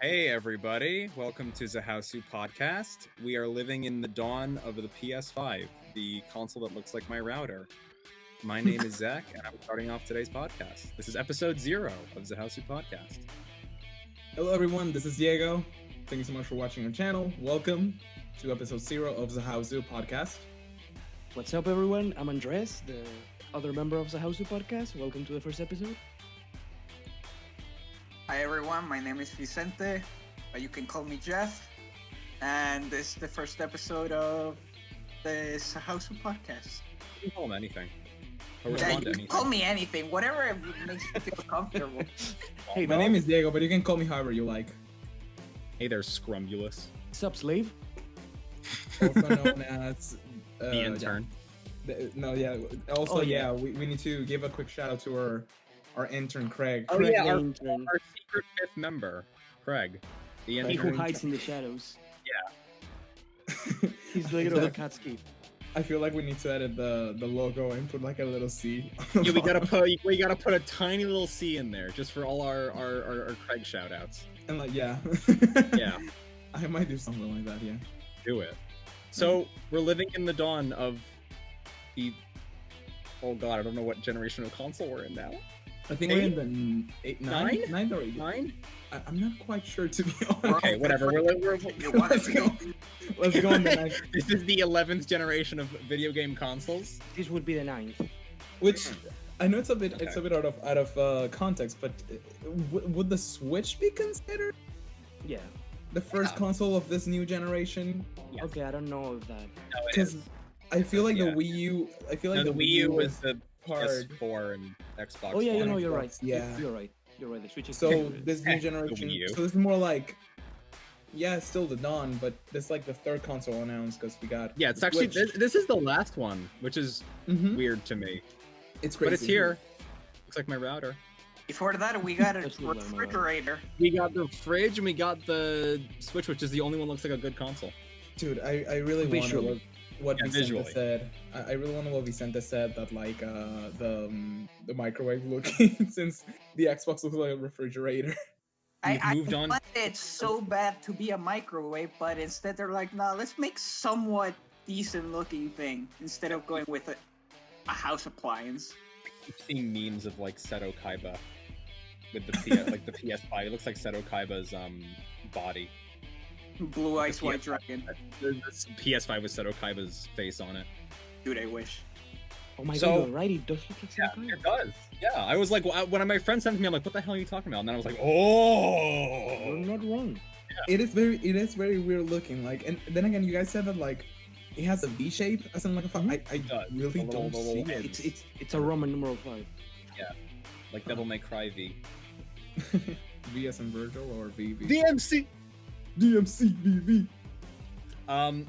Hey everybody, welcome to ZaHousu podcast. We are living in the dawn of the PS5, the console that looks like my router. My name is Zach, and I'm starting off today's podcast. This is episode 0 of ZaHousu podcast. Hello everyone, this is Diego. Thank you so much for watching our channel. Welcome to episode 0 of ZaHousu podcast. What's up everyone, I'm Andres, the other member of ZaHousu podcast. Welcome to the first episode. Hi everyone, my name is Vicente, but you can call me Jeff, and this is the first episode of the ZaHousu podcast. You can call him anything. Or Yeah, respond you to can anything. call me anything, whatever makes you feel comfortable. Hey, My name is Diego, but you can call me however you like. Hey there, Scrumbulus. Sup, slave? Also known as The intern. Also, yeah. we need to give a quick shout out to our intern Craig. Oh Craig yeah, the our intern. secret 5th member, Craig. The He intern. who hides in the shadows. Yeah. He's the leader of a cat's cave. I feel like we need to edit the logo and put like a little C. Yeah, we gotta put a tiny little C in there just for all our Craig shout outs. and like yeah. Yeah. I might do something like that. Yeah. Do it. So we're living in the dawn of the. Oh god, I don't know what generation of console we're in now. I think we're in the ninth or 8th. 9? I'm not quite sure, to be honest. Okay, whatever. You want Let's to go. Let's go on the ninth. This is the 11th generation of video game consoles. This would be the 9th. Which I know it's a bit out of context, but would the Switch be considered Yeah. the first console of this new generation? Yes. Okay, I don't know if that. No, it Because is. I feel like Yeah. the Wii U. I feel like No, the Wii U was the part. PS4 and Xbox. Oh yeah, you One. know, you're right. Yeah. You're right. You're right. The Switch is So different. this Eh, new generation. the Wii U. So this is more like, yeah, it's still the dawn, but this is like the third console announced because we got. Yeah, it's actually Switch. this is the last one, which is Mhm. weird to me. It's crazy. But it's here. Looks like my router. Before that, we got a That's not my refrigerator. We got the fridge and we got the Switch, which is the only one that looks like a good console. Dude, I really want Visually. what Yeah, Vicente visually. said. I really want to what Vicente said that like the microwave looking since the Xbox looks like a refrigerator. We've I moved on. wanted it so bad to be a microwave, but instead they're like, nah, let's make somewhat decent looking thing instead of going with a house appliance. I've seen memes of like Seto Kaiba with the like the PS5. It looks like Seto Kaiba's body. Blue Eyes The White PS5 Dragon. This PS5 with Seto Kaiba's face on it. Dude, I wish. Oh my So- god, you're right. It does look like Yeah, Sekai. it does. Yeah, I was like, when my friend sent it to me, I'm like, what the hell are you talking about? And then I was like, oh. You're not wrong. It is very weird looking. Like, and then again, you guys said that like it has a V shape as in like a. I does. really A little- don't little see head. it. It's a Roman numeral 5. Like Devil May Cry V. V as in Virgil or VV. DMC. DMC VV.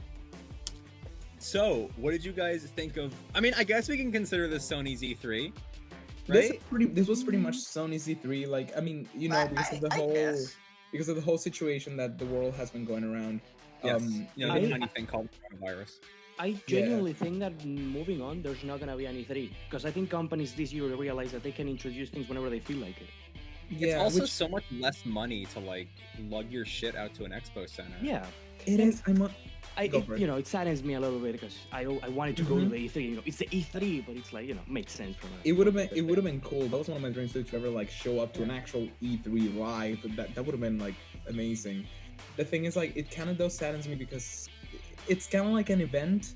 So, what did you guys think of? I mean, I guess we can consider this Sony's E3, This right? is this was pretty much Sony's E3. Like, I mean, you know, because of the I whole guess. because of the whole situation that the world has been going around. Yes. You know, the I- tiny thing called coronavirus. I genuinely think that moving on, there's not gonna be any 3 because I think companies this year realize that they can introduce things whenever they feel like it. It's Yeah, also which so much less money to like lug your shit out to an expo center. Yeah, it is. Go for it. you know, it saddens me a little bit because I wanted to go to the E3. You know, it's the E3, but it's like, you know, makes sense from It would have been cool. That was one of my dreams too, to ever like show up to an actual E3 live. That would have been like amazing. The thing is, like, it kind of does saddens me because it's kind of like an event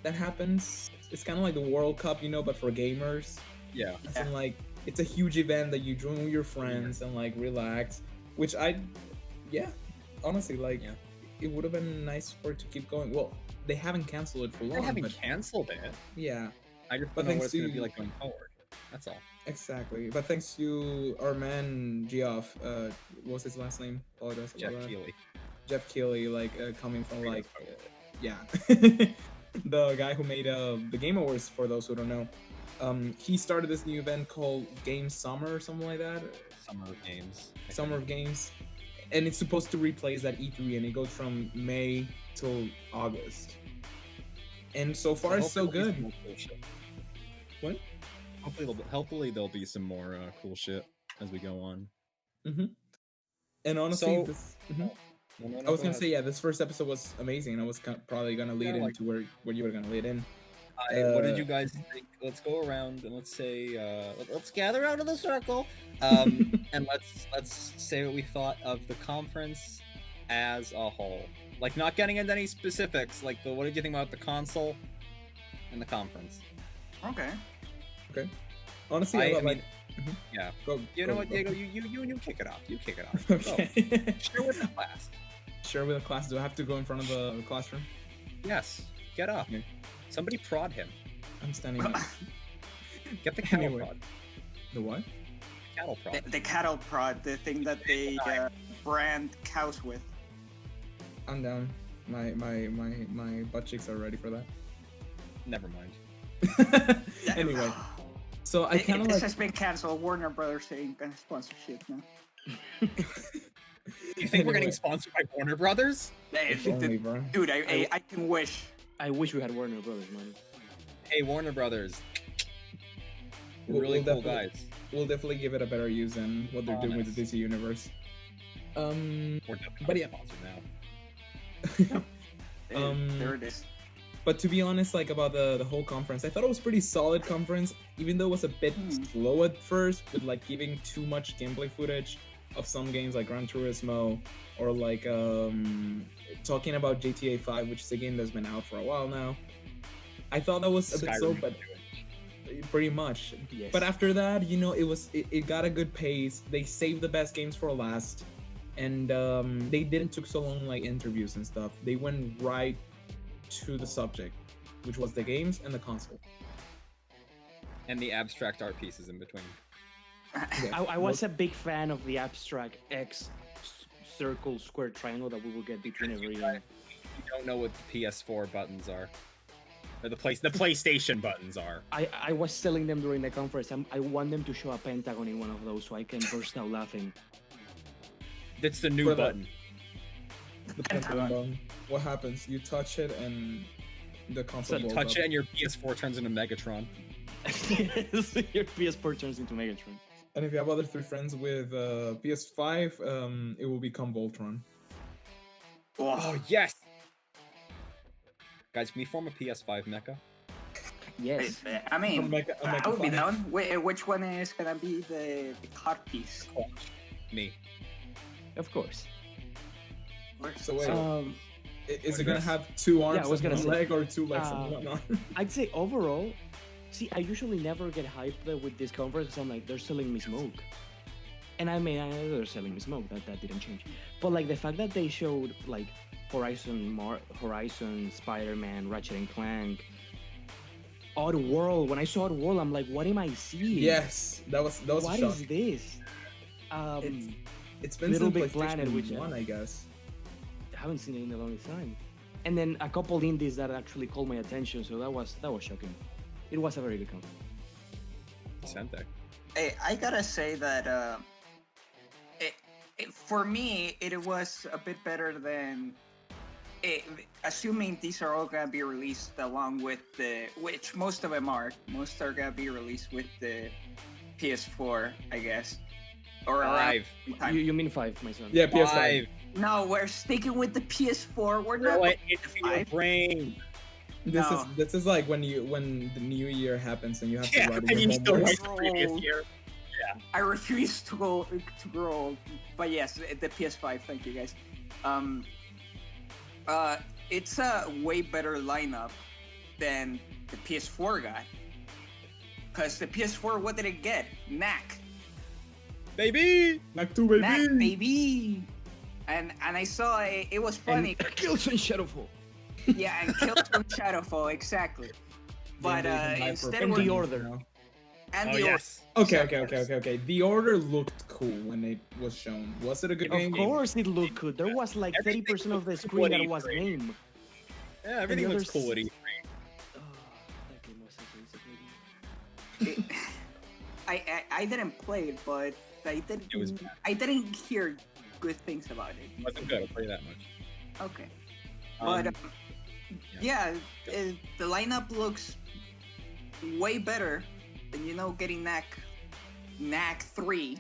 that happens. It's kind of like the World Cup, you know, but for gamers. Yeah. As in, like, it's a huge event that you join with your friends and like relax. Which honestly, like, Yeah. it would have been nice for it to keep going. Well, they haven't canceled it for They long, haven't but canceled it. yeah. I just But don't know what thanks it's going to to- be like going forward. That's all. Exactly, but thanks to our man Geoff, what was his last name? Apologize Jeff about that. Keighley. Jeff Keighley, like coming from Great like, expo. yeah, the guy who made the Game Awards. For those who don't know, he started this new event called Game Summer or something like that, Summer of Games. I Summer of Games, and it's supposed to replace that E3, and it goes from May till August. And so far, it's so hopefully there'll be good. some more cool shit. What? Hopefully there'll be some more cool shit as we go on. Mm-hmm. And honestly, So- this. No, I was go gonna ahead. say, yeah, this first episode was amazing, and I was probably gonna lead Yeah, into where you were gonna lead in. What did you guys think? Let's go around and let's say let's gather out of the circle, and let's say what we thought of the conference as a whole. Like, not getting into any specifics. Like, what did you think about the console and the conference? Okay. Honestly, I thought, like, Yeah. go. You go, know what, go. Diego? You kick it off. You kick it off. Okay. Go. Share with the class. Share with the class. Do I have to go in front of the classroom? Yes. Get up. Okay. Somebody prod him. I'm standing up. Get the cattle Anyway. prod. The what? Cattle prod. The cattle prod, the thing that they brand cows with. I'm down. My butt cheeks are ready for that. Never mind. Anyway, so I kind of This like. has been canceled. Warner Brothers ain't gonna sponsor shit now. You think we're getting Anyway. sponsored by Warner Brothers? If only, bro. Dude, I can wish. I wish we had Warner Brothers money. Hey, Warner Brothers. We're We'll- really we'll cool definitely- guys. We'll definitely give it a better use than what they're doing with the DC universe. We're definitely But yeah. sponsored now. There it is. But to be honest, like about the whole conference, I thought it was pretty solid conference, even though it was a bit slow at first, with like giving too much gameplay footage of some games like Gran Turismo, or like talking about GTA 5, which is a game that's been out for a while now. I thought that was a bit slow, Skyrim. but pretty much. Yes. But after that, you know, it got a good pace. They saved the best games for last, and they didn't took so long like interviews and stuff. They went right to the subject, which was the games and the console. And the abstract art pieces in between. Yeah. I was a big fan of the abstract X circle square triangle that we will get between every. You don't know what the PS4 buttons are. Or the PlayStation buttons are. I was telling them during the conference. I want them to show a pentagon in one of those so I can burst out laughing. That's the new For the- button. The Pentagon button. What happens? You touch it and the console You blows touch up. it and your PS4 turns into Megatron. Your PS4 turns into Megatron. And if you have other three friends with PS5, it will become Voltron. Oh, yes! Guys, can we form a PS5 mecha? Yes. I mean, Mecha I would be 5. down. Which one is gonna be the cod piece? Me. Of course. So wait, Um, is it gonna have two arms I was and gonna one say, leg, or two legs and one arm? I'd say overall, see, I usually never get hyped with this conference because I'm like, they're selling me smoke. And I mean, I know they're selling me smoke, that didn't change. But like the fact that they showed like Horizon, Spider-Man, Ratchet and Clank, Oddworld. When I saw Oddworld, I'm like, what am I seeing? Yes, that was a What shock. is this? It's been Little since Big Planet, PlayStation which, 1, I guess. I haven't seen it in a long time. And then a couple indies that actually called my attention, so that was shocking. It was a very good conference. Vicente. Hey, I gotta say that for me, it was a bit better than. Assuming these are all gonna be released along with which most of them are. Most are gonna be released with the PS4, I guess. Or around 5. the time. You mean 5, my son? Yeah, PS5. 5. No, we're sticking with the PS4. We're not. Throw it going into to your 5. brain. No. This is like when the new year happens and you have to Yeah, write and in you your still homework. write the previous year. I refuse to grow old. But yes, the PS5. Thank you guys. It's a way better lineup than the PS4 got. Cause the PS4, what did it get? Knack, Baby! Back to baby. Knack, baby. And I saw it was funny. Kills and Shadowfall. Yeah, and Killzone Shadowfall exactly. But instead And we're The Order. and Oh, the yes. Okay. The Order looked cool when it was shown. Was it a good game? Of course it looked good. There was like Everything 30% of the looked screen good that was E3. game. Yeah, everything the looks other cool at E3. Oh, that game was so disappointing. I didn't play it, but It was bad. I didn't hear good things about it. It wasn't good, I'll tell you that much. Okay. But Um, yeah, the lineup looks way better than getting Knack 3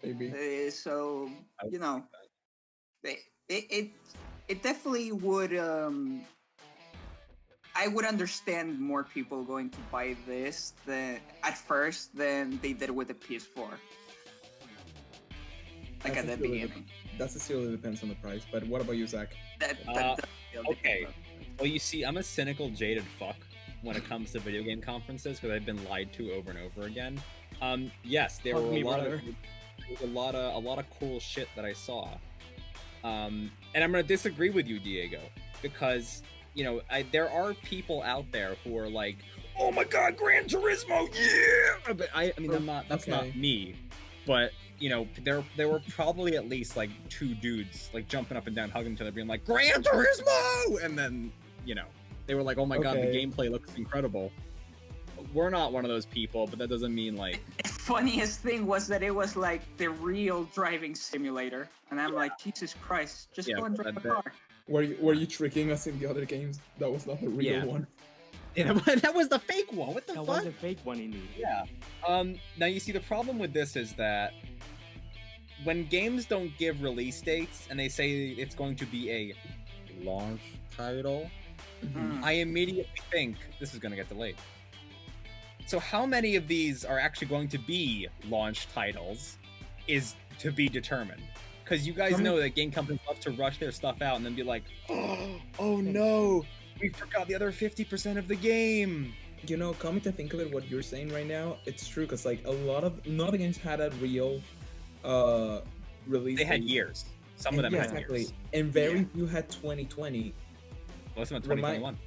Maybe. So I would you know, think it definitely would. I would understand more people going to buy this than at first than they did with the PS4. Like at the beginning. That sincerely depends on the price. But what about you, Zach? Okay. Well, you see, I'm a cynical, jaded fuck when it comes to video game conferences because I've been lied to over and over again. Yes, there Fuck were me, a lot brother. of a lot of cool shit that I saw. And I'm gonna disagree with you, Diego, because you know there are people out there who are like, "Oh my god, Gran Turismo, yeah!" But I mean, that's Okay. not me. But you know, there were probably at least like two dudes like jumping up and down, hugging each other, being like, "Gran Turismo!" And then you know they were like, "Oh my god, the Okay. gameplay looks incredible." We're not one of those people, but that doesn't mean like The funniest thing was that it was like the real driving simulator, and I'm like, Jesus Christ, just Yeah, go and drive I a bet. car. Were you tricking us in the other games? That was not the real Yeah. one. Yeah, that was the fake one. What the That fuck? was a fake one indeed. Yeah. Now you see the problem with this is that when games don't give release dates and they say it's going to be a launch title, Mm. I immediately think this is going to get delayed. So how many of these are actually going to be launch titles is to be determined. Because you guys know that game companies love to rush their stuff out and then be like, oh no, we forgot the other 50% of the game. You know, coming to think of it, what you're saying right now, it's true because like none of the games had a real release. They had date. years. Some And of them yeah, had exactly. years. And very Yeah. few had 2020. Most of them Remind- 2021.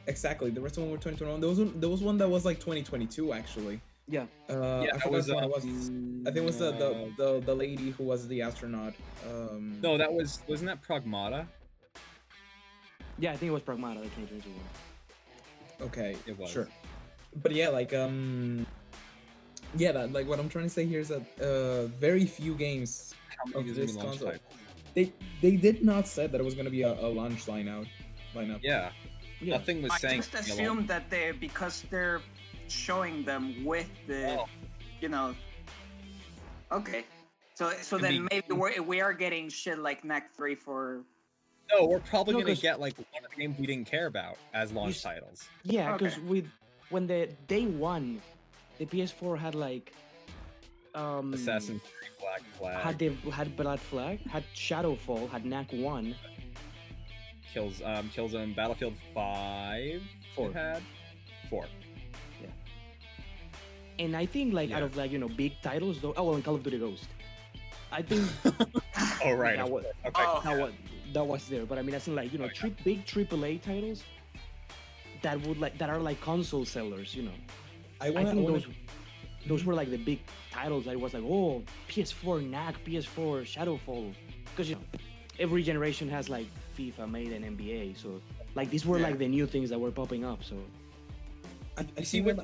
Exactly. The rest of them were 2021. There was one that was like 2022 actually. Yeah. Yeah, I that forgot was, what it was. I think it was the lady who was the astronaut. No, wasn't that Pragmata? Yeah, I think it was Pragmata, the 2022 one. Okay, It was. sure. But yeah, like yeah, like what I'm trying to say here is that very few games How many of is this gonna be launch console. titles? They did not say that it was gonna be a launch lineup. Yeah. Yeah. Nothing was I saying. just assumed that because they're showing them with the, Oh. you know. Okay, so Could then be- maybe we are getting shit like NAC 3 for. No, we're probably No, gonna 'cause- get like one of the games we didn't care about as launch s- titles. Yeah, because Okay. when the day one, the PS4 had like Assassin's Creed Black Flag had Blood Flag, had Shadowfall, had NAC 1. Killzone Battlefield 5. Four. It had 4. And I think like out Yeah. of like, you know, big titles though, oh well, and Call of Duty Ghost. I think Oh right. that of was, course. Okay. Oh, that was there, but I mean, I think like, you know, big AAA titles that are like console sellers, you know. I I want think those were like the big titles that was like, oh, PS4 NAC, PS4 Shadowfall, because you know every generation has like FIFA, made an NBA, so like these were Yeah. like the new things that were popping up. So I You see see what?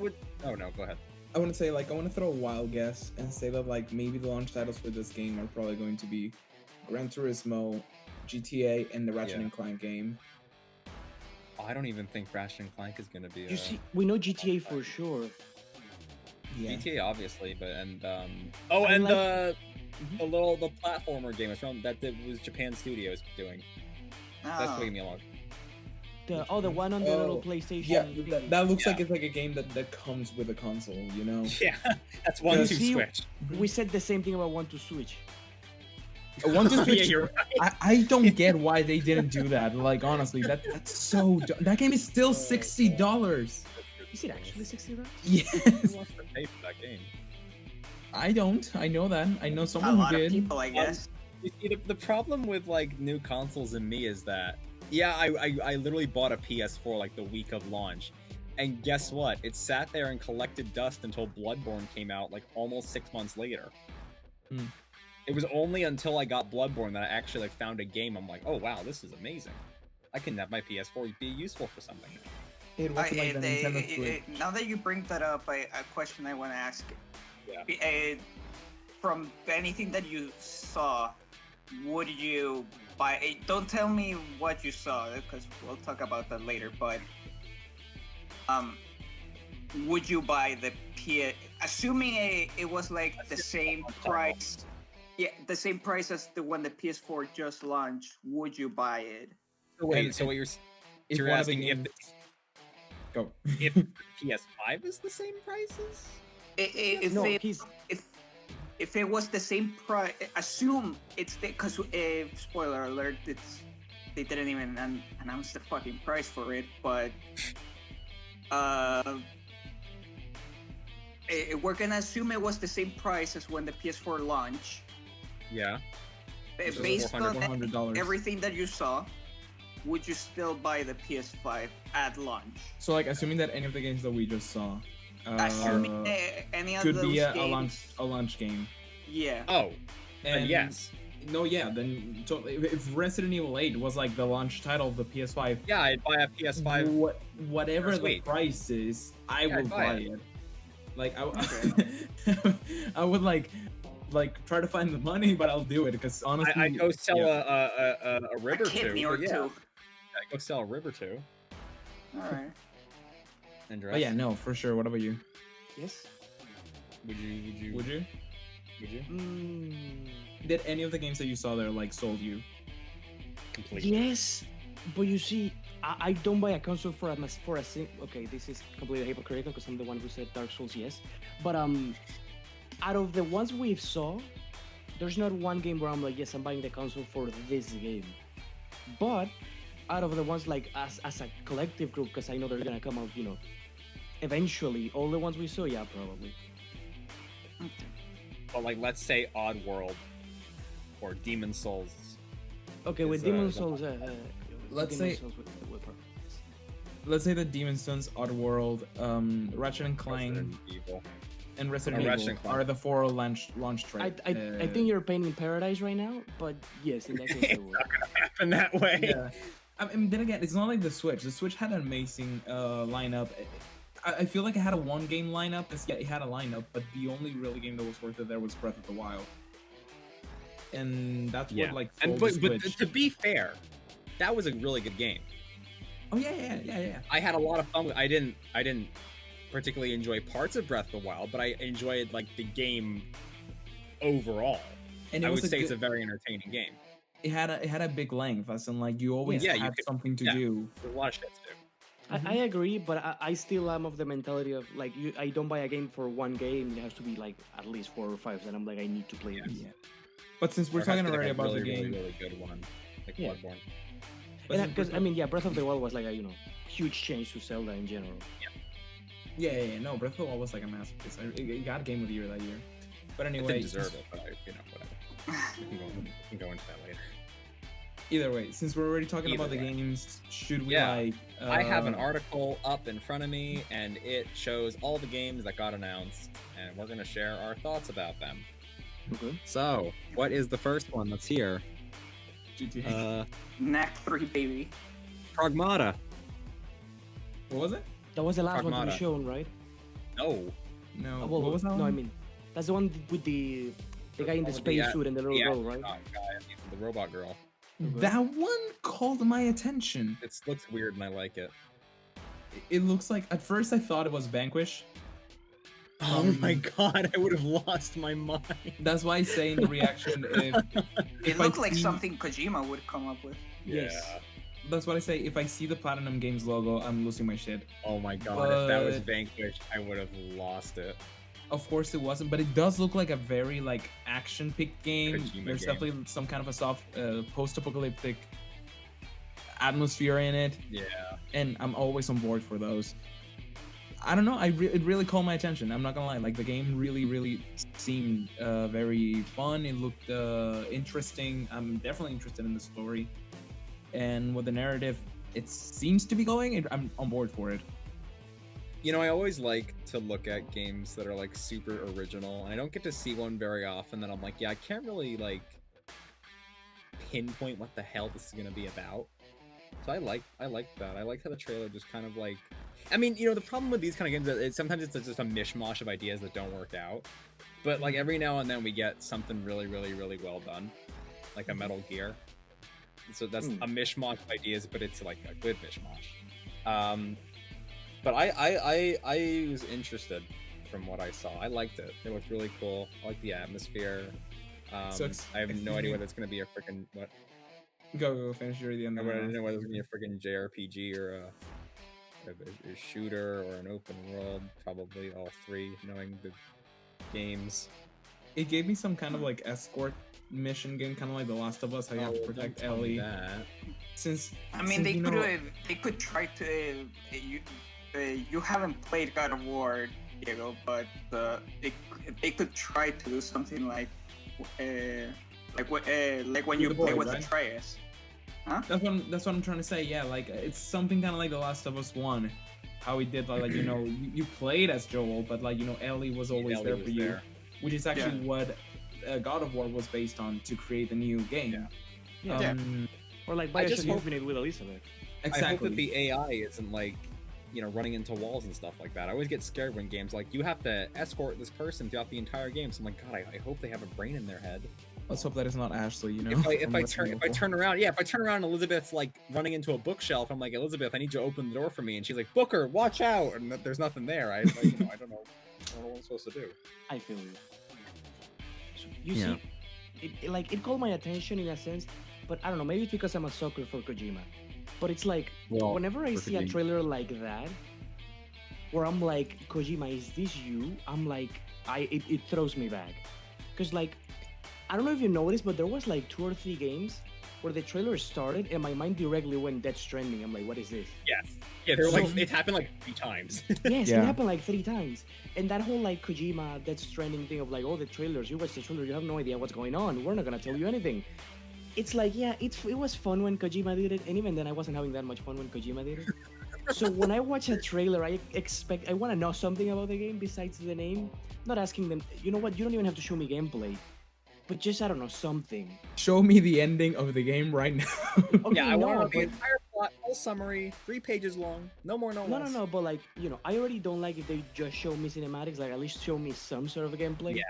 Oh no, go ahead. I want to say, like, I want to throw a wild guess and say that, like, maybe the launch titles for this game are probably going to be Gran Turismo, GTA, and the Ratchet Yeah. and Clank game. Oh, I don't even think Ratchet and Clank is gonna be. you see, we know GTA for sure. Yeah. GTA obviously, but and I and like- the platformer game is from that was Japan Studios doing. That's oh. taking me along. The one on the little Oh, PlayStation. Yeah, thingy. that looks Yeah. like it's like a game that comes with a console, you know? Yeah, that's 1-2 See, switch. We said the same thing about 1-2 Switch. One to Yeah, Switch. you're right. I don't get why they didn't do that. Like, honestly, that's so. That game is still $60. Is it actually $60? Who Yes. wants to pay for that game? I don't. I know that. I know A someone lot who of did. people, I guess. You see, the problem with like new consoles and me is that I literally bought a PS4 like the week of launch, and guess what? It sat there and collected dust until Bloodborne came out like almost 6 months later. Hmm. It was only until I got Bloodborne that I actually like found a game. I'm like, oh wow, this is amazing. I can have my PS4 be useful for something. It wasn't like the Nintendo Switch. Now that you bring that up, a question I want to ask. Yeah. From anything that you saw, would you buy? Don't tell me what you saw, because we'll talk about that later. But would you buy the assuming it was like the same price, yeah, the same price as when the PS4 just launched, would you buy it? So wait, And so what you're if you're one of the asking if games- Go. if the PS5 is the same prices? If No, it, he's if it was the same price, assume it's because spoiler alert, they didn't even announce the fucking price for it, but we're gonna assume it was the same price as when the PS4 launched. Yeah. Which is Based on $400. everything that you saw, would you still buy the PS5 at launch? So like assuming that any of the games that we just saw Assuming any of could those be a games, launch game. yeah. Oh, And and yes. No, yeah, then so if Resident Evil 8 was like the launch title of the PS5, Yeah, I'd buy a PS5. whatever the Sweet. price is, I Yeah, will I'd buy buy it. Like I would like try to find the money, but I'll do it because honestly, I go sell yeah. a rib A or two. kidney or but yeah, two. I go sell a rib or two. All right. And Oh yeah, no, for sure. What about you? yes. Would you? Would you? Would you? Did any of the games that you saw there like sold you? Completely. Yes, but you see, I don't buy a console for a okay, this is completely hypocritical because I'm the one who said Dark Souls yes, but out of the ones we saw, there's not one game where I'm like, yes, I'm buying the console for this game. But out of the ones like as a collective group, because I know they're gonna come out, you know, eventually, all the ones we saw, yeah, probably. But like, let's say Oddworld or Demon Souls. Okay, with Is, Demon the- Souls, Let's Demon say- Souls will probably- Let's say that Demon's Souls, Oddworld, Ratchet and Clank, Resident Evil. and Resident Oh, Evil Ratchet and Clank. are the four launch track. I think you're painting paradise right now, but yes, in that case, I would. Happen that way. Yeah. I mean, then again, it's not like the Switch. The Switch had an amazing lineup. I feel like it had a one-game lineup. Yeah, it had a lineup, but the only really game that was worth it there was Breath of the Wild. And that's Yeah. what like And sold the but Switch. to be fair, that was a really good game. Oh yeah. I had a lot of fun with. I didn't particularly enjoy parts of Breath of the Wild, but I enjoyed like the game overall. And I it would was say it's a very entertaining game. it had a big length, as in like you always Yeah, you had could- something to yeah. do. There's a lot of shit to do. I agree, but I still am of the mentality of like I don't buy a game for one game. It has to be like at least 4 or 5, and I'm like I need to play it. Yeah. But since we're Or it has talking to be, already like, a about really, the game, really good one, like Yeah. Bloodborne. but since we're Because I mean, yeah, Breath of the Wild was like a huge change to Zelda in general. yeah, no, Breath of the Wild was like a masterpiece. It got Game of the Year that year. But It anyway, didn't deserve it, but whatever. We can go into that later. either way, since we're already talking Either about the way. games, should we Yeah. like? I have an article up in front of me, and it shows all the games that got announced, and we're gonna share our thoughts about them. Okay. So, what is the first one that's here? GTA. Knack 3, baby. Pragmata. What was it? That was the last one to be Pragmata. shown, right? No. No. Well, what was that no, I one? mean that's the one with the guy in the Oh, spacesuit and the little girl, right? The robot girl. That one called my attention. It looks weird, and I like it. It looks like at first I thought it was Vanquish. Oh my god, I would have lost my mind. That's why I say in the reaction It if I looked like see- something Kojima would come up with. Yes. Yeah. That's what I say. If I see the Platinum Games logo, I'm losing my shit. Oh my god, if that was But- Vanquish, I would have lost it. Of course it wasn't, but it does look like a very like action-picked game. Kojima There's game. definitely some kind of a soft post-apocalyptic atmosphere in it, Yeah. and I'm always on board for those. I don't know. It really caught my attention. I'm not gonna lie. Like the game really seemed very fun. It looked interesting. I'm definitely interested in the story, and with the narrative, it seems to be going. I'm on board for it. You know, I always like to look at games that are like super original, and I don't get to see one very often that I'm like, yeah, I can't really like pinpoint what the hell this is gonna be about. So I like that. I like how the trailer just kind of like, I mean, you know, the problem with these kind of games is sometimes it's just a mishmash of ideas that don't work out. But like every now and then we get something really well done, like a Metal Gear. So that's a mishmash of ideas, but it's like a good mishmash. But I was interested. from what I saw. I liked it. It looked really cool. I like the atmosphere. So I have no idea whether it's gonna be a freaking what. Go finish your idea. I don't know whether it's gonna be a freaking JRPG or a shooter or an open world. Probably all three, knowing the games. It gave me some kind of like escort mission game, kind of like The Last of Us. How you have to protect Ellie. Since I mean, they could try to. You haven't played God of War, Diego, but they could try to do something like when you play with Atreus. Huh? That's what I'm trying to say. Yeah, like it's something kind of like The Last of Us 1. How he did like you know you played as Joel, but like you know Ellie was always there for you, which is actually what God of War was based on to create the new game. Yeah. Or like Bioshock Infinite with Elizabeth. Exactly. I hope that the AI isn't like, you know, running into walls and stuff like that. I always get scared when games like you have to escort this person throughout the entire game. So I'm like, God, I hope they have a brain in their head. Let's hope that it's not Ashley. You know, if I turn around, and Elizabeth's like running into a bookshelf, I'm like, Elizabeth, I need you to open the door for me, and she's like, Booker, watch out, and there's nothing there. I don't know. I don't know what I'm supposed to do. I feel you. So you see, it called my attention in a sense, but I don't know. Maybe it's because I'm a sucker for Kojima. But it's like, whenever I see a trailer like that, where I'm like, Kojima, is this you? I'm like, it throws me back. Because like, I don't know if you noticed, but there was like 2 or 3 games where the trailer started and my mind directly went Death Stranding. I'm like, what is this? Yes. Yeah, they were like, it happened like 3 times. Yes, it happened like 3 times. And that whole like Kojima Death Stranding thing of like, oh, the trailers, you watch the trailer, you have no idea what's going on. We're not going to tell you anything. It's like, it was fun when Kojima did it, and even then I wasn't having that much fun when Kojima did it. So when I watch a trailer, I want to know something about the game besides the name. Not asking them, you know what, you don't even have to show me gameplay, but just, I don't know, something. Show me the ending of the game right now. Okay, I want the entire plot, whole summary, 3 pages long, no more, no less. No, but like, you know, I already don't like if they just show me cinematics, like at least show me some sort of gameplay. Yeah.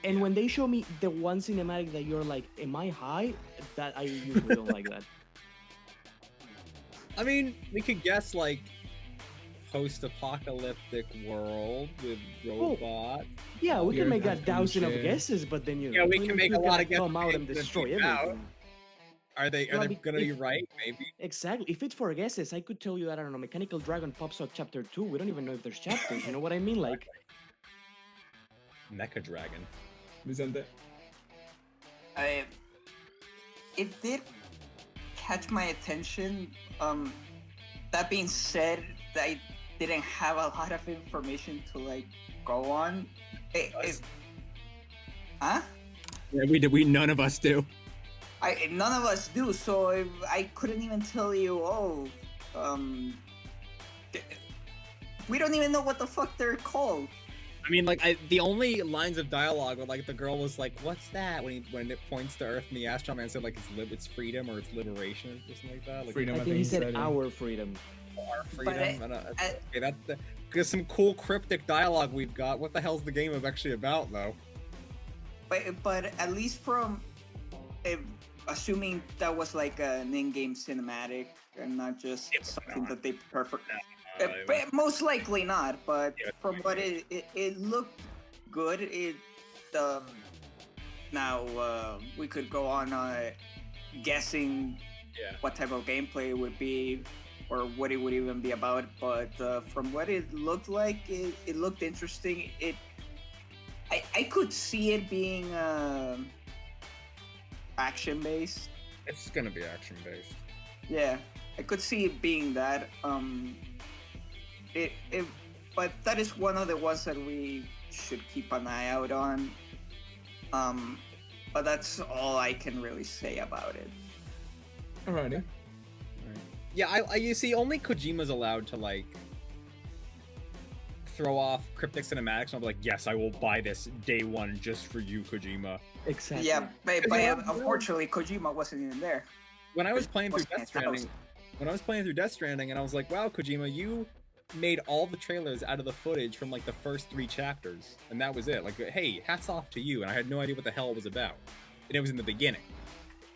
And when they show me the one cinematic that you're like, am I high? That I usually don't like that. I mean, we could guess like post-apocalyptic world with robots. Yeah, we can make 1,000 of guesses, but then you know, we can make a lot of guesses. Come out and destroy everything. Are they gonna be right? Maybe. Exactly. If it's for guesses, I could tell you that I don't know. Mechanical Dragon pops up chapter 2. We don't even know if there's chapters. You know what I mean? Like Mecha Dragon. Vicente. It did catch my attention. That being said, I didn't have a lot of information to like go on. Huh? Yeah, we none of us do. None of us do. So I couldn't even tell you. We don't even know what the fuck they're called. I mean, like, the only lines of dialogue were like the girl was like, "What's that?" when it points to Earth, and the Astro Man said like it's freedom or it's liberation or something like that. Like, freedom. I think he said our freedom. Our freedom. Okay, that's some cool cryptic dialogue we've got. What the hell's the game actually about, though? But at least from assuming that was like an in-game cinematic and not just something that they perfect. Most likely not, but from what it looked good. Now we could go on guessing what type of gameplay it would be or what it would even be about. But from what it looked like, it looked interesting. I could see it being action based. It's gonna be action based. Yeah, I could see it being that. But that is one of the ones that we should keep an eye out on. But that's all I can really say about it. Alrighty. Yeah, you see, only Kojima's allowed to like throw off cryptic cinematics, and I'll be like, yes, I will buy this day one just for you, Kojima. Exactly. Yeah, but unfortunately, Kojima wasn't even there. When I was playing through Death Stranding, and I was like, wow, Kojima, you made all the trailers out of the footage from like the first 3 chapters, and that was it. Like, hey, hats off to you. And I had no idea what the hell it was about, and it was in the beginning.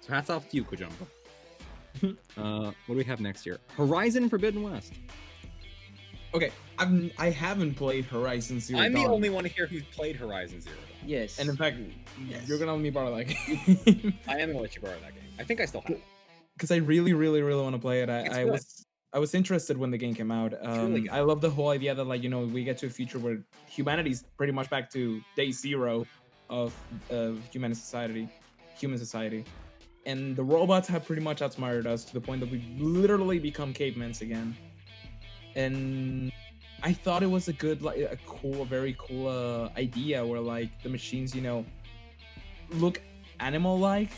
So hats off to you, Kojima. What do we have next year? Horizon Forbidden West. Okay, I haven't played Horizon Zero I'm the Dawn. only one here who's played Horizon Zero Dawn. Yes. And in fact, Yes. you're gonna let me borrow that game. I am gonna let you borrow that game. I think I still have it. Because I really, really, really want to play it. It's I good. was interested when the game came out. really good. I love the whole idea that like we get to a future where humanity's pretty much back to day zero of human society, and the robots have pretty much outsmarted us to the point that we literally become cavemen again. And I thought it was a good, like, a very cool idea where like the machines, look animal-like,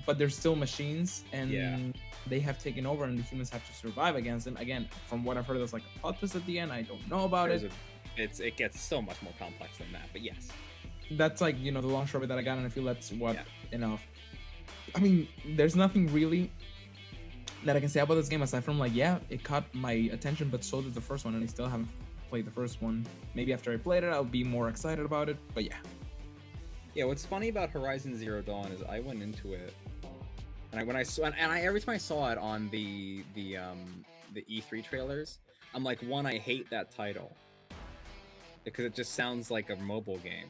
but they're still machines, and Yeah. they have taken over, and the humans have to survive against them. Again, from what I've heard, there's like a plot twist at the end. I don't know about it. It gets so much more complex than that, but yes. That's like the long short of it that I got, and I feel that's Yeah. enough. I mean, there's nothing really that I can say about this game aside from like, yeah, it caught my attention, but so did the first one, and I still haven't played the first one. Maybe after I played it, I'll be more excited about it. But yeah. Yeah, what's funny about Horizon Zero Dawn is I went into it, and every time I saw it on the E3 trailers, I'm like, one, I hate that title because it just sounds like a mobile game.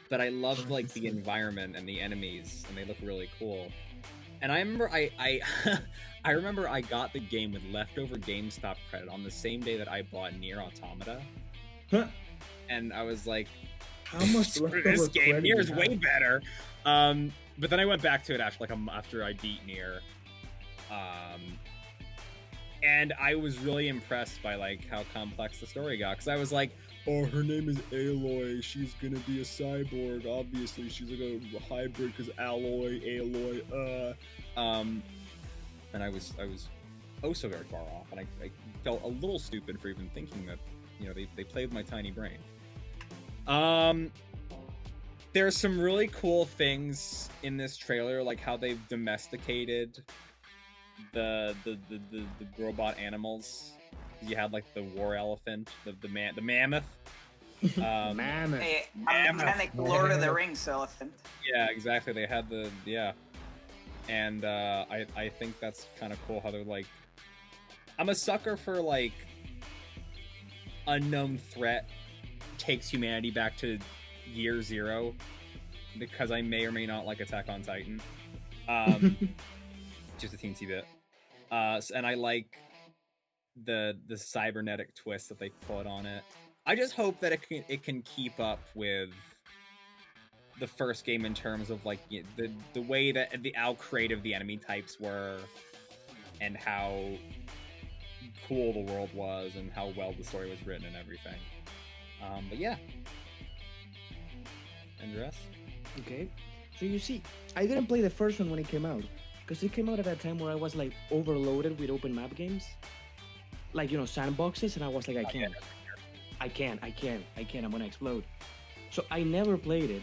But I love like the environment and the enemies, and they look really cool. And I remember I remember I got the game with leftover GameStop credit on the same day that I bought Nier Automata, Huh. and I was like, How much "Screw leftover this game? credit Nier's you way have?" better." But then I went back to it after I beat Nier, and I was really impressed by like how complex the story got, because I was like, "Oh, her name is Aloy. She's gonna be a cyborg. Obviously, she's like a hybrid because Aloy. And I was oh so very far off, and I felt a little stupid for even thinking that they played with my tiny brain. There's some really cool things in this trailer, like how they've domesticated the robot animals. You had like the war elephant, the mammoth. Mammoth. A Mammoth. mechanic Lord of the Rings elephant. Yeah, exactly. They had and I think that's kind of cool how they're like, I'm a sucker for like unknown threat takes humanity back to year zero, because I may or may not like Attack on Titan, just a teensy bit, and I like the cybernetic twist that they put on it. I just hope that it can keep up with the first game in terms of like the way that how creative the enemy types were, and how cool the world was, and how well the story was written and everything. But yeah. Andres? Okay. So you see, I didn't play the first one when it came out, because it came out at a time where I was like overloaded with open map games, like sandboxes, and I was like, I can't, I'm gonna explode. So I never played it.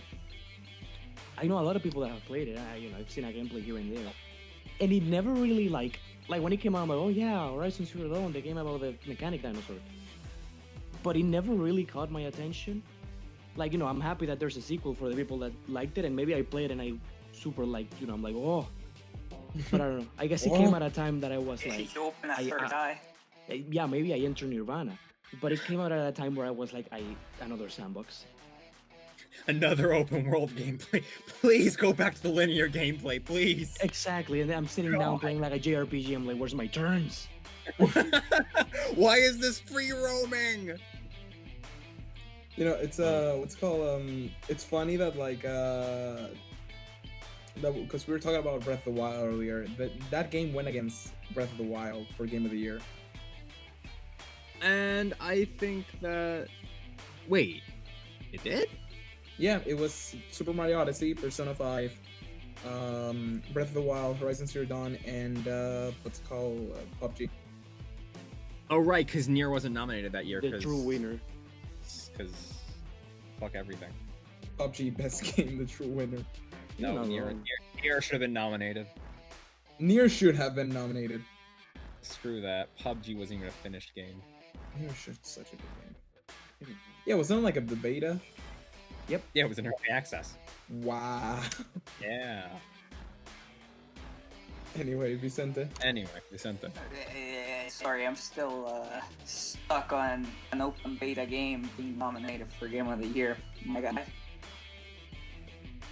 I know a lot of people that have played it. I've seen a gameplay here and there, and it never really like when it came out, I'm like, oh yeah, Horizon Zero Dawn, the game about the mechanic dinosaur. But it never really caught my attention. Like, I'm happy that there's a sequel for the people that liked it, and maybe I played and I super liked, I'm like, oh. But I don't know. I guess it came at a time that I was like, You open a third eye. yeah, maybe I entered Nirvana. But it came out at a time where I was like, another sandbox. Another open world gameplay. Please go back to the linear gameplay, please. Exactly, and then I'm sitting down playing like a JRPG. I'm like, where's my turns? Why is this free roaming? It's what's called it's funny that like because we were talking about Breath of the Wild earlier, that game went against Breath of the Wild for Game of the Year. And I think that wait, it did? Yeah, it was Super Mario Odyssey, Persona 5, Breath of the Wild, Horizon Zero Dawn, and what's it called PUBG. Oh right, because Nier wasn't nominated that year. The true winner. Because fuck everything. PUBG best game, the true winner. No, Nier should have been nominated. Nier should have been nominated. Screw that. PUBG wasn't even a finished game. Nier should such a good game. Yeah, wasn't it like a beta? Yep. Yeah, it was in early access. Wow. Yeah. Anyway, Vicente. So Sorry, I'm still stuck on an open beta game being nominated for Game of the Year. My God.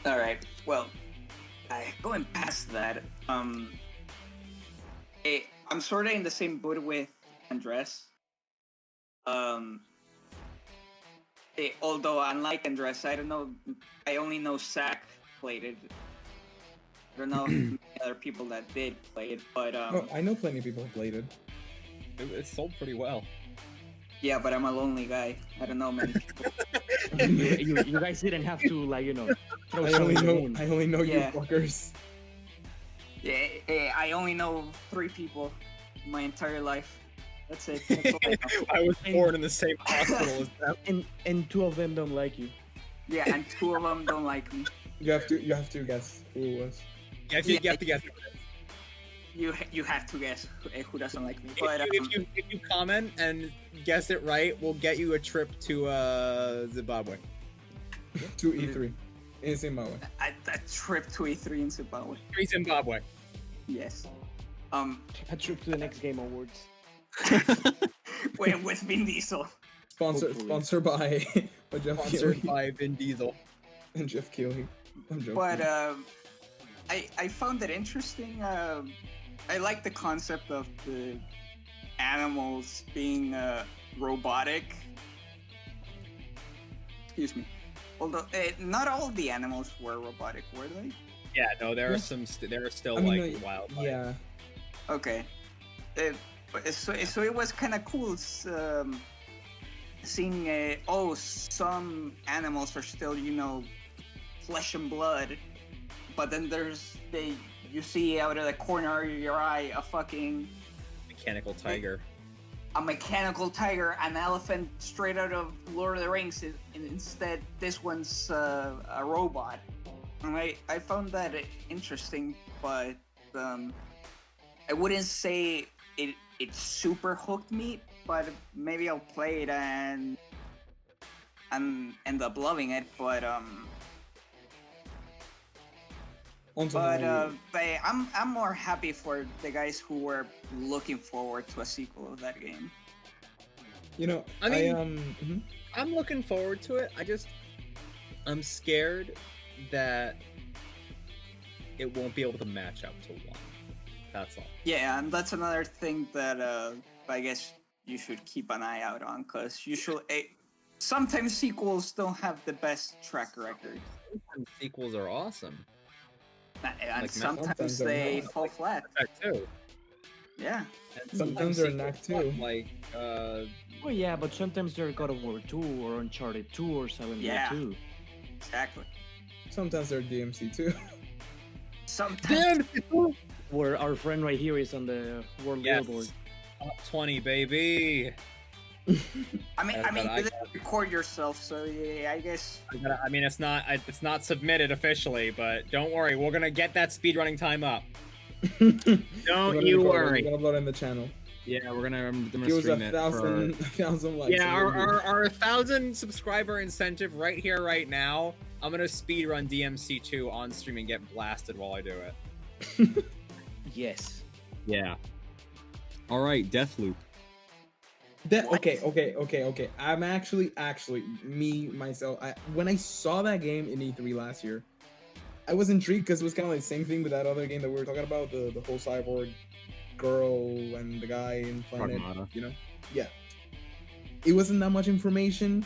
All right. Well, going past that, I'm sort of in the same boat with Andres. Although unlike Andres, I don't know. I only know Zach played it. I don't know if many other people that did play it, but I know plenty of people who played it. It sold pretty well. Yeah, but I'm a lonely guy. I don't know many people. you guys didn't have to throw I something only know you Yeah. fuckers. Yeah, I only know 3 people my entire life. That's it. That's all I know. I was born in the same hospital as them. and 2 of them don't like you. Yeah, and 2 of them don't like me. You have to guess who it was. You have to guess. You have to guess who doesn't like me. But If you comment and guess it right, we'll get you a trip to Zimbabwe. To E3 in Zimbabwe. a trip to E3 in Zimbabwe. Zimbabwe. Yes. A trip to the next Game Awards. with Vin Diesel. Sponsored by Jeff Sponsored Keighley by Vin Diesel. and Jeff Keighley. I'm joking. But I found it interesting. I like the concept of the animals being robotic. Excuse me. Although not all the animals were robotic, were they? Yeah, no, there are some. There are still I mean, like wildlife. yeah. Okay. So it was kind of cool seeing some animals are still flesh and blood, but then you see out of the corner of your eye a fucking Mechanical tiger. a mechanical tiger, an elephant straight out of Lord of the Rings, and instead this one's a robot. And I found that interesting, but I wouldn't say it super hooked me, but maybe I'll play it and end up loving it. But I'm more happy for the guys who were looking forward to a sequel of that game. I mean, I'm looking forward to it. I'm scared that it won't be able to match up to 1. That's all. Yeah, and that's another thing that I guess you should keep an eye out on, because sometimes sequels don't have the best track record. Sometimes sequels are awesome. And Like, sometimes they fall flat. That too. Yeah. And Sometimes they're not sequels, too. Like, Well, yeah, but sometimes they're God of War 2 or Uncharted 2 or Silent Hill Yeah. 2. Exactly. Sometimes they're DMC too. Sometimes. Where our friend right here is on the World yes. Billboard. Top 20, baby. I mean, but you didn't record yourself, so yeah, I guess. It's not submitted officially, but don't worry, we're gonna get that speedrunning time up. Don't you worry. We're gonna upload it in the channel. Yeah, we're gonna Give us stream a it. thousand likes. Yeah, our 1,000 subscriber incentive right here, right now. I'm gonna speedrun DMC2 on stream and get blasted while I do it. Yes. Yeah. All right, Deathloop. Okay. I'm actually myself. When I saw that game in E3 last year, I was intrigued because it was kind of like the same thing with that other game that we were talking about, the whole cyborg girl and the guy in Planet. Pragmata. Yeah. It wasn't that much information,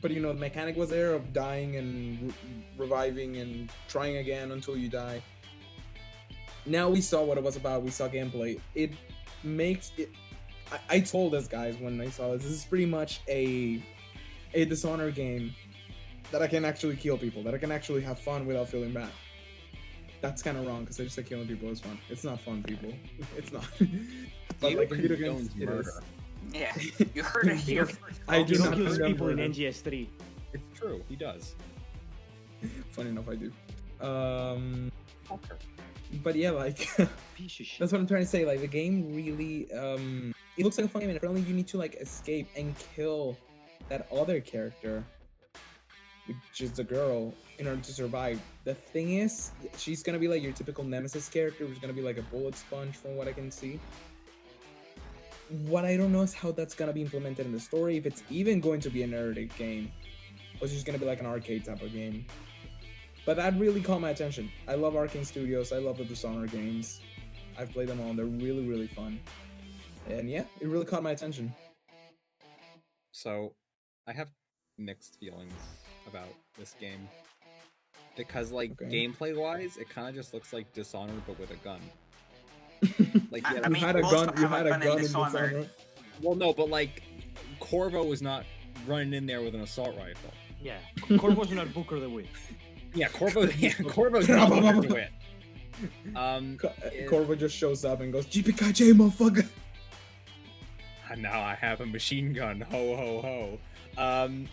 but the mechanic was there of dying and reviving and trying again until you die. Now we saw what it was about. We saw gameplay. It makes it. I told us guys when I saw this is pretty much a Dishonored game that I can actually kill people, that I can actually have fun without feeling bad. That's kind of wrong because I just said killing people is fun. It's not fun, people. It's not. But like in video games, it is. Yeah, you heard it here. I do You not don't kill condemn people in murder. NGS3. It's true, he does. Funny enough, I do. Fucker. But yeah, like Piece of shit. that's what I'm trying to say. Like the game really, it looks like a fun game, and apparently you need to like escape and kill that other character, which is the girl, in order to survive. The thing is, she's gonna be like your typical nemesis character, who's gonna be like a bullet sponge, from what I can see. what I don't know is how that's gonna be implemented in the story. If it's even going to be a narrative game, or it's just gonna be like an arcade type of game. But that really caught my attention. I love Arcane Studios. I love the Dishonored games. I've played them all. And they're really, really fun. And yeah, it really caught my attention. So, I have mixed feelings about this game because, like, Okay. gameplay-wise, it kind of just looks like Dishonored but with a gun. Like, I yeah, mean, you had a most gun. of You them had have a been in gun in Dishonored. Dishonored. well, no, but like, Corvo was not running in there with an assault rifle. Yeah, Corvo's not Booker the Wit. Yeah, Corvo's not Booker DeWitt. Corvo just shows up and goes, "GPKJ, motherfucker." And now I have a machine gun. Ho ho ho.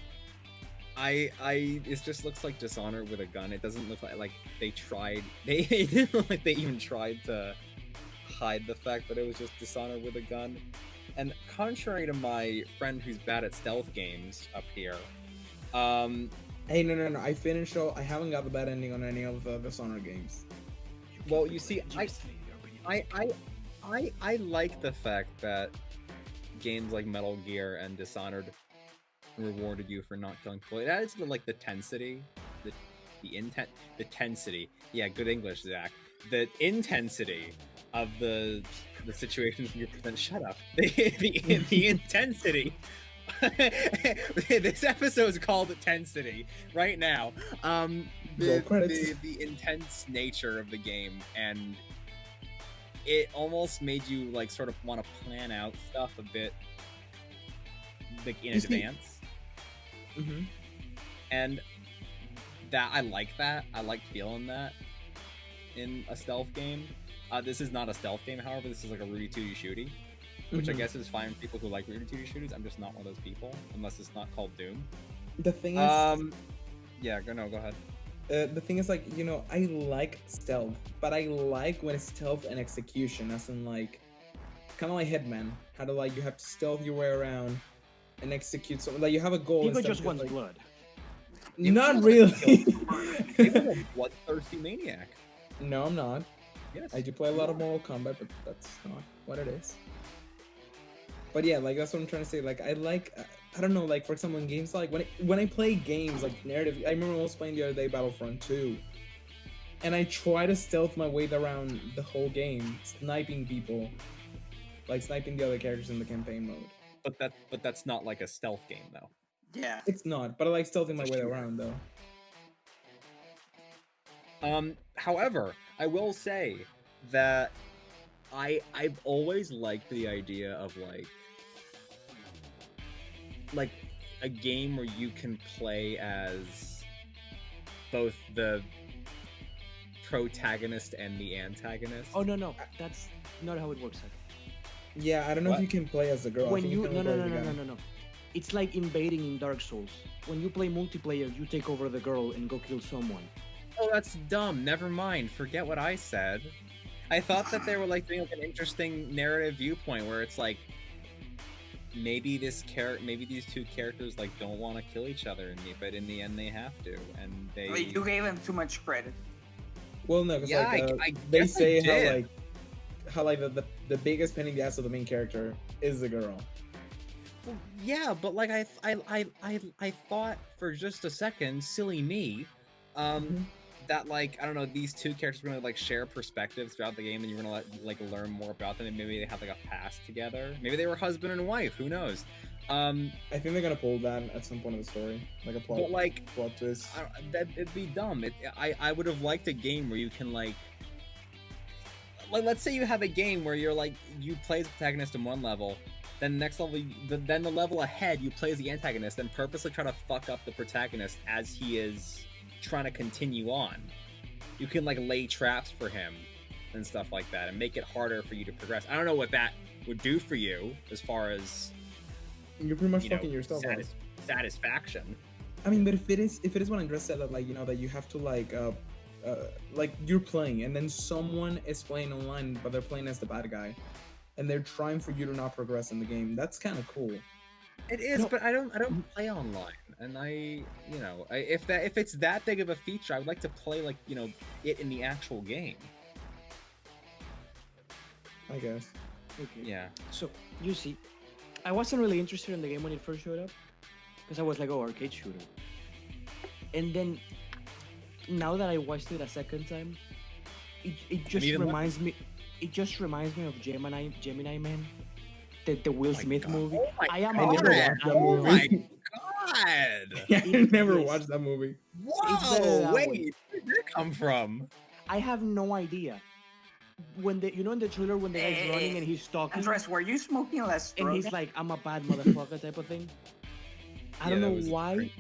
It just looks like Dishonored with a gun. It doesn't look like they tried. They it didn't look like they even tried to hide the fact that it was just Dishonored with a gun. And contrary to my friend who's bad at stealth games up here, Hey, no. I finished. I haven't got the bad ending on any of the Dishonored games. well, you see, I like the fact that games like Metal Gear and Dishonored rewarded you for not killing people. It adds to like the tensity, the intent, the tensity. Yeah, good English, Zach. The intensity of the situations you present. Shut up. The intensity. This episode is called Tensity right now. The intense nature of the game, and it almost made you like sort of want to plan out stuff a bit like in advance. Mm-hmm. And that I like feeling that in a stealth game. This is not a stealth game, however. This is like a Rudy Tooty Shooty, which I guess is fine for people who like Rudy Tooty Shooties. I'm just not one of those people, unless it's not called Doom. The thing is, yeah, go ahead. the thing is, like, you know, I like stealth, but I like when it's stealth and execution, as in like, kind of like Hitman. How to like you have to stealth your way around and execute something. Like you have a goal. People instead just of want like, blood. Not It really. was a bloodthirsty maniac. No, I'm not. Yes. I do play a lot of Mortal Kombat, but that's not what it is. But yeah, like that's what I'm trying to say. Like I like, I don't know, like for example, in games like when I play games like narrative, I remember I was playing the other day Battlefront 2, and I try to stealth my way around the whole game, sniping people, like sniping the other characters in the campaign mode. But that's not like a stealth game though. Yeah. It's not, but I like stealthing my It's a way shooter. around though. However, I will say that I've always liked the idea of like a game where you can play as both the protagonist and the antagonist. Oh no, that's not how it works. Yeah, I don't know What? if you can play as a girl. I When think you can no only play as a guy. no. It's like invading in Dark Souls. When you play multiplayer, you take over the girl and go kill someone. Oh, that's dumb. Never mind. Forget what I said. I thought that they were like doing like an interesting narrative viewpoint where it's like maybe maybe these two characters like don't want to kill each other but in the end they have to, and they. Wait, you gave him too much credit. Well, no, because Yeah, like, I they guess I say did. how like the biggest pain in the ass of the main character is the girl. Well, yeah, but like I thought for just a second, silly me, that like I don't know, these two characters were gonna like share perspectives throughout the game, and you're gonna like learn more about them, and maybe they have like a past together. Maybe they were husband and wife. Who knows? I think they're gonna pull that at some point of the story, like a plot, But like plot twist. it'd be dumb. I would have liked a game where you can like let's say you have a game where you're like you play as the protagonist in one level, then the next level, then the level ahead you play as the antagonist, and purposely try to fuck up the protagonist as he is trying to continue on. You can like lay traps for him and stuff like that, and make it harder for you to progress. I don't know what that would do for you as far as You're pretty much you know, fucking yourself up. satisfaction. I mean, but if it is what Andres said, that like you know that you have to like you're playing and then someone is playing online, but they're playing as the bad guy, and they're trying for you to not progress in the game. That's kind of cool. It is, No. but I don't play online, and if it's that big of a feature, I would like to play like it in the actual game. I guess. Okay. Yeah. So you see, I wasn't really interested in the game when it first showed up, because I was like, oh, arcade shooter. And then now that I watched it a second time, it just even reminds me. It just reminds me of Gemini Man, the Will my Smith God. movie. Oh my I am I a never man. watched that Oh movie. my god! I never Yes. watched that movie. It's better Whoa! that Wait, way. where did that come from? I have no idea. When in the trailer when the guy's running and he's talking, Andres, were you smoking less and drugs? he's like, "I'm a bad motherfucker" type of thing. I don't Yeah, that know was why. great.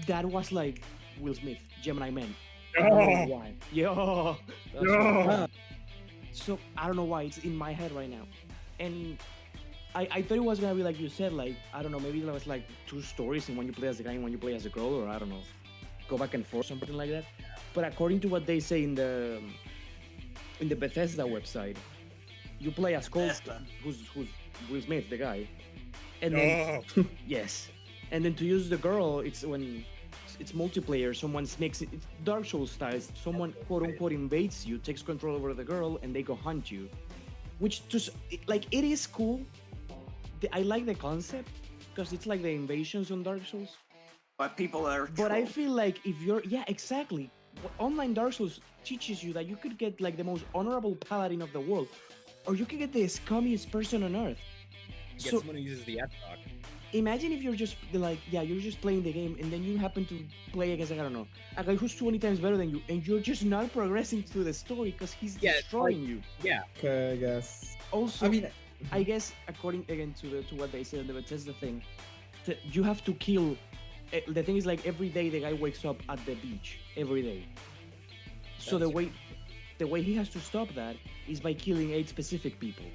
That was like Will Smith, Gemini Man. I don't know why. Yo. That's right. So I don't know why it's in my head right now, and I thought it was gonna be like you said, like I don't know, maybe there was like two stories, and when you play as a guy and when you play as a girl, or I don't know, go back and forth, something like that. But according to what they say in the Bethesda website, you play as Colt, Bethesda. who's Will Smith, the guy, and then Oh. yes, and then to use the girl, it's when it's multiplayer. Someone sneaks it. It's Dark Souls style. Someone quote unquote invades you, takes control over the girl, and they go hunt you. Which just like it is cool. I like the concept because it's like the invasions on Dark Souls. But people are. But I trolls. feel like if you're exactly. Online Dark Souls teaches you that you could get like the most honorable paladin of the world, or you could get the scummiest person on earth. Get So someone who uses the F-Talk. imagine if you're just like, you're just playing the game, and then you happen to play against, like, I don't know, a guy who's 20 times better than you, and you're just not progressing through the story because he's Yeah, destroying you. Yeah. Okay, I guess. Also, I mean, I guess according again to what they said in the Bethesda thing, you have to kill. The thing is, like, every day the guy wakes up at the beach every day. So That's the way he has to stop that is by killing 8 specific people.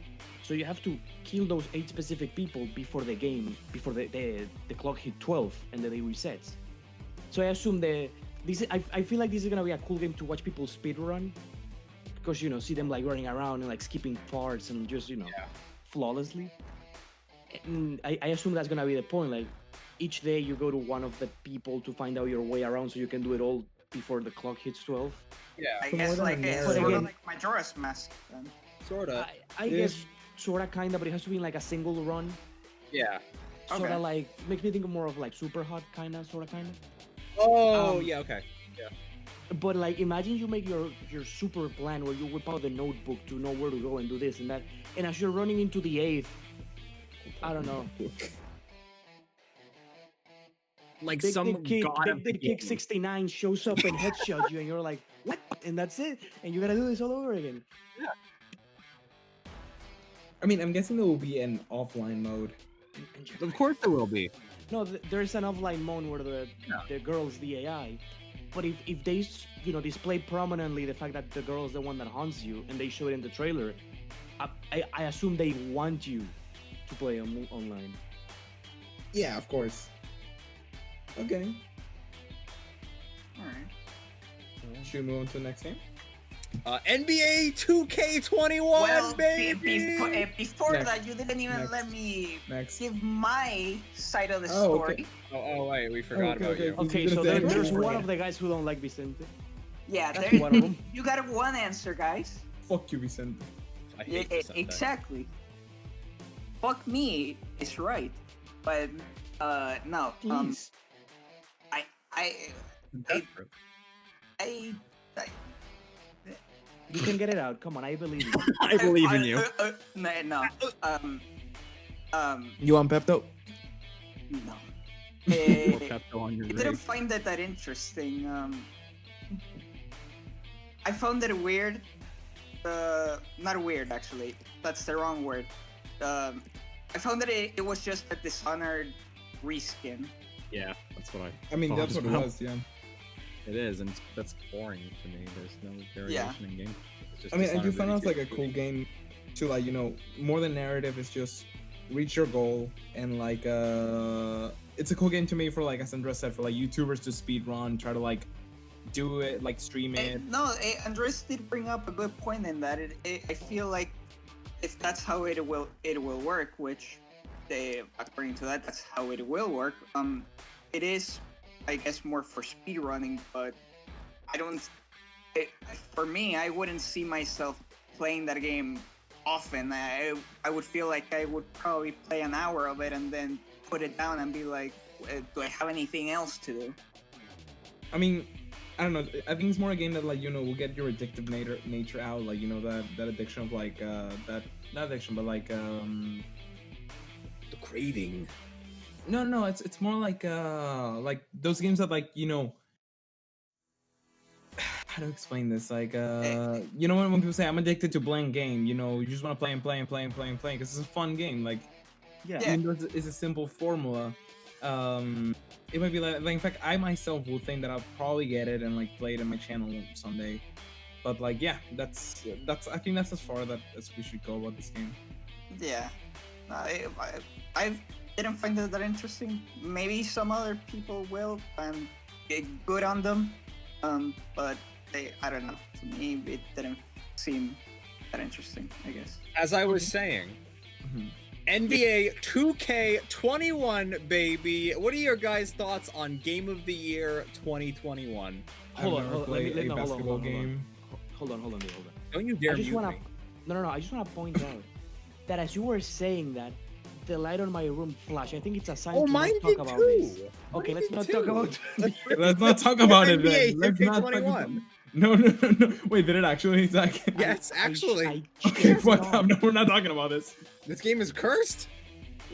So you have to kill those 8 specific people before the game, before the clock hit 12 and the day resets. So I assume I feel like this is gonna be a cool game to watch people speedrun, because see them like running around and like skipping parts and just flawlessly. And I assume that's gonna be the point. Like each day you go to one of the people to find out your way around, so you can do it all before the clock hits 12. Yeah. I So guess more than like a it's narrative. sort of Again- like Majora's Mask. Then. Sorta. I guess sorta kinda, but it has to be in like a single run. Yeah. Sorta Okay. like makes me think more of like Super Hot kinda. Oh, Um, yeah. Okay. But like imagine you make your super plan where you whip out the notebook to know where to go and do this and that, and as you're running into the 8th, I don't know, Like Big some Dick Kick, god of Big the Dick Kick game. 69 shows up and headshot you, and you're like, what? And that's it, and you gotta do this all over again. I mean, I'm guessing there will be an offline mode. Of course there will be. No, there's an offline mode where the girl's the AI. But if they display prominently the fact that the girl is the one that haunts you, and they show it in the trailer, I assume they want you to play online. Yeah, of course. Okay. All right. Should we move on to the next game? NBA 2K21, Well, baby. before Next. that, you didn't even Next. let me Next. give my side of the Oh, story. okay. Oh, wait, we forgot Okay, about okay. you. Okay, You're so gonna say- there's one of the guys who don't like Vicente. Yeah, That's there, one of them. you got one answer, guys. Fuck you, Vicente. I Yeah, hate Vicente. exactly. Fuck me is right, but no. Please. Desperate. I You can get it out. Come on, I believe you. I believe in you. No. You want Pepto? No. Pour Eh, Pepto on your I didn't rig. find that interesting. I found it weird. Not weird, actually. That's the wrong word. I found that it was just a Dishonored reskin. Yeah, that's what I mean, Oh, that's as what well. it was, yeah. it is, and that's boring to me. There's no variation in game. It's just I mean, I do Dishonored find that out you like a keep- cool game to like, more than narrative, it's just reach your goal and like it's a cool game to me for like, as Andres said, for like YouTubers to speed run, try to like do it, like stream it. No, Andres did bring up a good point in that I feel like if that's how it will work, which according to that's how it will work. It is, I guess, more for speedrunning, but I don't. For me, I wouldn't see myself playing that game often. I would feel like I would probably play an hour of it and then put it down and be like, do I have anything else to do? I mean, I don't know. I think it's more a game that, like, will get your addictive nature out. Like, that addiction of, like, that, not addiction, but like, The craving. No, it's more like those games that, like, how to explain this? Like, when people say I'm addicted to blank game, you just want to play and play and play and play and play because it's a fun game. Like, Yeah. even though it's a simple formula, it might be like, in fact, I myself will think that I'll probably get it and, like, play it on my channel someday. But, like, yeah, that's I think that's as far as we should go about this game. Yeah, I didn't find it that interesting. Maybe some other people will and get good on them, but I don't know. To me, it didn't seem that interesting, I guess. As I was saying, NBA 2K21, baby. What are your guys' thoughts on Game of the Year 2021? Hold on, let me a basketball game. Hold on. Don't you dare I just mute wanna, me. no. I just want to point out that as you were saying that, the light on my room flashed. I think it's a sign Oh, to mine not talk did about too. this. Okay, let's Mine not did talk too. about. Let's not talk about it NBA then. Let's not talk 2K21. No. Wait, did it actually? Zach? Yes, actually. Okay, checked fuck it up. out. No, we're not talking about this. This game is cursed.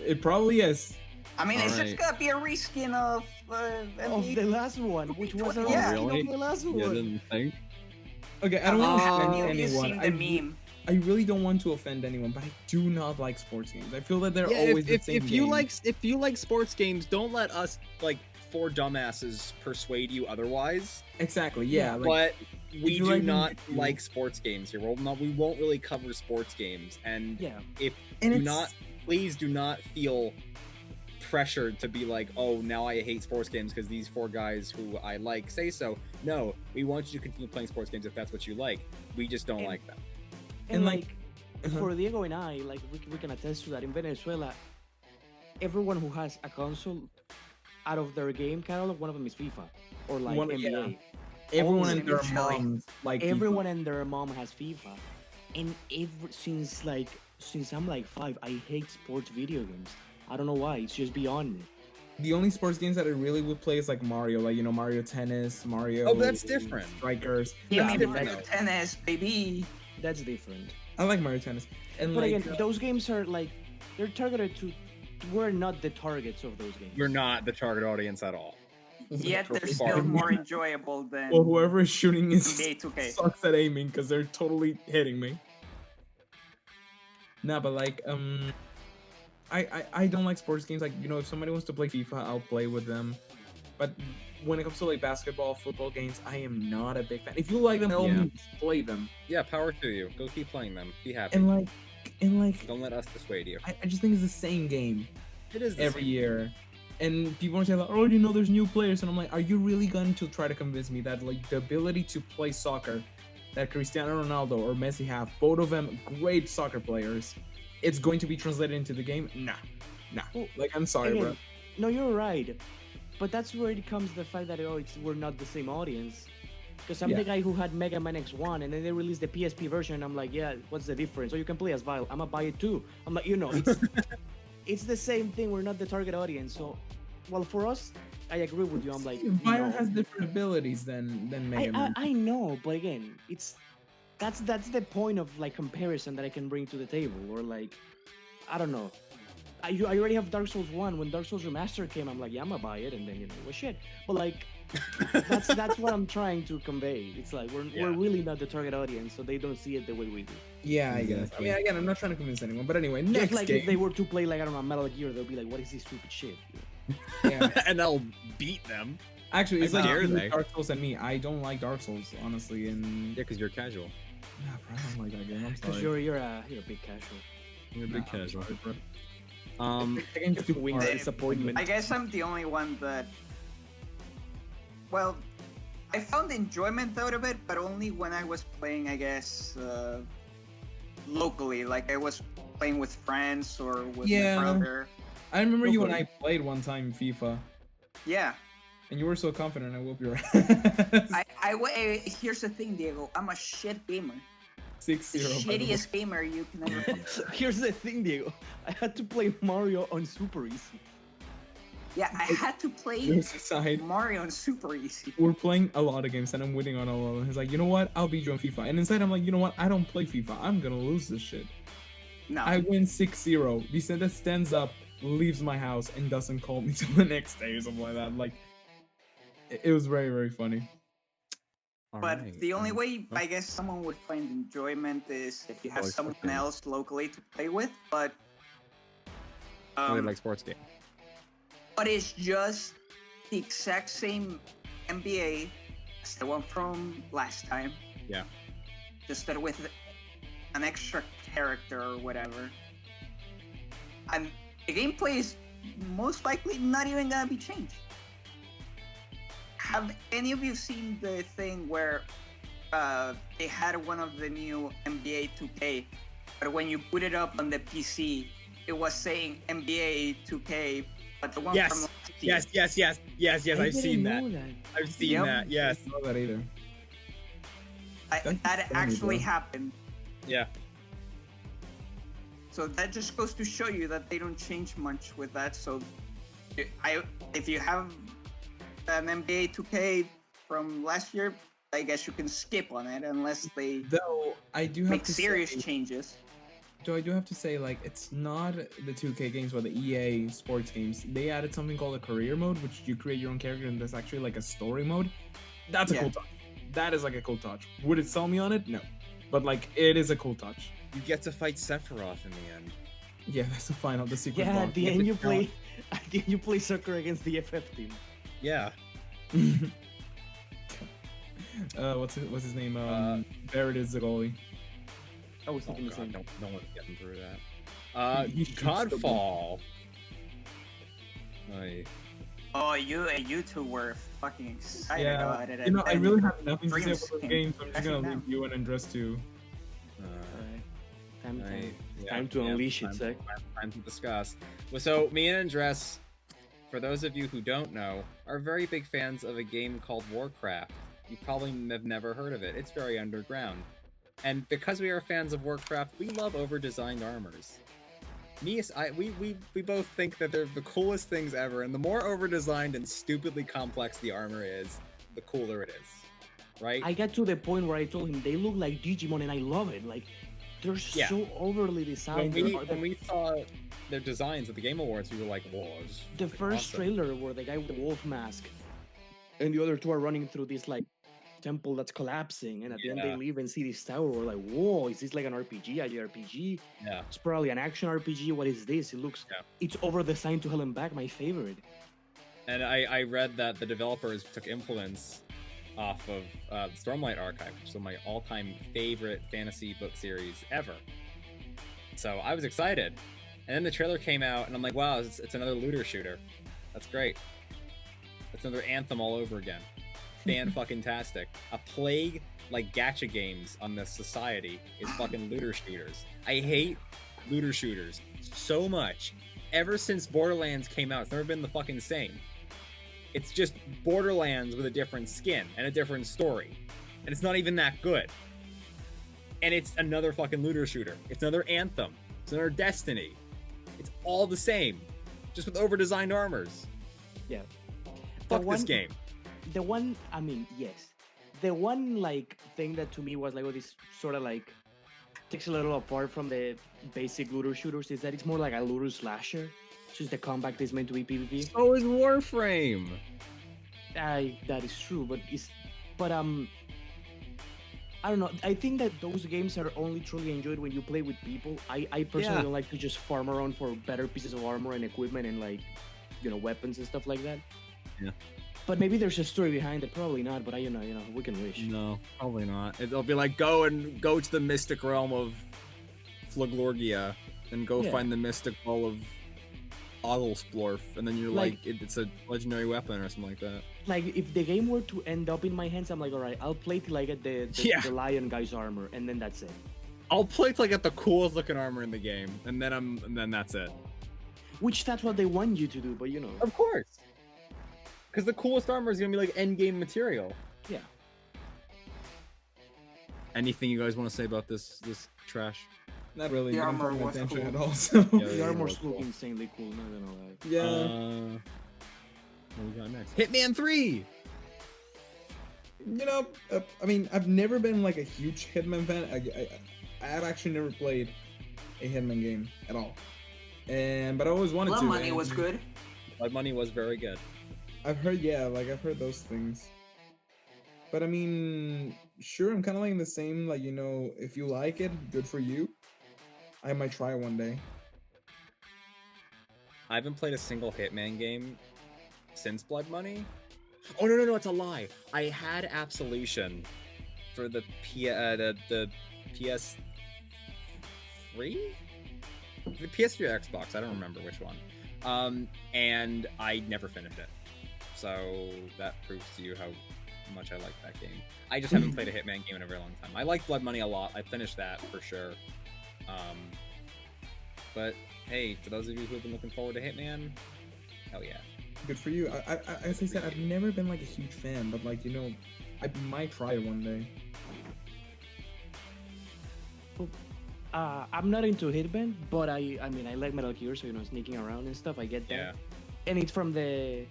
It probably is. I mean, it's Alright. just gonna be a reskin of Of NBA. the last one, which was a Yeah. reskin of the last one. didn't think. Okay, I don't want to offend Have you anyone. seen the meme? I really don't want to offend anyone, but I do not like sports games. I feel that they're Yeah, always the if same you game. like sports games, don't let us, like, four dumbasses persuade you otherwise. Exactly, yeah. Like, But we you do like them, not you- like sports games here. We won't really cover sports games. And Yeah. please do not feel pressured to be like, oh, now I hate sports games because these four guys who I like say so. No, we want you to continue playing sports games if that's what you like. We just don't And- like them. And And, like, uh-huh. for Diego and I, like, we can attest to that. In Venezuela, everyone who has a console out of their game catalog, one of them is FIFA or like NBA. everyone Always and their chilling. moms like FIFA. Everyone and their mom has FIFA, and since I'm like 5, I hate sports video games. I don't know why. It's just beyond me. The only sports games that I really would play is like Mario, like Mario Tennis, Mario. Oh, that's different. Strikers. Give Yeah, me different. Mario Tennis, baby. That's different. I like Mario Tennis, and But like again, those games are like they're targeted to. We're not the targets of those games. You're not the target audience at all. Yet they're Far. still more enjoyable than well, whoever is shooting is NBA 2K. sucks at aiming because they're totally hitting me. Nah, but like I don't like sports games. Like, if somebody wants to play FIFA, I'll play with them. But when it comes to like basketball, football games, I am not a big fan. If you like them, by all Yeah. means, play them. Yeah, power to you. Go keep playing them. Be happy. And like, Don't let us dissuade you. I just think it's the same game It is the every same. year. And people are saying like, oh, there's new players, and I'm like, are you really going to try to convince me that like the ability to play soccer that Cristiano Ronaldo or Messi have, both of them great soccer players, it's going to be translated into the game? Nah. Well, Like, I'm sorry, Again, bro. No, you're right. But that's where it comes the fact that we're not the same audience. Because I'm Yeah. the guy who had Mega Man X1, and then they released the PSP version. And I'm like, yeah, what's the difference? So you can play as Vile. I'm gonna buy it too. I'm like, it's it's the same thing. We're not the target audience. So, well, for us, I agree with you. I'm like, Fire no. has different abilities than Mega Man. I know, but again, that's the point of like comparison that I can bring to the table, or like, I don't know. I already have Dark Souls 1. When Dark Souls Remaster came, I'm like, yeah, I'm gonna buy it, and then well, shit. But like, that's what I'm trying to convey. It's like we're really not the target audience, so they don't see it the way we do. Yeah, I guess. I mean, again, I'm not trying to convince anyone, but anyway, next Just like game. if they were to play like I don't know Metal Gear, they'll be like, what is this stupid shit? Yeah. And I'll beat them. Actually, it's How like dare you with they? Dark Souls and me. I don't like Dark Souls, honestly, and Yeah, because you're casual. nah, bro, I don't like that game. I'm Because sorry. you're a big casual. You're a Nah, big I'm casual. sorry, bro. That game's too Wings hard. disappointment. I guess I'm the only one that. Well, I found enjoyment out of it, but only when I was playing, I guess, locally. Like I was playing with friends or with Yeah. my brother. I remember you and Nobody. I played one time FIFA, Yeah. and you were so confident I whoop your ass. Here's the thing, Diego. I'm a shit gamer. The 6-0. by the way. shittiest gamer you can ever play. Here's the thing, Diego. I had to play Mario on super easy. Yeah, I had to play Jokes aside, Mario on super easy. we're playing a lot of games and I'm winning on all of them. He's like, you know what? I'll beat you on FIFA. And inside I'm like, you know what? I don't play FIFA. I'm gonna lose this shit. No. I win 6-0. Vicente stands up, leaves my house, and doesn't call me till the next day or something like that. Like, it was very, very funny. But Alright, the only way I guess someone would find enjoyment is if you have Probably someone sports games. else locally to play with. But I like sports game. but it's just the exact same NBA as the one from last time. Yeah. Just that with an extra character or whatever. And the gameplay is most likely not even gonna be changed. Have any of you seen the thing where they had one of the new NBA 2K, but when you put it up on the PC, it was saying NBA 2K, but the one Yes. from last year. Yes. I I've seen that. didn't know that. I've seen Yep. that. Yes. I don't know that either. That's That funny, actually bro. happened. Yeah. So that just goes to show you that they don't change much with that. So if you have an NBA 2K from last year, I guess you can skip on it unless they Though I do have make to serious say, changes. though I do have to say, like, it's not the 2K games, but the EA sports games. They added something called a career mode, which you create your own character, and there's actually like a story mode. That's a Yeah. cool touch. That is like a cool touch. Would it sell me on it? No, but like, it is a cool touch. You get to fight Sephiroth in the end. Yeah, that's the final, the secret. Yeah, boss. at the end you play. At the end you play soccer against the FF team. Yeah. What's his name? Barrett is the goalie. I was Oh thinking the god, same. don't let me get him through that. He shoots the Godfall. Aye. Oh, you two were fucking excited Yeah, about it. you know, I and really then have nothing to say dreams about the came game, so I'm just crashing gonna down. leave you and Andres to. Alright. Time, Aye. time. Yeah, Time to yeah, unleash it, time- Zach. time to discuss. Well, so me and Andres, for those of you who don't know, are very big fans of a game called Warcraft. You probably have never heard of it. It's very underground. And because we are fans of Warcraft, we love over-designed armors. We both think that they're the coolest things ever, and the more over-designed and stupidly complex the armor is, the cooler it is. Right? I got to the point where I told him they look like Digimon, and I love it. Like they're Yeah. so overly when designed. when we saw their designs at the Game Awards, we were like, whoa, it's The freaking first awesome. trailer where the guy with the wolf mask and the other two are running through this like temple that's collapsing, and at the end they Yeah. leave and see this tower. We're like, whoa, is this like an RPG, a JRPG? Yeah. It's probably an action RPG. What is this? It looks, Yeah. it's over designed to hell and back. My favorite. And I read that the developers took influence off of the Stormlight Archive, which is my all-time favorite fantasy book series ever. So I was excited. And then the trailer came out, and I'm like, wow, it's another looter shooter. That's great. It's another Anthem all over again. Fan-fucking-tastic. A plague like gacha games on the society is fucking looter shooters. I hate looter shooters so much. Ever since Borderlands came out, it's never been the fucking same. It's just Borderlands with a different skin and a different story. And it's not even that good. And it's another fucking looter shooter. It's another Anthem. It's another Destiny. It's all the same. Just with over-designed armors. Yeah. Fuck The this one- game. The one, I mean, yes. The one like thing that to me was like, oh, this sort of like takes a little apart from the basic looter shooters is that it's more like a looter slasher. It's just the combat is meant to be PvP. So is Warframe. That is true, but I don't know. I think that those games are only truly enjoyed when you play with people. I personally Yeah. don't like to just farm around for better pieces of armor and equipment and like, weapons and stuff like that. Yeah. But maybe there's a story behind it. Probably not. But we can wish. No, probably not. It'll be like go to the mystic realm of Fluglorgia and go Yeah. find the mystic ball of Oddworld, and then you're like, Like- it's a legendary weapon or something like that. Like if the game were to end up in my hands, I'm like, all right, I'll play till I get the Yeah. lion guy's armor, and then that's it. I'll play till I get the coolest looking armor in the game, and then that's it. Which that's what they want you to do, but Of course. Because the coolest armor is gonna be like end game material. yeah. Anything you guys want to say about this trash? Not really. The Didn't armor pay was attention cool. at all. So Yeah, The yeah, armor's cool. look insanely cool. Not gonna lie. yeah. What we got next? Hitman 3. You know, I mean, I've never been like a huge Hitman fan. I've actually never played a Hitman game at all, but I always wanted Blood to. Money was and good. Blood Money was very good. I've heard, yeah, like I've heard those things. But I mean, sure, I'm kind of like in the same, like, you know, if you like it, good for you. I might try one day. I haven't played a single Hitman game since Blood Money. Oh no, it's a lie. I had Absolution for the PS3, the PS3 or Xbox. I don't remember which one. And I never finished it. So that proves to you how much I like that game. I just haven't played a Hitman game in a very long time. I like Blood Money a lot. I finished that for sure. But hey, for those of you who have been looking forward to Hitman, hell yeah. Good for you. As I said, I've never been like a huge fan, but like, you know, I might try it one day. I'm not into Hitman, but I mean, I like Metal Gear, so you know, sneaking around and stuff. I get that. Yeah. And it's from the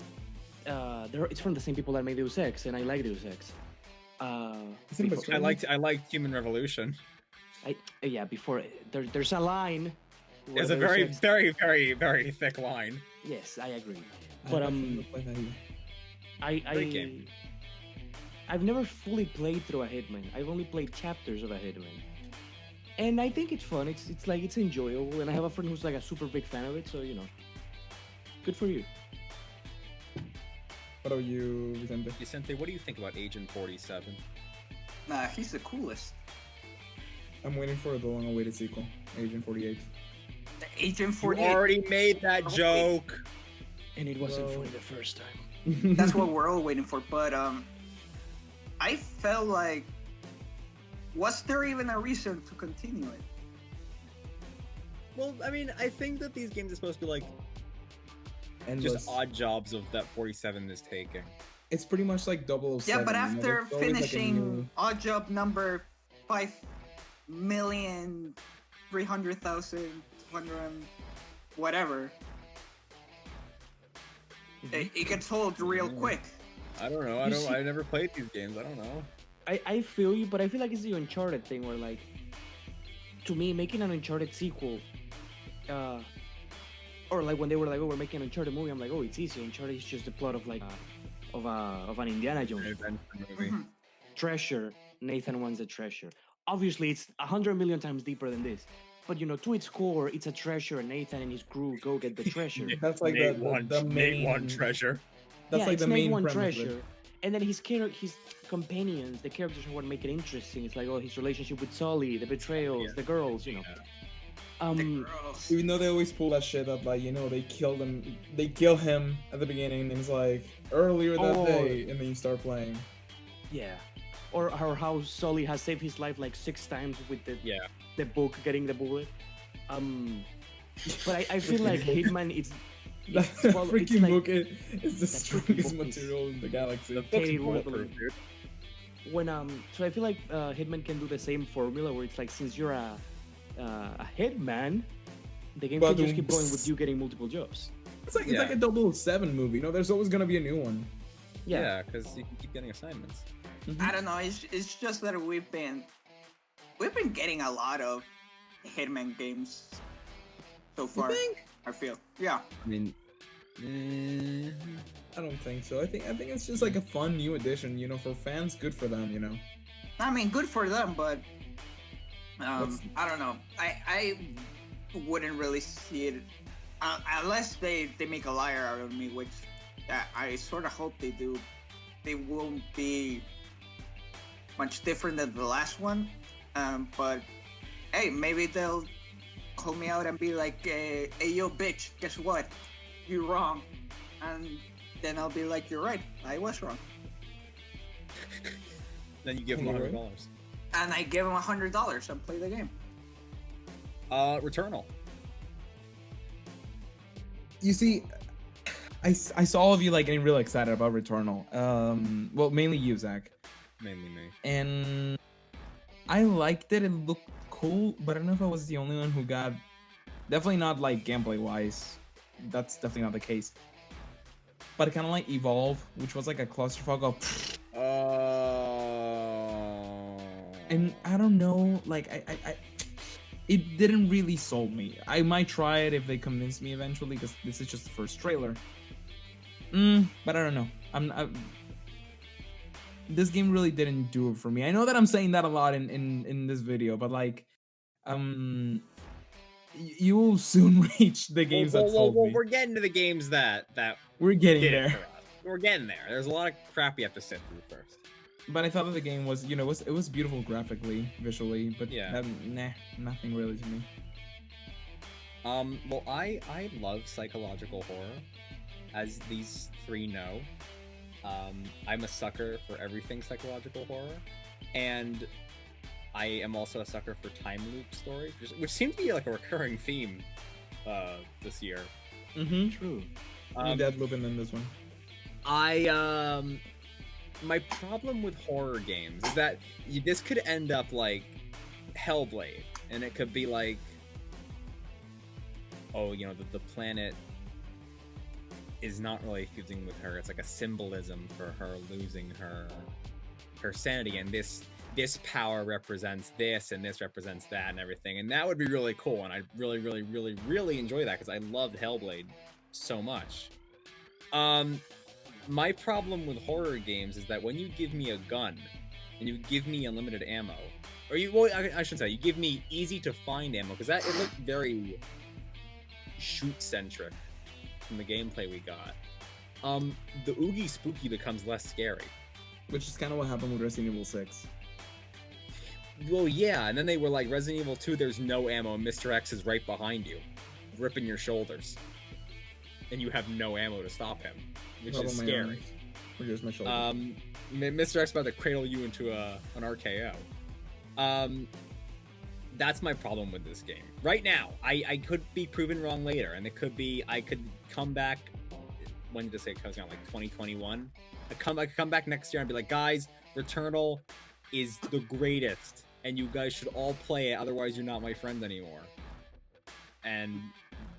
it's from the same people that made Deus Ex, and I like Deus Ex. Isn't it Before- I liked Human Revolution. Before there's a line. where There's a Deus very, Ex- very, very, very thick line. Yes, I agree. I But haven't never played that either. Great game. I've never fully played through a Hitman. I've only played chapters of a Hitman, and I think it's fun. It's like it's enjoyable, and I have a friend who's like a super big fan of it. So you know, good for you. What about you, Vicente? Vicente, what do you think about Agent 47? Nah, he's the coolest. I'm waiting for the long-awaited sequel, Agent 48. The Agent You 48. already made that Okay. joke. And it wasn't Well- funny the first time. That's what we're all waiting for. But I felt like, was there even a reason to continue it? Well, I mean, I think that these games are supposed to be like Endless. just odd jobs of that 47 is taking. It's pretty much like 007. Yeah, but you know, after there's always, like, a finishing new- odd job number 5,300,200 whatever, it gets old real Yeah. quick. I don't know. I never played these games. I don't know. I feel you, but I feel like it's the Uncharted thing where like, to me, making an Uncharted sequel, or like when they were like, oh, we're making an Uncharted movie, I'm like, oh, it's easy. Uncharted is just the plot of like, of an Indiana Jones Adventure movie. Mhm. treasure. Nathan wants a treasure. Obviously, it's 100 million times deeper than this. But you know, to its core, it's a treasure, and Nathan and his crew go get the treasure. That's like Nate the one, main. Nate one treasure. That's yeah, like it's the Nate main one premise of it. treasure, and then his companions, the characters who would make it interesting. It's like, oh, his relationship with Sully, the betrayals, Yeah. the girls, you know. Yeah. The girls. Even though they always pull that shit up, like, you know, they kill him at the beginning, and it's like earlier that Oh. day, and then you start playing. Yeah. Or how Sully has saved his life like 6 times with Yeah. the book getting the bullet. But I feel like Hitman it's That well, it's freaking like- book is the that freaking strongest book is- material in the galaxy. The book's Katie bulletproof, Woodley. dude. when so I feel like Hitman can do the same formula where it's like, since you're a hitman, the game can just keep going with you getting multiple jobs. It's like Yeah. a 007 movie. You know, there's always gonna be a new one. Yeah, because you can keep getting assignments. I don't know. It's just that we've been getting a lot of Hitman games so far. think? I feel. Yeah. I mean, I don't think so. I think it's just like a fun new addition. You know, for fans, good for them. You know. I mean, good for them, but What's- I don't know. I wouldn't really see it unless they make a liar out of me, which I sort of hope they do. They won't be much different than the last one, but hey, maybe they'll call me out and be like, "Hey, yo, bitch, guess what? You're wrong," and then I'll be like, "You're right. I was wrong." then you give them Alright. $100. And I give them $100 and play the game. Returnal. You see, I saw all of you like getting really excited about Returnal. Well, mainly you, Zach. Mainly me. And I liked it. It looked cool, but I don't know if I was the only one who got. Definitely not like gameplay wise. That's definitely not the case. But kind of like Evolve, which was like a clusterfuck of. And I don't know, like it didn't really sold me. I might try it if they convince me eventually, because this is just the first trailer. But I don't know. This game really didn't do it for me. I know that I'm saying that a lot in this video, but like, you will soon reach the games that sold me. We're getting to the games that We're getting did it there. for us. We're getting there. There's a lot of crap you have to sit through first. But I thought that the game was, you know, it was beautiful graphically, visually, but Yeah. Nothing really to me. Well, I love psychological horror, as these three know. I'm a sucker for everything psychological horror, and I am also a sucker for time loop stories, which seems to be like a recurring theme this year. True. Deathloop and then this one. My problem with horror games is that this could end up like Hellblade, and it could be like, oh, you know, the planet is not really fusing with her. It's like a symbolism for her losing her sanity, and this power represents this, and this represents that, and everything. And that would be really cool, and I'd really enjoy that, because I loved Hellblade so much. My problem with horror games is that when you give me a gun and you give me unlimited ammo, or I shouldn't say, you give me easy to find ammo, because it looked very shoot centric from the gameplay we got. The oogie spooky becomes less scary. Which is kind of what happened with Resident Evil 6. Well, yeah, and then they were like, Resident Evil 2, there's no ammo, and Mr. X is right behind you, ripping your shoulders, and you have no ammo to stop him, which is scary. Or just my shoulder. Mr. X about to cradle you into an RKO. That's my problem with this game. Right now, I could be proven wrong later, and I could come back, when did this say it comes out, like 2021? I could come back next year and be like, guys, Returnal is the greatest, and you guys should all play it, otherwise you're not my friend anymore. And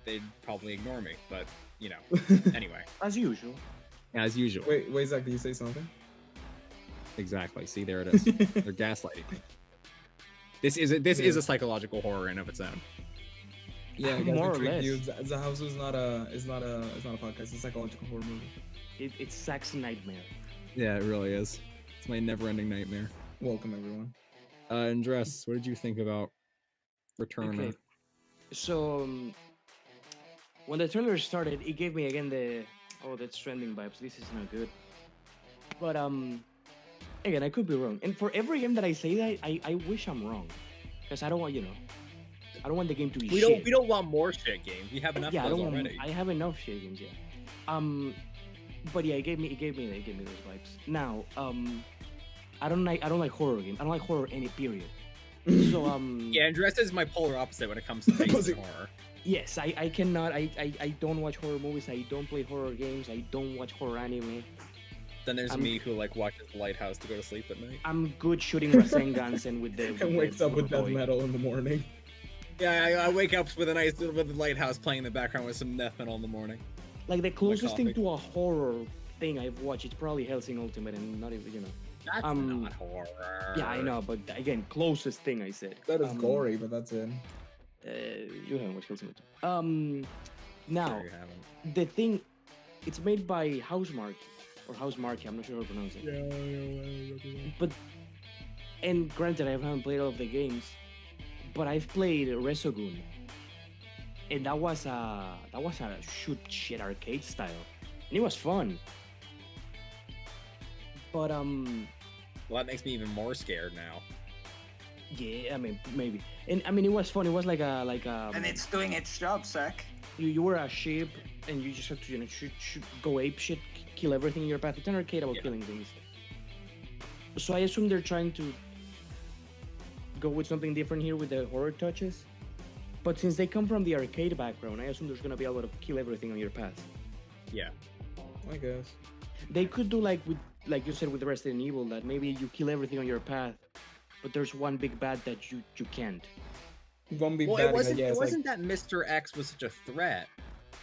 they'd probably ignore me, but, you know, anyway. As usual. As usual. Wait, Zach, did you say something? Exactly. See, there it is. They're gaslighting me. This is a psychological horror in of its own. Yeah, more or less. ZaHousu is not a podcast. It's a psychological horror movie. It's Zach's nightmare. Yeah, it really is. It's my never-ending nightmare. Welcome, everyone. Andres, what did you think about Returnal? Okay. So, when the trailer started, it gave me again that's trending vibes. This is not good. But again, I could be wrong. And for every game that I say that, I wish I'm wrong, because I don't want I don't want the game to be shit. We don't want more shit games. We have enough of those already. I have enough shit games. Yeah. But yeah, it gave me those vibes. Now, I don't like horror games. I don't like horror any period. So yeah, Andres is my polar opposite when it comes to taste in horror. Yes, I cannot. I don't watch horror movies. I don't play horror games. I don't watch horror anime. Then there's me who like watches Lighthouse to go to sleep at night. I'm good shooting Rasengans and with the. And wakes up with death metal in the morning. Yeah, I wake up with the Lighthouse playing in the background with some death metal in the morning. Like the closest thing to a horror thing I've watched, it's probably Hellsing Ultimate, and not even That's not horror. Yeah, I know, but again, closest thing I said. That is gory, but that's it. You haven't watched Hellsing Ultimate. Now, the thing, it's made by Housemarque, or Housemarque, I'm not sure how to pronounce it. Yeah. But, and granted, I haven't played all of the games, but I've played Resogun, and that was a shoot shit arcade style, and it was fun. But well, that makes me even more scared now. Yeah, I mean maybe, and I mean it was fun. It was like a And it's doing its job, Zach. You were a sheep, and you just have to shoot, go ape shit, kill everything in your path. It's an arcade about killing things. So I assume they're trying to go with something different here with the horror touches. But since they come from the arcade background, I assume there's gonna be a lot of kill everything on your path. Yeah, I guess they could do like you said with Resident Evil, that maybe you kill everything on your path, but there's one big bad that you can't. One big Well, bad it wasn't. guy, yeah, It it's like- wasn't that Mr. X was such a threat.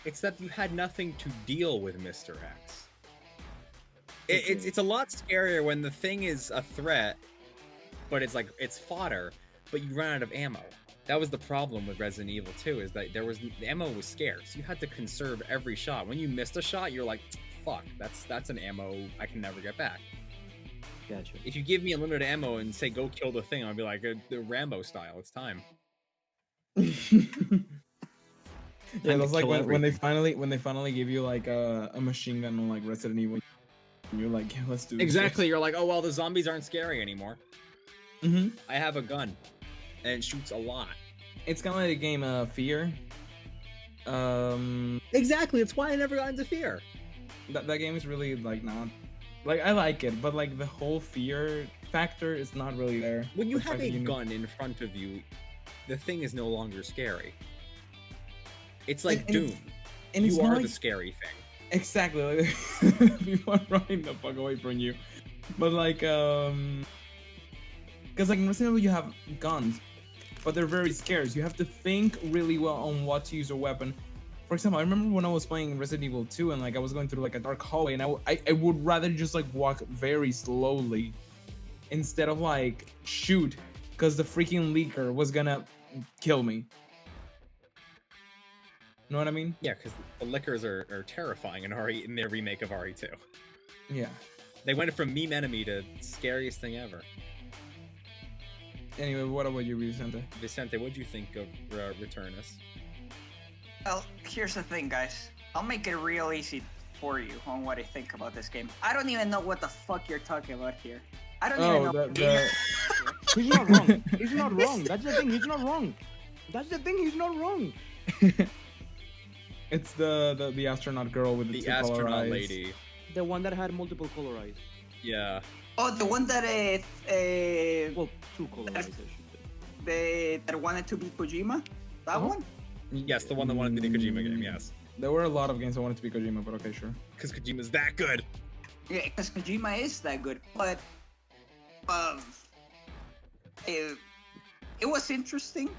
It's that you had nothing to deal with Mr. X. It's a lot scarier when the thing is a threat, but it's fodder, but you run out of ammo. That was the problem with Resident Evil 2, is that the ammo was scarce. You had to conserve every shot. When you missed a shot, you're like, fuck, that's an ammo I can never get back. Gotcha. If you give me unlimited ammo and say go kill the thing, I'll be like the Rambo style. It's time. Yeah, that's like kill when they finally give you like a machine gun on like Resident Evil, and you're like, yeah, let's do this. Exactly. You're like, oh well, the zombies aren't scary anymore. Mm-hmm. I have a gun, and it shoots a lot. It's kind of like a game of Fear. Exactly. That's why I never got into Fear. That game is really like not like I like it, but like the whole fear factor is not really there. When you The fact have a that gun in front of you, the thing is no longer scary. It's like And- and Doom. and it's You not are like- the scary thing. Exactly, like people are running the fuck away from you. But like, because like in Resident Evil you have guns, but they're very scarce. You have to think really well on what to use your weapon. For example, I remember when I was playing Resident Evil 2 and like I was going through like a dark hallway, and I would rather just like walk very slowly instead of like shoot, because the freaking leaker was gonna kill me. Know what I mean? Yeah, because the lickers are terrifying in their remake of RE2. Yeah. They went from meme enemy to scariest thing ever. Anyway, what about you, Vicente? Vicente, what do you think of Returnus? Well, here's the thing, guys. I'll make it real easy for you on what I think about this game. I don't even know what the fuck you're talking about here. I don't even know. He's not wrong. He's not wrong. That's the thing. He's not wrong. That's the thing. He's not wrong. It's the astronaut girl with the two color astronaut eyes. lady. The one that had multiple color eyes. Yeah. Oh, the one that Well, two color eyes, I should say. that wanted to be Kojima? That Uh-huh. one? Yes, the one that wanted to be the Kojima game, yes. There were a lot of games I wanted to be Kojima, but okay, sure. Because Kojima's that good. Yeah, because Kojima is that good, but it was interesting.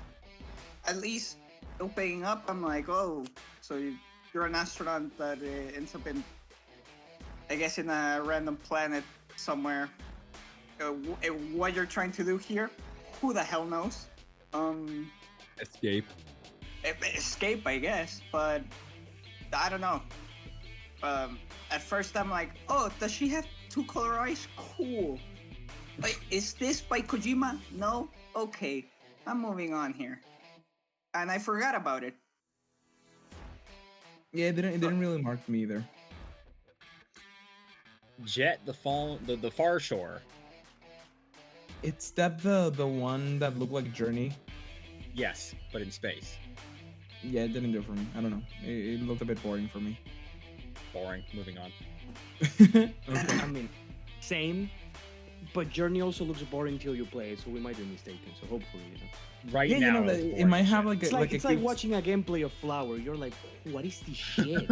At least opening up, I'm like, oh, so you're an astronaut that ends up in, I guess, in a random planet somewhere. What you're trying to do here, who the hell knows? Escape. Escape, I guess, but I don't know. At first I'm like, oh, does she have two color eyes? Cool. Like, is this by Kojima? No? Okay. I'm moving on here. And I forgot about it. Yeah, it didn't really mark me either. Jet, the Far Shore. It's that the one that looked like Journey. Yes, but in space. Yeah, it didn't do it for me. I don't know. It looked a bit boring for me. Boring. Moving on. Okay. I mean, same. But Journey also looks boring till you play it, so we might be mistaken. So hopefully, you know. Right Yeah, now, you know, it's it boring might have shit. like It's a, like a it's like cute- watching a gameplay of Flower. You're like, what is this shit?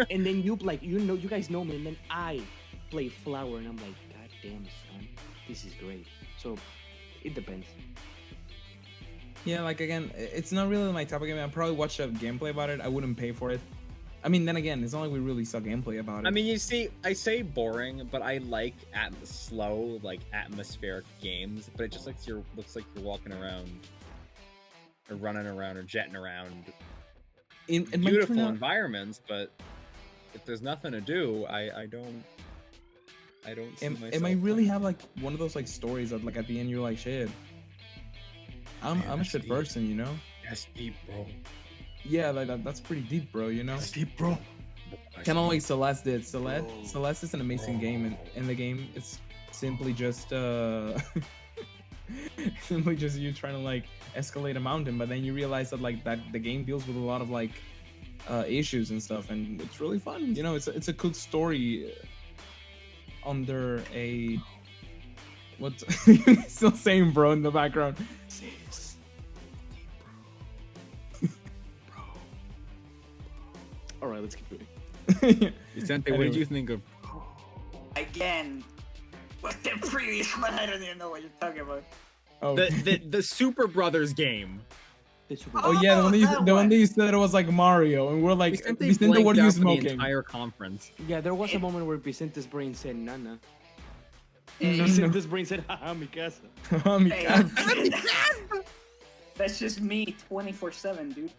And then you like, you know, you guys know me, and then I play Flower, and I'm like, God damn, son, this is great. So it depends. Yeah, like again, it's not really my type of game. I'd probably watch a gameplay about it. I wouldn't pay for it. I mean, then again, it's not like we really saw gameplay about it. I mean, you see, I say boring, but I like slow, like atmospheric games. But it just looks like you're walking around, or running around, or jetting around. it might Beautiful turn out- environments, but if there's nothing to do, I don't see myself. It might really have like one of those like stories that like at the end you're like, shit. I'm a that's shit deep. person, you know? That's deep, bro. Yeah, like that's pretty deep, bro. You know? deep, bro. Kind of like Celeste did. Celeste is an amazing game, and in the game, it's simply just simply just you trying to like escalate a mountain, but then you realize that like that the game deals with a lot of like issues and stuff, and it's really fun. You know, it's a good story under a what's still saying bro in the background. All right, let's keep going. Vicente, what did you think of? Again, with the previous one, I don't even know what you're talking about. Oh, The Super Brothers game. oh yeah, the one that you, that the one one. that you said it was like Mario, and we're like, Vicente, what blanked are you out for the smoking? entire conference. Yeah, there was a moment where Vicente's brain said "nana." Hey, Vicente's brain said "haha, mi casa." Oh my Hey, god. that's just me 24/7, dude.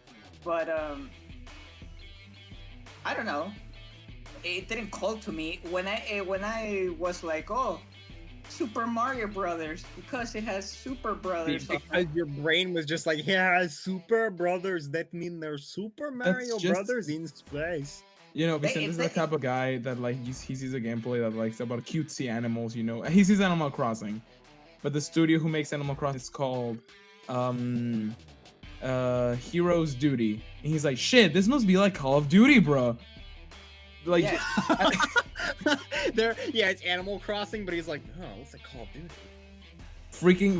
But I don't know. It didn't call to me when I was like, oh, Super Mario Brothers, because it has Super Brothers. Because your brain was just like, yeah, Super Brothers. That mean they're Super Mario just- Brothers in space. You know, Vicente is the type of guy that like he sees a gameplay that likes about cutesy animals. You know, he sees Animal Crossing, but the studio who makes Animal Crossing is called Heroes Duty, and he's like, shit, this must be like Call of Duty, bro. Like, Yeah. Yeah, it's Animal Crossing, but he's like, oh, what's like Call of Duty?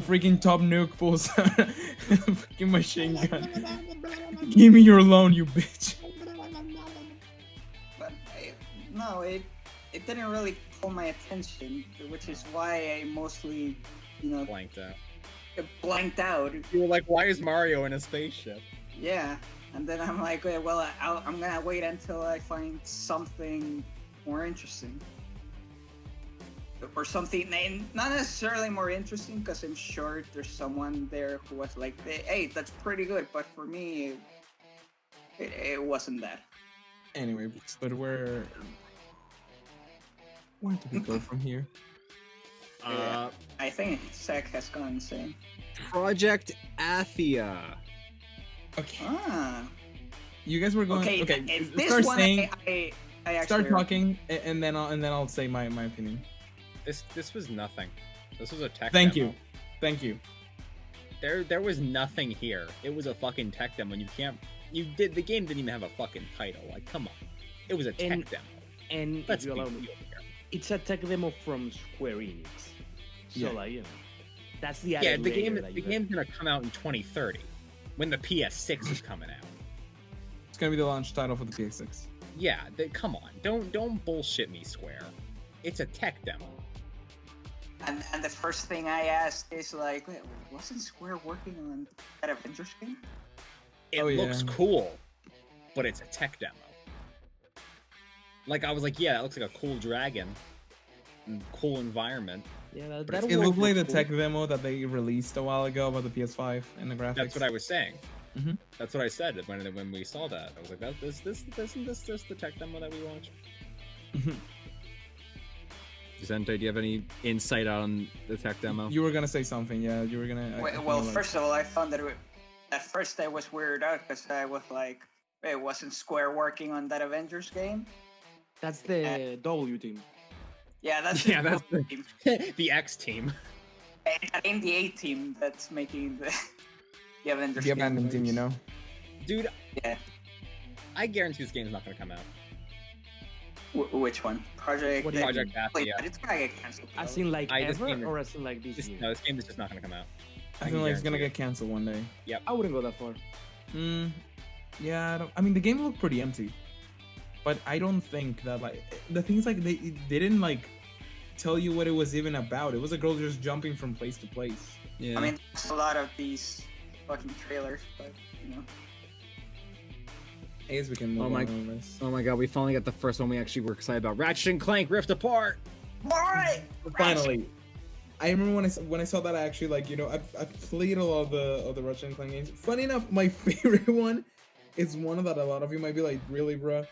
freaking Top Nuke pulls out a freaking machine gun. Give me your loan, you bitch. But no, it didn't really call my attention, which is why I mostly, Blanked out. blanked out. You were like, why is Mario in a spaceship? Yeah, and then I'm like, well, I'm gonna wait until I find something more interesting. Or something, not necessarily more interesting, because I'm sure there's someone there who was like, hey, that's pretty good, but for me, it wasn't that. Anyway, but where do we go from here? Yeah. I think Zach has gone insane. Project Athia. Okay, Ah. you guys were going. Okay, Okay, this start one saying, I actually start talking, and then I'll say my opinion. This was nothing. This was a tech Thank demo. you, thank you. There was nothing here. It was a fucking tech demo. The game didn't even have a fucking title. Like, come on. It was a tech And- demo. And Let's if you be allow real me, here. it's a tech demo from Square Enix. So Yeah. like, that's the Yeah, added the layer game that the you game's gonna come out in 2030, when the PS6 is coming out. It's gonna be the launch title for the PS6. Yeah, come on, don't bullshit me, Square. It's a tech demo. And the first thing I asked is like, wait, wasn't Square working on that Avengers game? It Oh, yeah. looks cool, but it's a tech demo. Like, I was like, yeah, that looks like a cool dragon, and cool environment. Yeah, But that It looked like the cool. tech demo that they released a while ago about the PS5 and the graphics. That's what I was saying. Mhm. That's what I said when we saw that. I was like, isn't this the tech demo that we watched? Mhm. Vicente, do you have any insight on the tech demo? You were gonna say something, yeah. You were gonna. Well, first of all, I found that at first I was weirded out because I was like, wait, wasn't Square working on that Avengers game? That's the W team. Yeah, that's Yeah, that's the the- team. The X team. And the A team that's making the Avengers the game. abandoned team, you know. Dude, Yeah. I guarantee this game's not gonna come out. Which one? Project. What do you Project Wait, Athia. but it's gonna get canceled. As though. in like This ever, game is- or as in like this year? No, this game is just not gonna come out. I can feel like it's gonna guarantee get canceled one day. I wouldn't go that far. Yeah, I mean the game looked pretty empty, but I don't think that like the things like they didn't like tell you what it was even about. It was a girl just jumping from place to place. Yeah. I mean, there's a lot of these fucking trailers, but I guess we can move Oh my- on over this. oh my god, we finally got the first one we actually were excited about. Ratchet and Clank Rift Apart. Alright! Finally, I remember when I saw that I actually like I've played a lot of the Ratchet and Clank games. Funny enough, my favorite one is one that a lot of you might be like, really, bruh?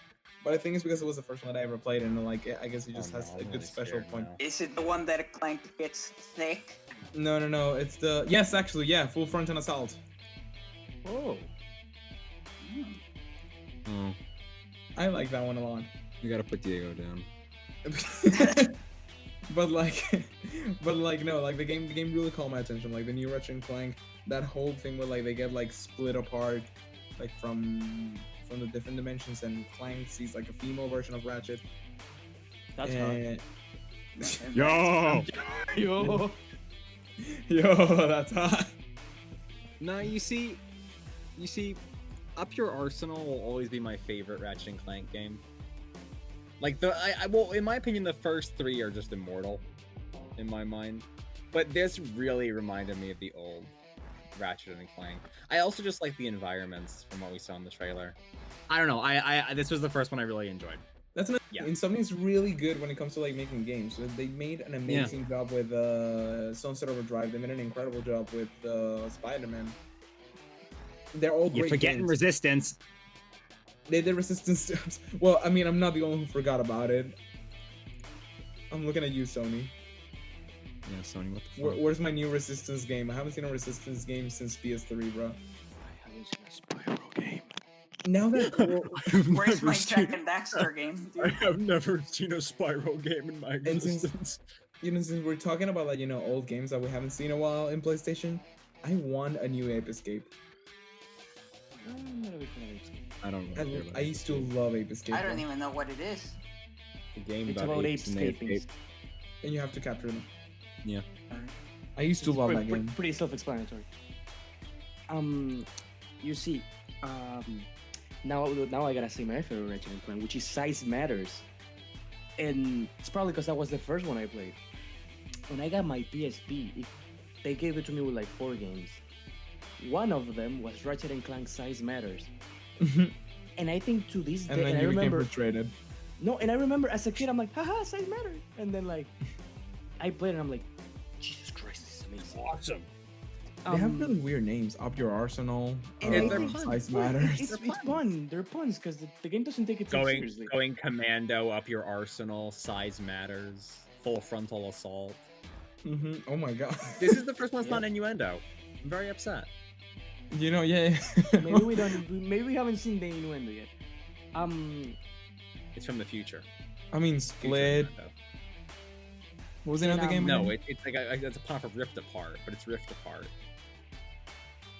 But I think it's because it was the first one that I ever played, and like I guess it just has a good special point. Is it the one that Clank gets thick? No, it's the actually, full front and assault. Oh, Oh, I like that one a lot. we gotta put Diego down. but no, like the game really caught my attention. Like the new Ratchet and Clank, that whole thing where like they get like split apart, like from the different dimensions, and Clank sees like a female version of Ratchet. that's and... Yo! Yo. Yo, that's hot. No, you see, Up Your Arsenal will always be my favorite Ratchet and Clank game. Like well, in my opinion, the first three are just immortal, in my mind. But this really reminded me of the old Ratchet and Clank. I also just like the environments from what we saw in the trailer. I don't know. I this was the first one I really enjoyed. That's an Yeah. Insomnia's really good when it comes to like making games. So they made an amazing job with Sunset Overdrive. They made an incredible job with Spider-Man. They're all You're great forgetting games. Resistance. They did Resistance. Well, I mean, I'm not the only one who forgot about it. I'm looking at you, Sony. Yeah, Sony, what the fuck? Where's my new Resistance game? I haven't seen a Resistance game since PS3, bro. I haven't seen a Spyro game. Now that Where's my Jack and Daxter game? I Dude? have never seen a Spyro game in my existence. since we're talking about like old games that we haven't seen in a while in PlayStation, I want a new Ape Escape. I'm not a big fan of this game. I don't know. I used to love Ape Escape. I don't even know what it is. The game It's about about apes apes and they escaping. escape. And you have to capture them. Yeah. I used to It's love pretty, that game. Pretty self-explanatory. You see, now I gotta say my favorite Ratchet and Clank, which is Size Matters, and it's probably because that was the first one I played. When I got my PSP, they gave it to me with like 4 games. One of them was Ratchet and Clank Size Matters, and I think to this day, And then I you became remember frustrated. no, and I remember as a kid, I'm like, haha, Size Matters, and then like I played it, and I'm like, Jesus Christ, this is amazing. Awesome. They have really weird names. Up Your Arsenal. And I think Size fun. Matters. It's fun. They're puns because the game doesn't take itself seriously. Going commando, up your arsenal, size matters, full frontal assault. Oh my god. This is the first one that's not innuendo. I'm very upset. Yeah. Maybe we don't. Maybe we haven't seen the innuendo yet. It's from the future. I mean, Future Split. innuendo. What was another game? No, it's like it's a pun for Rift Apart, but it's Rift Apart.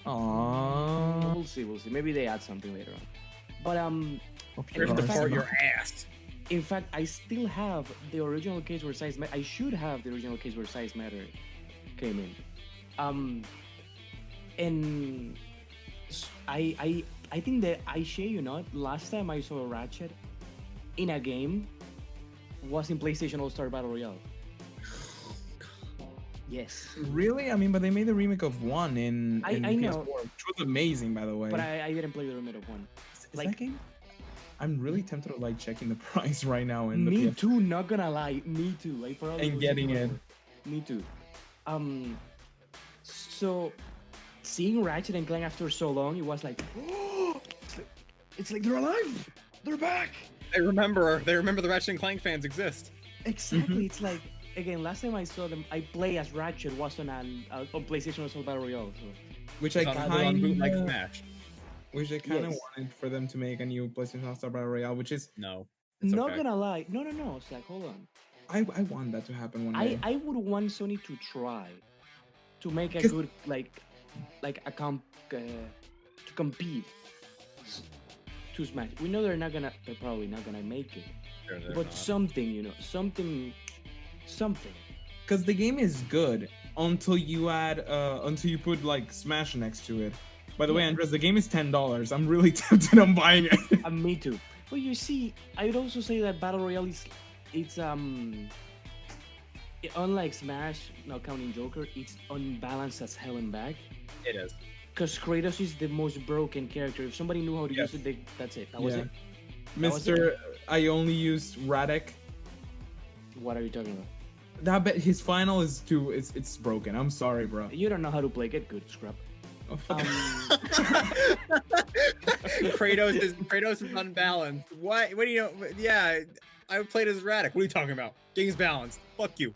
Aww. We'll see. Maybe they add something later on. But Rift in Apart fact- your ass. in fact, I still have the original case where Size Matter. I should have the original case where Size Matter came in. And I think that I share you not. Last time I saw Ratchet in a game was in PlayStation All-Star Battle Royale. Yes. Really? I mean, but they made the remake of 1 in I know. PS4, which was amazing, by the way. But I didn't play the remake of 1. Is like- that game? I'm really tempted to like checking the price right now in the Me PS4 too, not gonna lie. Me too. I probably and will getting check it. Me too. So seeing Ratchet and Clank after so long, it was like, it's like they're alive. They're back. They remember the Ratchet and Clank fans exist. Exactly. It's like again. Last time I saw them, I play as Ratchet was on PlayStation Assault Battle Royale. So. which I It's on bootleg kind Smash. of Yes. wanted for them to make a new PlayStation All-Star Battle Royale, which is No. It's Not okay. gonna lie. No. It's like hold on. I want that to happen one day. I would want Sony to try to make a 'Cause- good to compete to Smash. We know they're probably not gonna make it, They're but not. something, something. Because the game is good until you put like Smash next to it. By the way, Yeah. Andres, the game is $10. I'm really tempted on buying it. Me too. But you see, I would also say that Battle Royale it's unlike Smash, not counting Joker, it's unbalanced as hell and back. It is. Because Kratos is the most broken character. If somebody knew how to Yes. use it, that's it. That was Yeah. it. That was Mr. I only used Radek. What are you talking about? That bet his final is too. It's broken. I'm sorry, bro. You don't know how to play. Get good, scrub. Oh, fuck. Kratos is unbalanced. What do you know? Yeah, I played as Radek. What are you talking about? Game's balanced. Fuck you.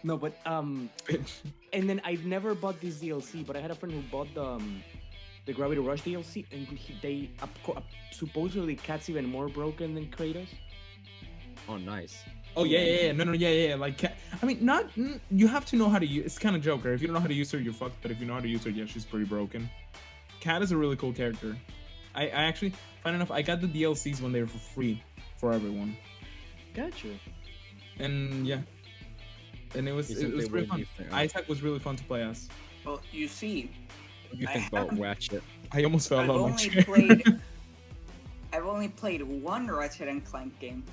No, but and then I've never bought this DLC, but I had a friend who bought the Gravity Rush DLC, and supposedly Cat's even more broken than Kratos. Oh, nice. Oh yeah. No, yeah. Like, I mean, you have to know how to use. It's kind of Joker. If you don't know how to use her, you're fucked. But if you know how to use her, yeah, she's pretty broken. Cat is a really cool character. I actually, fun enough, I got the DLCs when they were for free for everyone, Gotcha. and yeah, and it was really fun. Isaac was really fun to play as. Well, you see, What do you I think about haven't- Ratchet? I almost fell I've out of my only chair. played. I've only played one Ratchet and Clank game,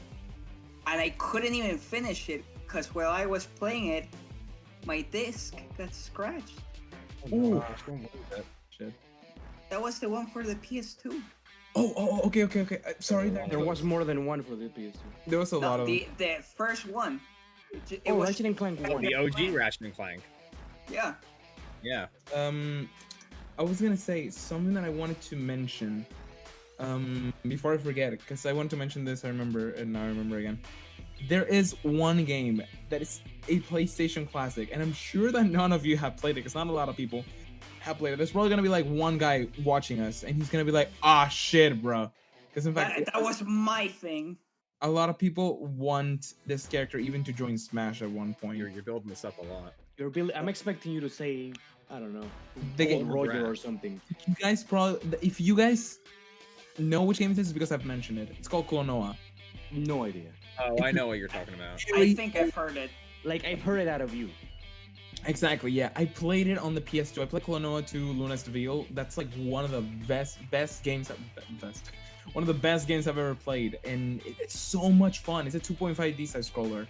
and I couldn't even finish it because while I was playing it, My disc got scratched. Ooh. Shit. That was the one for the PS2. Okay. Sorry, There was more than one for the PS2. there was a lot of. The first one. It Oh, was Ratchet and Clank 1. The OG Ratchet and Clank. yeah. Yeah. I was gonna say something that I wanted to mention. Before I forget it, because I wanted to mention this, I remember, and now I remember again. There is one game that is a PlayStation classic, and I'm sure that none of you have played it, because not a lot of people have played it. There's probably gonna be like one guy watching us, and he's gonna be like, "Ah, shit, bro," because in fact, That was my thing. a lot of people want this character even to join Smash at one point. You're building this up a lot. I'm expecting you to say, I don't know, They Old get- Roger or something. You guys probably, if you guys know which game this is, because I've mentioned it. It's called Klonoa. No idea. Oh, I know what you're talking about. I think I've heard it. Like, I've heard it out of you. Exactly, yeah. I played it on the PS2. I played Klonoa 2 Lunas de Vil. That's like one of the best games. One of the best games I've ever played, and it's so much fun. It's a 2.5D side scroller,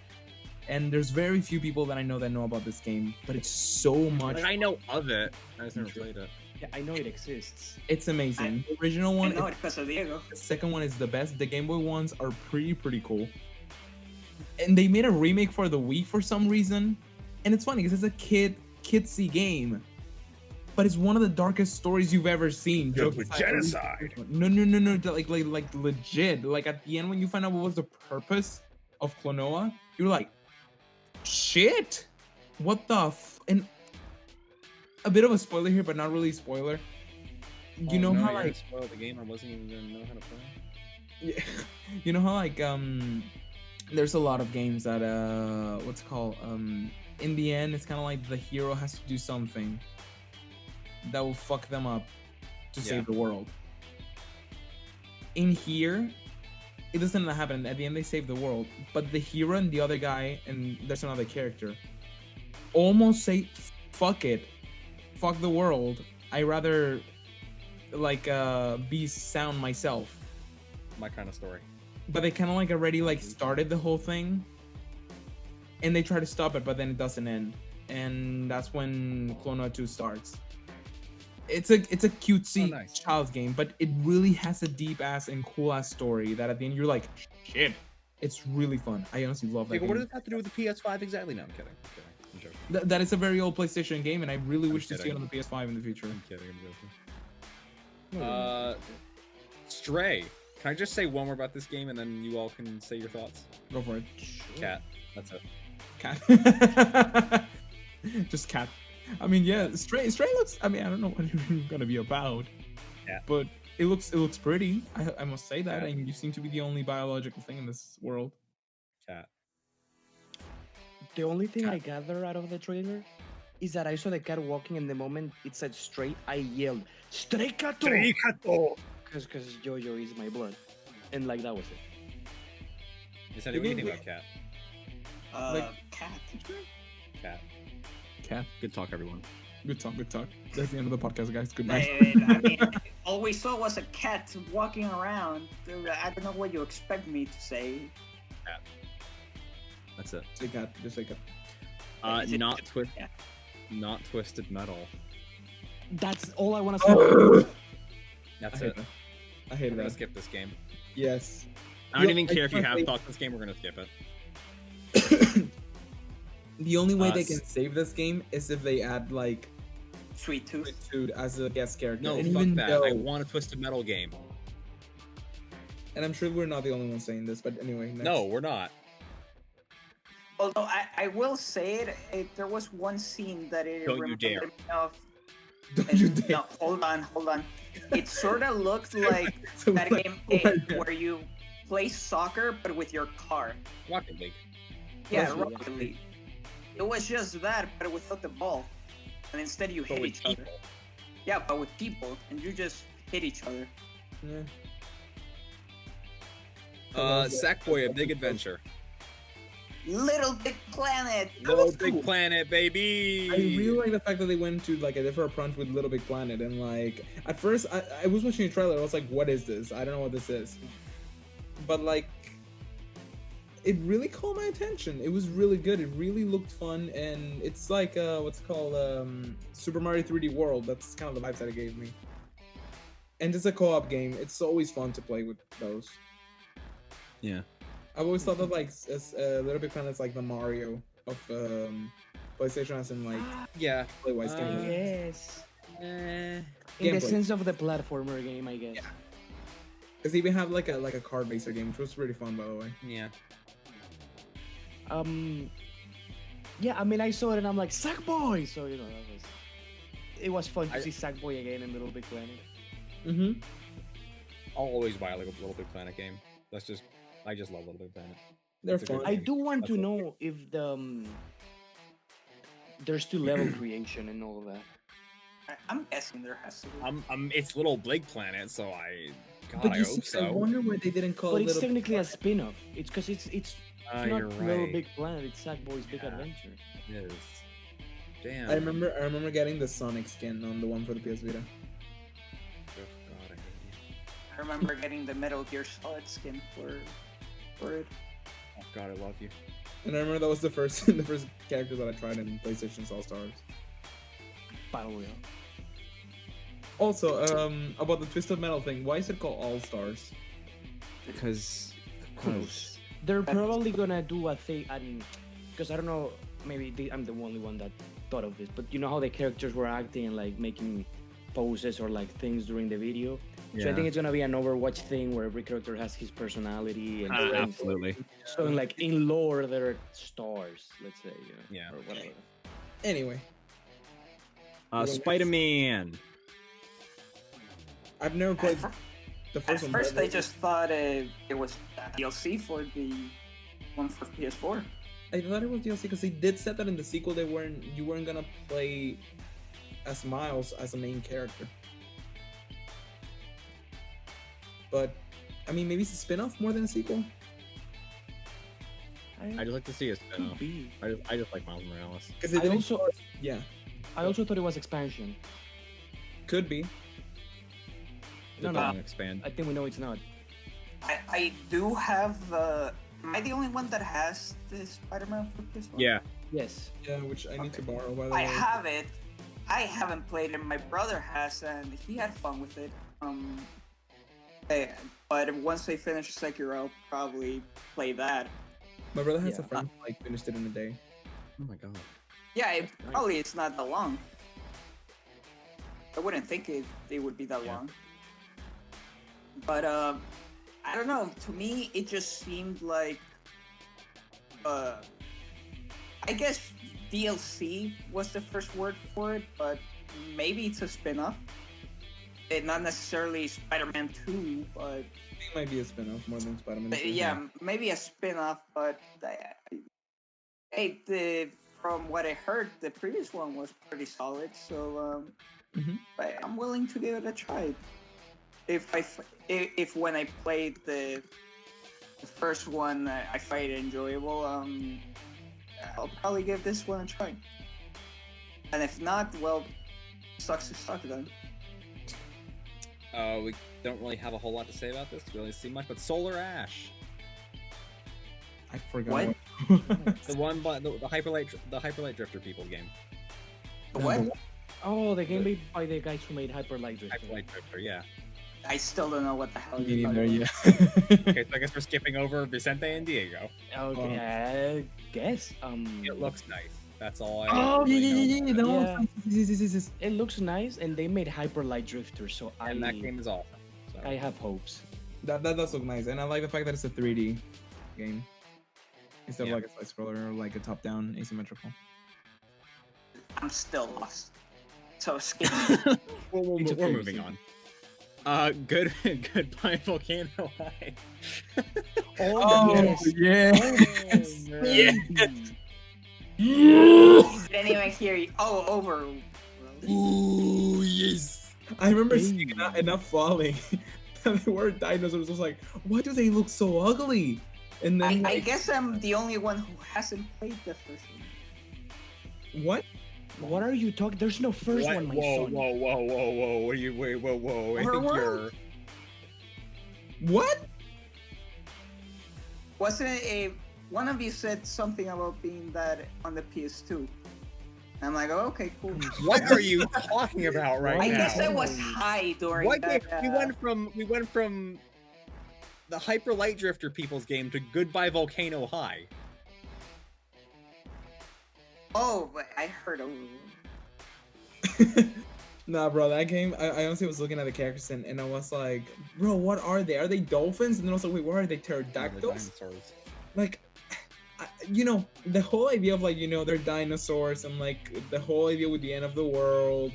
and there's very few people that I know that know about this game, but it's so much. Like, I know of it. I just never played it. Yeah, I know it exists. It's amazing. The original one, I know it because of Diego. the second one is the best. The Game Boy ones are pretty cool, and they made a remake for the Wii for some reason, and it's funny because it's a kidsy game. But it's one of the darkest stories you've ever seen. Filled Jokes with aside, genocide. No. Like legit. Like at the end when you find out what was the purpose of Klonoa, you're like, shit. What the and a bit of a spoiler here, but not really spoiler. You know how like spoiled the game. I wasn't even gonna know how to play. yeah, you know how like there's a lot of games that what's it called in the end it's kind of like the hero has to do something that will fuck them up to save the world. In here, it doesn't happen. At the end, they save the world, but the hero and the other guy, and there's another character, almost say, "Fuck it, fuck the world. I rather like be sound myself." My kind of story. But they kind of like already like started the whole thing, and they try to stop it, but then it doesn't end, and that's when Klonoa 2 starts. It's a cutesy child's game, but it really has a deep ass and cool ass story that at the end you're like, shit. It's really fun. I honestly love that. Like, game. what does it have to do with the PS5 exactly? No, I'm kidding. I'm joking. That is a very old PlayStation game, and I really wish to see kidding. it on the PS5 in the future. I'm kidding. I'm joking. Stray. Can I just say one more about this game, and then you all can say your thoughts? Go for it. Cat. That's it. Cat. Just cat. I mean, yeah, Stray looks. I mean, I don't know what it's gonna be about. Yeah. But it looks pretty. I must say that, and you seem to be the only biological thing in this world. Cat. The only thing I gather out of the trailer is that I saw the cat walking, and the moment it said Stray, I yelled, Stray Kato! Stray Kato! Because Jojo is my blood. And like, that was it. Is anyone anything about Cat? Cat. Cat. Good talk, everyone. Good talk. That's the end of the podcast, guys. Good night. I mean, all we saw was a cat walking around. Dude, I don't know what you expect me to say. Cat. That's it. Say cat. Just say cat. Not Twisted Metal. That's all I want to say. That's I it. hate I hate We're gonna that. skip this game. Yes. I don't Yeah, even care if you have frankly- thoughts on this game. We're gonna skip it. The only way they can save this game is if they add like Sweet Tooth. Dude as a guest character. No, and fuck even that. though- I want a Twisted Metal game. And I'm sure we're not the only ones saying this, but anyway. Next. No, we're not. Although I will say it, there was one scene that it Don't you reminded dare. me of. Don't you dare. No, hold on. It sort of looked like So, that like, game oh my God. where you play soccer but with your car. Rocket League. Yeah, That's what- Rocket League. It was just that, but without the ball. And instead you But hit with each other. people. Yeah, but with people, and you just hit each other. Yeah. Sackboy, A Big Adventure. Little Big Planet. Little Big Planet, baby. I really like the fact that they went to like a different approach with Little Big Planet, and like at first I was watching the trailer, I was like, what is this? I don't know what this is. But like it really caught my attention. It was really good. It really looked fun, and it's like what's it called, Super Mario 3D World. That's kind of the vibes that it gave me. And it's a co-op game. It's always fun to play with those. Yeah. I've always thought that like Little Big Planet's like the Mario of PlayStation, as in like Yeah. play-wise gameplay. Yes. In the Gameplay. sense of the platformer game, I guess. Yeah. Because they even have like a card baser game, which was really fun, by the way. Yeah. Yeah, I mean, I saw it and I'm like, Sackboy! So, you know, it was fun to see Sackboy again in Little Big Planet. Mm-hmm. I'll always buy like a Little Big Planet game. I just love Little Big Planet. They're It's a good fun. I game. do want to That's know if there's still level creation and all of that. I'm guessing there has to be. It's Little Big Planet, so I But I you hope see, I so. wonder why they didn't call But it it's Little technically a Big spin-off. It's because it's Ah, not you're Little right. Big Planet, it's Sackboy's Big Yeah. Adventure. It is. Damn. I remember getting the Sonic skin on the one for the PS Vita. Oh, God, I hate you. I remember getting the Metal Gear Solid skin for it. Oh, God, I love you. And I remember that was the first character that I tried in PlayStation's All Stars. Battle Royale. Also, about the Twisted Metal thing, why is it called All Stars? Because They're probably gonna do a thing, and because I don't know, maybe I'm the only one that thought of this, but you know how the characters were acting and like making poses or like things during the video. So I think it's gonna be an Overwatch thing where every character has his personality and things. absolutely. So in lore, they're stars, let's say, you know, Yeah. or whatever. Anyway, Spider-Man. I've never played At the first one. first, but I just thought it was DLC for the one for PS4. I thought it was DLC because they did set that in the sequel. You weren't gonna play as Miles as a main character. But I mean, maybe it's a spin-off more than a sequel. I'd like to see a Could spin-off. be. I just like Miles Morales. Because they I didn't. also- Yeah, I also thought it was expansion. could be. No, Depending no. on expand. I think we know it's not. I do have. Am I the only one that has the Spider-Man for PS4? Yeah. Yes. Yeah, which I need to borrow. By the I way. have it. I haven't played it. My brother has, and he had fun with it. But once they finish Sekiro, I'll probably play that. My brother has Yeah. a friend who like finished it in a day. Oh my God. Yeah, Nice. probably it's not that long. I wouldn't think it would be that Yeah. long. But I don't know. To me, it just seemed like I guess DLC was the first word for it, but maybe it's a spin-off. Not necessarily Spider-Man 2, but I think it might be a spin-off more than Spider-Man. yeah, maybe a spin-off. But from what I heard, the previous one was pretty solid. So but I'm willing to give it a try. If when I played the first one, I find it enjoyable, I'll probably give this one a try. And if not, well, sucks to suck then. We don't really have a whole lot to say about this. We really see much, but Solar Ash, I forgot. What? the one by the Hyperlight Drifter people game. What? Oh, the game made by the guys who made Hyper Light Drifter. Hyperlight Drifter, yeah. I still don't know what the hell Me you're neither. talking about. Yeah. Okay, so I guess we're skipping over Vicente and Diego. Okay, I guess. It looks nice. That's all I. Oh yeah, really know yeah, about it. yeah. Yeah. Yes. It looks nice, and they made Hyper Light Drifter, so And that game is awesome. So. I have hopes. That does look nice, and I like the fact that it's a 3D game instead Yeah. of like a side scroller or like a top-down asymmetrical. I'm still lost. So skip. we're It's okay, moving on. Goodbye Volcano High. Yes. yeah. Didn't even hear you. Oh, over. Ooh, yes. I remember seeing enough falling. They were dinosaurs. I was like, why do they look so ugly? And then I guess I'm the only one who hasn't played the first one. what? What are you talking? There's no first one, my son. Whoa! What are you? Wait! Whoa! I think What? you're. What? Wasn't it one of you said something about being that on the PS2. I'm like, oh, okay, cool. What are you talking about right I now? guess I was high during What that. game? We went from the Hyper Light Drifter people's game to Goodbye Volcano High. Oh, but I heard. Nah, bro, that game, I honestly was looking at the characters and I was like, bro, what are they? Are they dolphins? And then I was like, wait, what are they? Pterodactyls? Dinosaurs. Like, you know, the whole idea of like, you know, they're dinosaurs and like the whole idea with the end of the world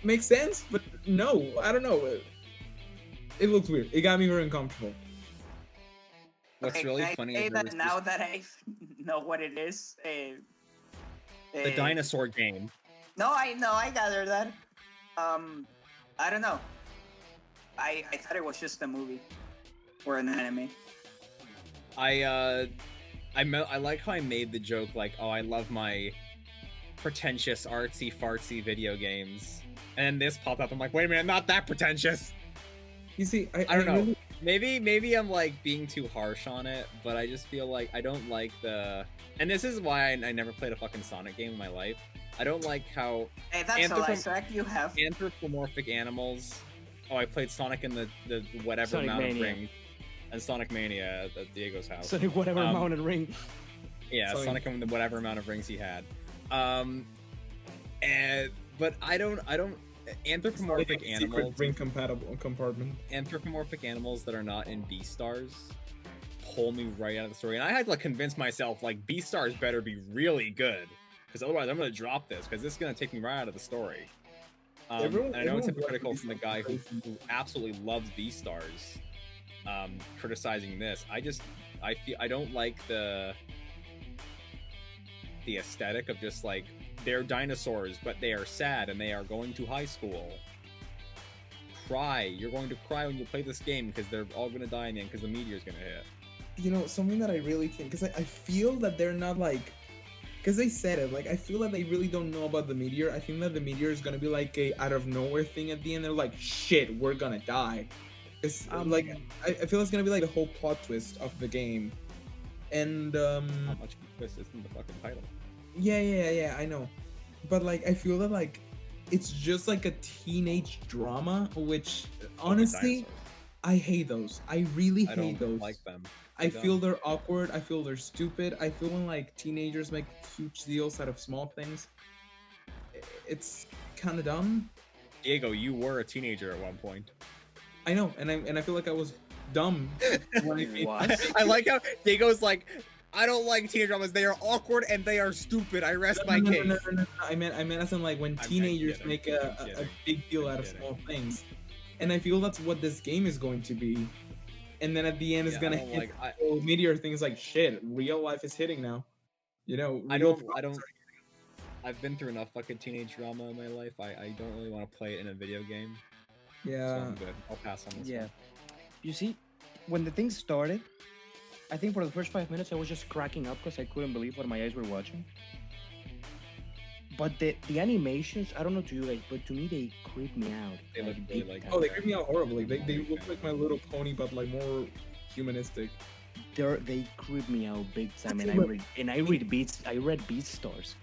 makes sense, but no, I don't know. It looks weird. It got me very uncomfortable. What's Okay, really can I funny say is there that was now that I know what it is. the dinosaur game. No, I gathered that. I don't know. I thought it was just a movie or an anime. I like how I made the joke like, oh, I love my pretentious artsy fartsy video games, and then this popped up. I'm like, wait a minute, not that pretentious. You see, I don't know. Really... Maybe I'm like being too harsh on it, but I just feel like I don't like the. And this is why I never played a fucking Sonic game in my life. I don't like how Hey, that's a lie, Zach. You have. anthropomorphic animals. Oh, I played Sonic in the whatever Sonic amount Mania. of ring, and Sonic Mania at Diego's house. Sonic whatever mounted ring. Yeah, Sonic in the whatever amount of rings he had. But I don't anthropomorphic animals. Ring compatible compartment. Anthropomorphic animals that are not in Beastars pull me right out of the story, and I had to like convince myself like Beastars better be really good, because otherwise I'm gonna drop this, because this is gonna take me right out of the story. And I know it's hypocritical from the guy who absolutely loves Beastars, criticizing this. I don't like the aesthetic of just like, they're dinosaurs, but they are sad and they are going to high school. Cry. You're going to cry when you play this game because they're all going to die in the end because the meteor's going to hit. You know, something that I really think, because I feel that they're not like, because they said it, like, I feel that they really don't know about the meteor. I think that the meteor is going to be like a out of nowhere thing at the end. They're like, shit, we're going to die. It's like, I feel it's going to be like the whole plot twist of the game. And, How much of a twist is in the fucking title? Yeah, I know. But like, I feel that like, it's just like a teenage drama, which honestly, I hate those. I really hate those. Like them. I feel they're awkward. I feel they're stupid. I feel when like teenagers make huge deals out of small things, it's kind of dumb. Diego, you were a teenager at one point. I know, and I feel like I was dumb. When I like how Diego's like, I don't like teenage dramas. They are awkward and they are stupid. I rest my case. No. I meant as in like when teenagers make a big deal out of small things, and I feel that's what this game is going to be. And then at the end, it's gonna hit the whole meteor thing. Is like, shit, real life is hitting now. You know, I don't. I've been through enough fucking teenage drama in my life. I don't really want to play it in a video game. Yeah. So I'm good. I'll pass on this one. You see, when the thing started, I think for the first 5 minutes I was just cracking up because I couldn't believe what my eyes were watching. But the animations, I don't know to you guys, but to me they creep me out. They look really like. Oh, they creep me out horribly. They look like My Little Pony, but like more humanistic. They creep me out big time, and I read Beastars.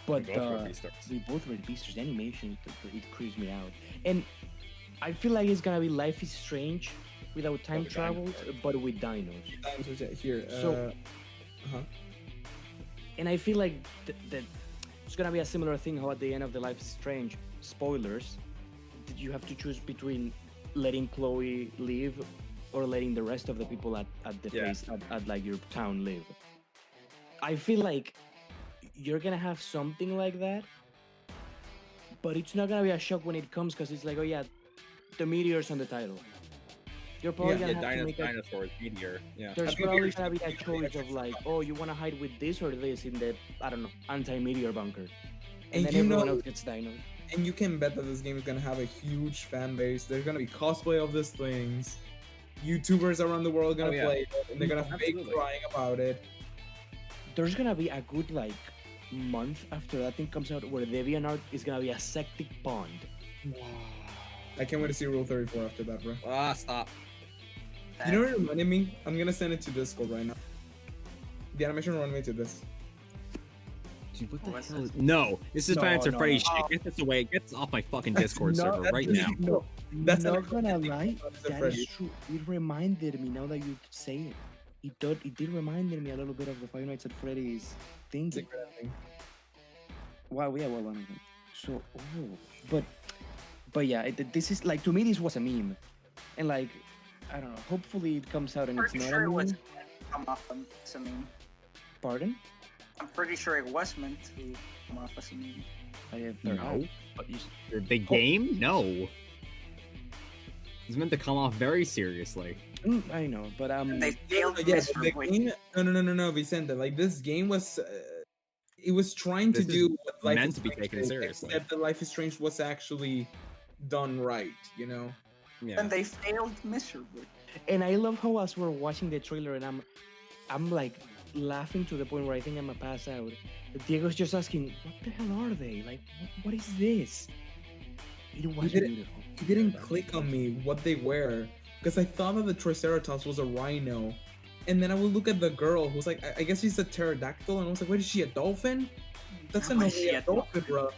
But We both read Beastars. The animation, it creeps me out, and I feel like it's gonna be Life is Strange without time travel, but with dinos. Dinosaurs here. So, and I feel like that it's gonna be a similar thing. How at the end of the Life is Strange, spoilers, you have to choose between letting Chloe live or letting the rest of the people at the place at like your town live. I feel like you're gonna have something like that, but it's not gonna be a shock when it comes because it's like, oh yeah, the meteor's on the title. You're probably gonna have to make dinosaurs, meteor. Yeah. There's probably gonna be a choice of like, oh, you wanna hide with this or this in the, I don't know, anti-meteor bunker, and then everyone else gets dinos. And you can bet that this game is gonna have a huge fan base. There's gonna be cosplay of these things. YouTubers around the world are gonna play it, and they're gonna fake crying about it. There's gonna be a good like month after that thing comes out where the DeviantArt is gonna be a septic pond. Wow. I can't wait to see Rule 34 after that, bro. Stop. You know what it reminded me? I'm gonna send it to Discord right now. The animation reminded me to this. Dude, what the What's hell this? is... No, this is No, Five Nights at no, Freddy's no. shit. Get this away. Get this off my fucking Discord server that's right really- now. No, That's not actually gonna the lie, thing about the that Freddy. is true. It reminded me, now that you say it, it did remind me a little bit of the Five Nights at Freddy's thing. Secret ending. Wow, yeah, well, one of them. So, but yeah, this is like, to me, this was a meme, and like, I don't know. Hopefully, it comes out and it's Pretty not sure a it was meme. come off as a meme. Pardon? I'm pretty sure it was meant to come off as a meme. I have No. but The game? No. It's meant to come off very seriously. I know, but They failed Yeah, but the miserably. game. No, Vicente. Like this game was. It was trying to This is do what Life meant is to be Strange taken is, seriously. except that Life is Strange was actually done right. You know. Yeah. And they failed miserably. and I love how as we're watching the trailer and I'm like laughing to the point where I think I'm gonna pass out. Diego's just asking, what the hell are they? Like, what is this? It was didn't- beautiful. It didn't click on me what they were because I thought that the Triceratops was a rhino, and then I would look at the girl who's like, I guess she's a pterodactyl, and I was like, wait, is she a dolphin? That's How not is she a a dolphin, bro.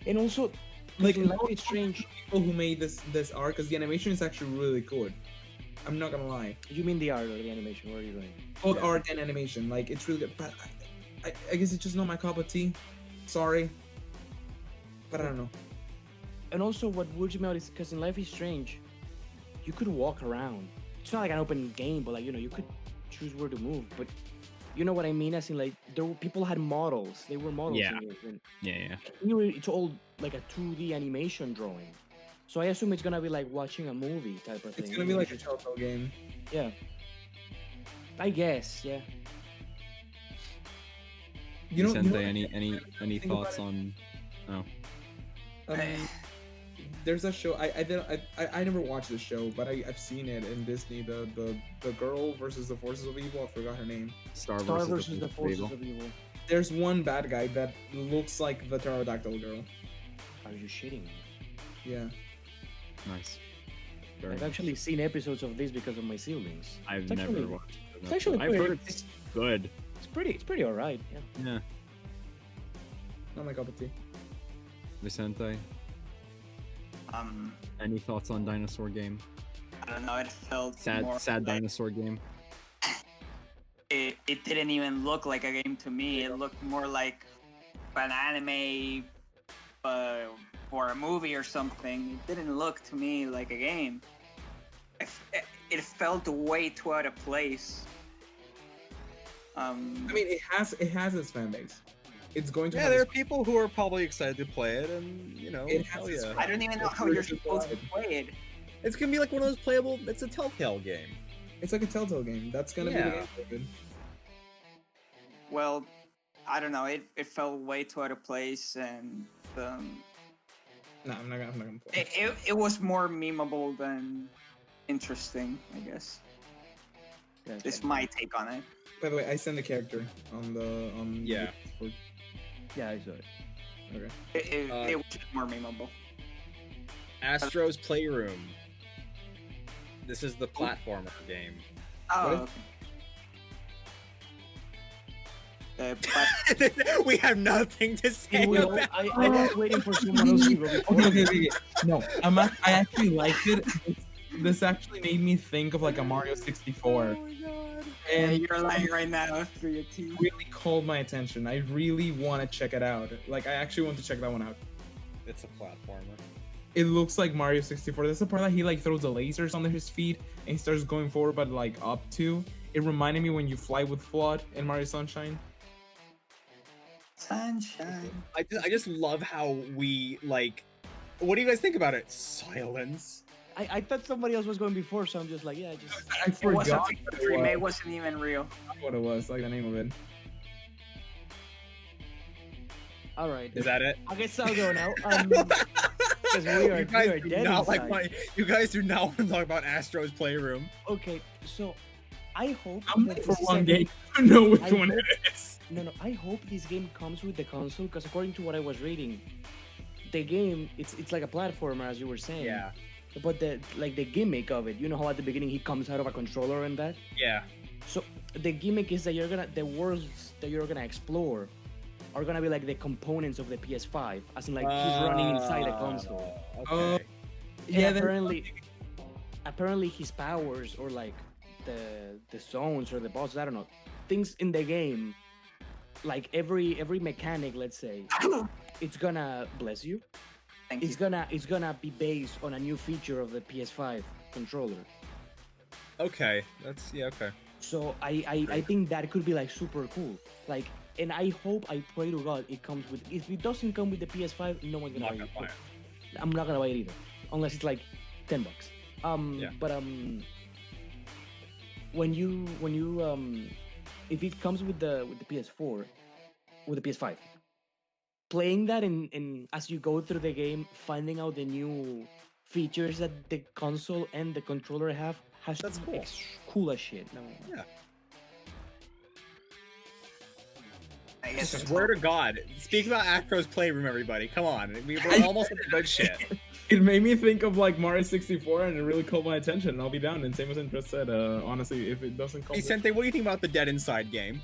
And also, Like, in Life is Strange, people who made this art, because the animation is actually really good. I'm not gonna lie. you mean the art or the animation? Where are you going? Both art and animation, like it's really good. But I guess it's just not my cup of tea. Sorry, but I don't know. And also, what weirds me out is because in Life is Strange, you could walk around. It's not like an open game, but like, you know, you could choose where to move. But you know what I mean? As in, like, people had models. They were models. Yeah. In it. And Yeah. here it's all like a 2D animation drawing. So I assume it's gonna be like watching a movie type of thing. It's gonna be like a Telltale game. Yeah. I guess, yeah. Vicente, know- any think thoughts about on? Oh, There's a show I never watched the show, but I've seen it in Disney. The girl versus the forces of evil. I forgot her name. Star versus the forces of evil. There's one bad guy that looks like the pterodactyl girl. Are you shitting me? Yeah. Nice. Very I've nice. actually seen episodes of this because of my siblings. I've It's never actually- watched it. it's actually I've pretty- heard it's good. It's pretty alright, yeah. Yeah. Not my cup of tea. Vicente, Um, any thoughts on dinosaur game? I don't know. It felt more Sad like dinosaur game. it didn't even look like a game to me. It looked more like an anime or a movie or something. It didn't look to me like a game. It felt way too out of place. I mean, it has its fan base. It's going to. Yeah, have there are its- people who are probably excited to play it, and you know, It has hell its yeah. I don't even know how you're supposed to play it. It's gonna be like one of those playable. It's a Telltale game. It's like a Telltale game. That's gonna be Yeah. the game, David. Well, I don't know. It felt way too out of place, and No, I'm not gonna play. it was more memeable than interesting, I guess. Yeah, It's my take on it. By the way, I sent the character on. Yeah. Discord. yeah, I saw it. Okay. It was just more memeable. Astro's Playroom. This is the platformer game. Oh. But We have nothing to say Well, about I was waiting for someone else to go before. Okay. No, I actually liked it. This actually made me think of like a Mario 64, and you're lying right now through your teeth. really called my attention. I really want to check it out. Like, I actually want to check that one out. It's a platformer. It looks like Mario 64. There's a part that he like throws the lasers under his feet and he starts going forward, but like up to. It reminded me when you fly with Flood in Mario Sunshine. Sunshine. I just love how we like. What do you guys think about it? Silence. I thought somebody else was going before, so I'm just like, yeah, I just. I It wasn't forgot a dream. It wasn't even real. what it was, like the name of it. All right. Is that it? I guess I'll go now. Because we are do dead not inside. you guys do not want to talk about Astro's Playroom. Okay, so I hope. I'm that looking this for is one a- game. I know which I one hope- it is. No, I hope this game comes with the console, because according to what I was reading, the game it's like a platformer, as you were saying. Yeah. But the gimmick of it, you know how at the beginning he comes out of a controller and that. Yeah. So the gimmick is that the worlds that you're gonna explore are gonna be like the components of the PS5, as in like he's running inside a console. Okay. Yeah, And apparently his powers or like the zones or the bosses, I don't know, things in the game, like every mechanic, let's say, it's gonna bless you. Thank It's you. gonna be based on a new feature of the PS5 controller. Okay. That's okay. So I think that could be like super cool. Like, and I pray to God it comes with. If it doesn't come with the PS5, no one's I'm gonna not buy gonna it. buy it. I'm not gonna buy it either, unless it's like $10. Yeah. But when you if it comes with the PS4, with the PS5, playing that in as you go through the game, finding out the new features that the console and the controller have has That's to cool. be cool as shit. No. Yeah. I guess it's Swear to God. Speak about Astro's Playroom, everybody. Come on. We're almost at the good shit. It made me think of like Mario 64, and it really caught my attention. And I'll be down. And same as Andres said, honestly, if it doesn't come, Vicente, what do you think about the Dead Inside game?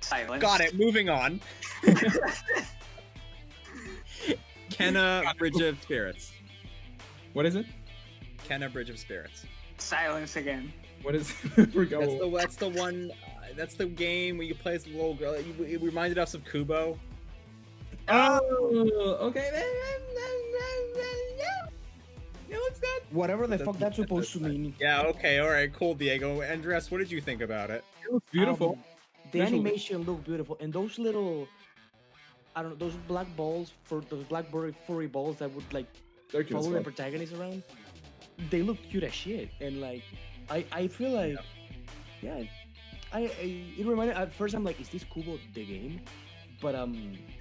silence. Got it. Moving on. Kenna Bridge of Spirits. what is it? Kenna Bridge of Spirits. Silence again. What is? That's Forgot. the one. That's the game where you play as the little girl. It reminded us of Kubo. Oh, okay. It looks good. Whatever the fuck that's supposed to mean. Yeah. Okay. All right. Cool, Diego. Andres, what did you think about it? It looks beautiful. The Visually. animation looked beautiful, and those little, I don't know, those black balls for those black furry balls that would like They're cute as follow the fuck. protagonist around. They look cute as shit, and like, I feel like, yeah, it reminded at first I'm like, is this Kubo the game? But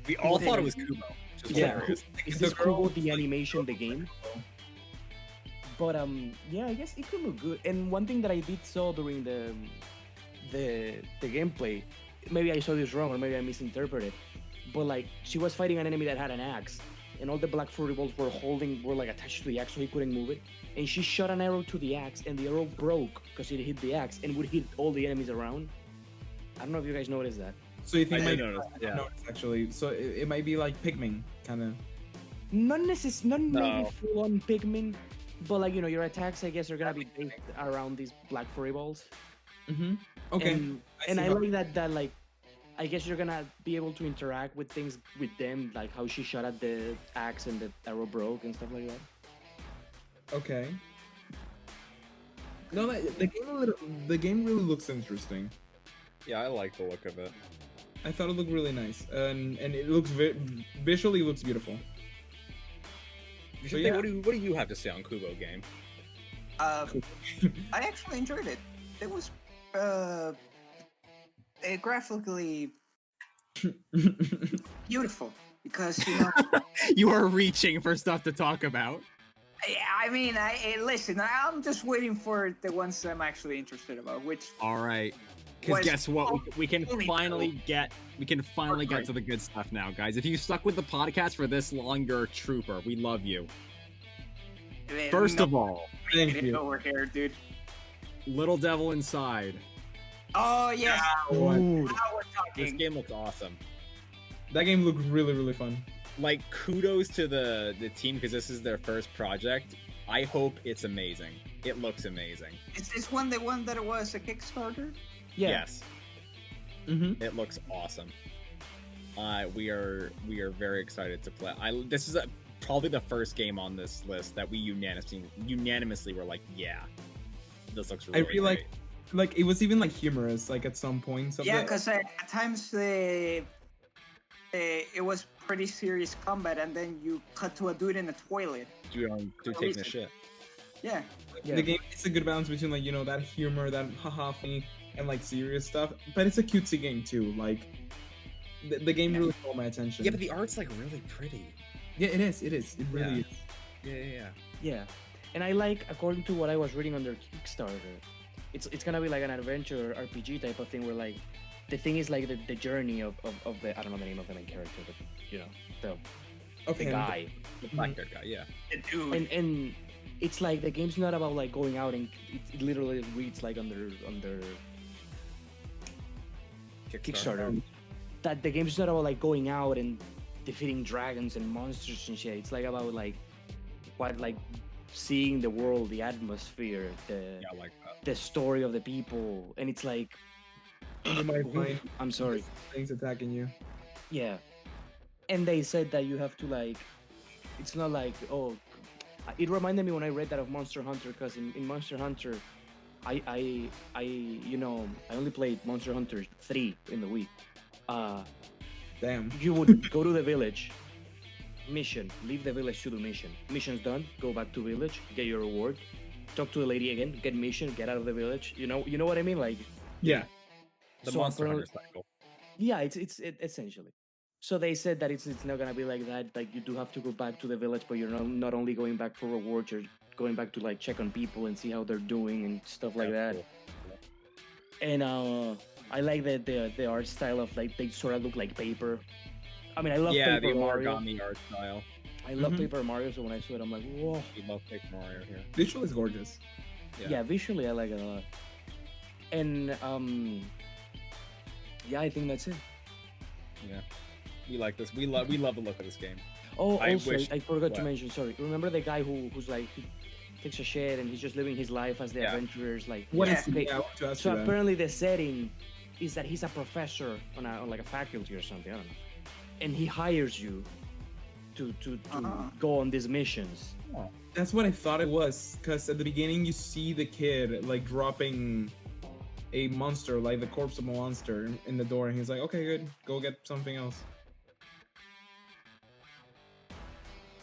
We all thought it was Kubo. Which is yeah, hilarious. is The this girl- Kubo the animation the game? But yeah, I guess it could look good. And one thing that I did saw during the gameplay, maybe I saw this wrong or maybe I misinterpreted, but like she was fighting an enemy that had an axe, and all the black furry balls were like attached to the axe, so he couldn't move it. And she shot an arrow to the axe, and the arrow broke because it hit the axe and would hit all the enemies around. I don't know if you guys noticed that. So you think I it did might notice, yeah. notice, actually? So it might be like Pikmin, kind of. Not maybe No. full on Pikmin, but like your attacks, I guess, are gonna be based around these black furry balls. Mm-hmm. Okay. And I I see how- like that like I guess you're gonna be able to interact with things with them, like how she shot at the axe and the arrow broke and stuff like that. Okay. No, the game really looks interesting. Yeah, I like the look of it. I thought it looked really nice, and it looks visually looks beautiful. Vicente, yeah. what do you have to say on Kubo game? I actually enjoyed it. It was graphically beautiful because You are reaching for stuff to talk about. I mean, listen. I'm just waiting for the ones I'm actually interested about, which All right. Because Was guess what? We can only finally get to the good stuff now, guys. If you stuck with the podcast for this long, you're a trooper. We love you. First of all, Thank you. over here, dude. Little Devil Inside. Oh yes, What? Ooh, now we're This talking. game looks awesome. That game looked really fun. Like, kudos to the team because this is their first project. I hope it's amazing. It looks amazing. Is this one the one that was a Kickstarter? yeah. Yes, Mm-hmm. it looks awesome. We are very excited to play. This is probably the first game on this list that we unanimously were like, yeah, this looks really I really great. like it was even like humorous, like at some points. Of Yeah, the- because at times it was pretty serious combat, and then you cut to a dude in the toilet. Dude taking a shit. Yeah, Yeah. the game it's a good balance between like that humor, that haha funny, and like serious stuff. But it's a cutesy game too. Like the game Yeah. really caught my attention. Yeah, but the art's like really pretty. Yeah, it is. It is. It really is. Yeah. Yeah, and I like, according to what I was reading on their Kickstarter, it's gonna be like an adventure RPG type of thing where like the thing is like the journey of the, I don't know the name of the main character, but the Of the him. guy, The black-haired guy. Yeah. the dude. and it's like the game's not about like going out and it literally reads like on their Kickstarter that the game's not about like going out and defeating dragons and monsters and shit. It's like about like what like seeing the world, the atmosphere, the story of the people, and it's like You might find I'm sorry. things attacking you. Yeah. And they said that you have to like, it's not like, oh, it reminded me when I read that of Monster Hunter, because in Monster Hunter, I only played Monster Hunter 3 in the week. Damn. You would go to the village, mission, leave the village to do mission. Mission's done, go back to village, get your reward, talk to the lady again, get mission, get out of the village. You know what I mean? Like, Yeah. The so Monster Hunter cycle. yeah, it's essentially. So they said that it's not gonna be like that. Like you do have to go back to the village, but you're not only going back for rewards, you're going back to like check on people and see how they're doing and stuff like that. Cool. And I like the art style of like they sort of look like paper. I mean, I love Yeah, Paper the Mario. origami art style. I love Mhm. Paper Mario, so when I saw it, I'm like, whoa. We love Paper Mario here. Visual is gorgeous. Yeah, visually I like it a lot. And yeah, I think that's it. Yeah. We like this. We love the look of this game. Oh, I also, wish- I forgot to what? mention. Sorry, remember the guy who's like he takes a shit and he's just living his life as the Yeah. adventurers. Like, What Yeah. is okay, I want to ask so you that. apparently the setting is that he's a professor on like a faculty or something. I don't know, and he hires you to Uh-huh. go on these missions. That's what I thought it was, because at the beginning you see the kid like dropping a monster, like the corpse of a monster, in the door, and he's like, "Okay, good, go get something else."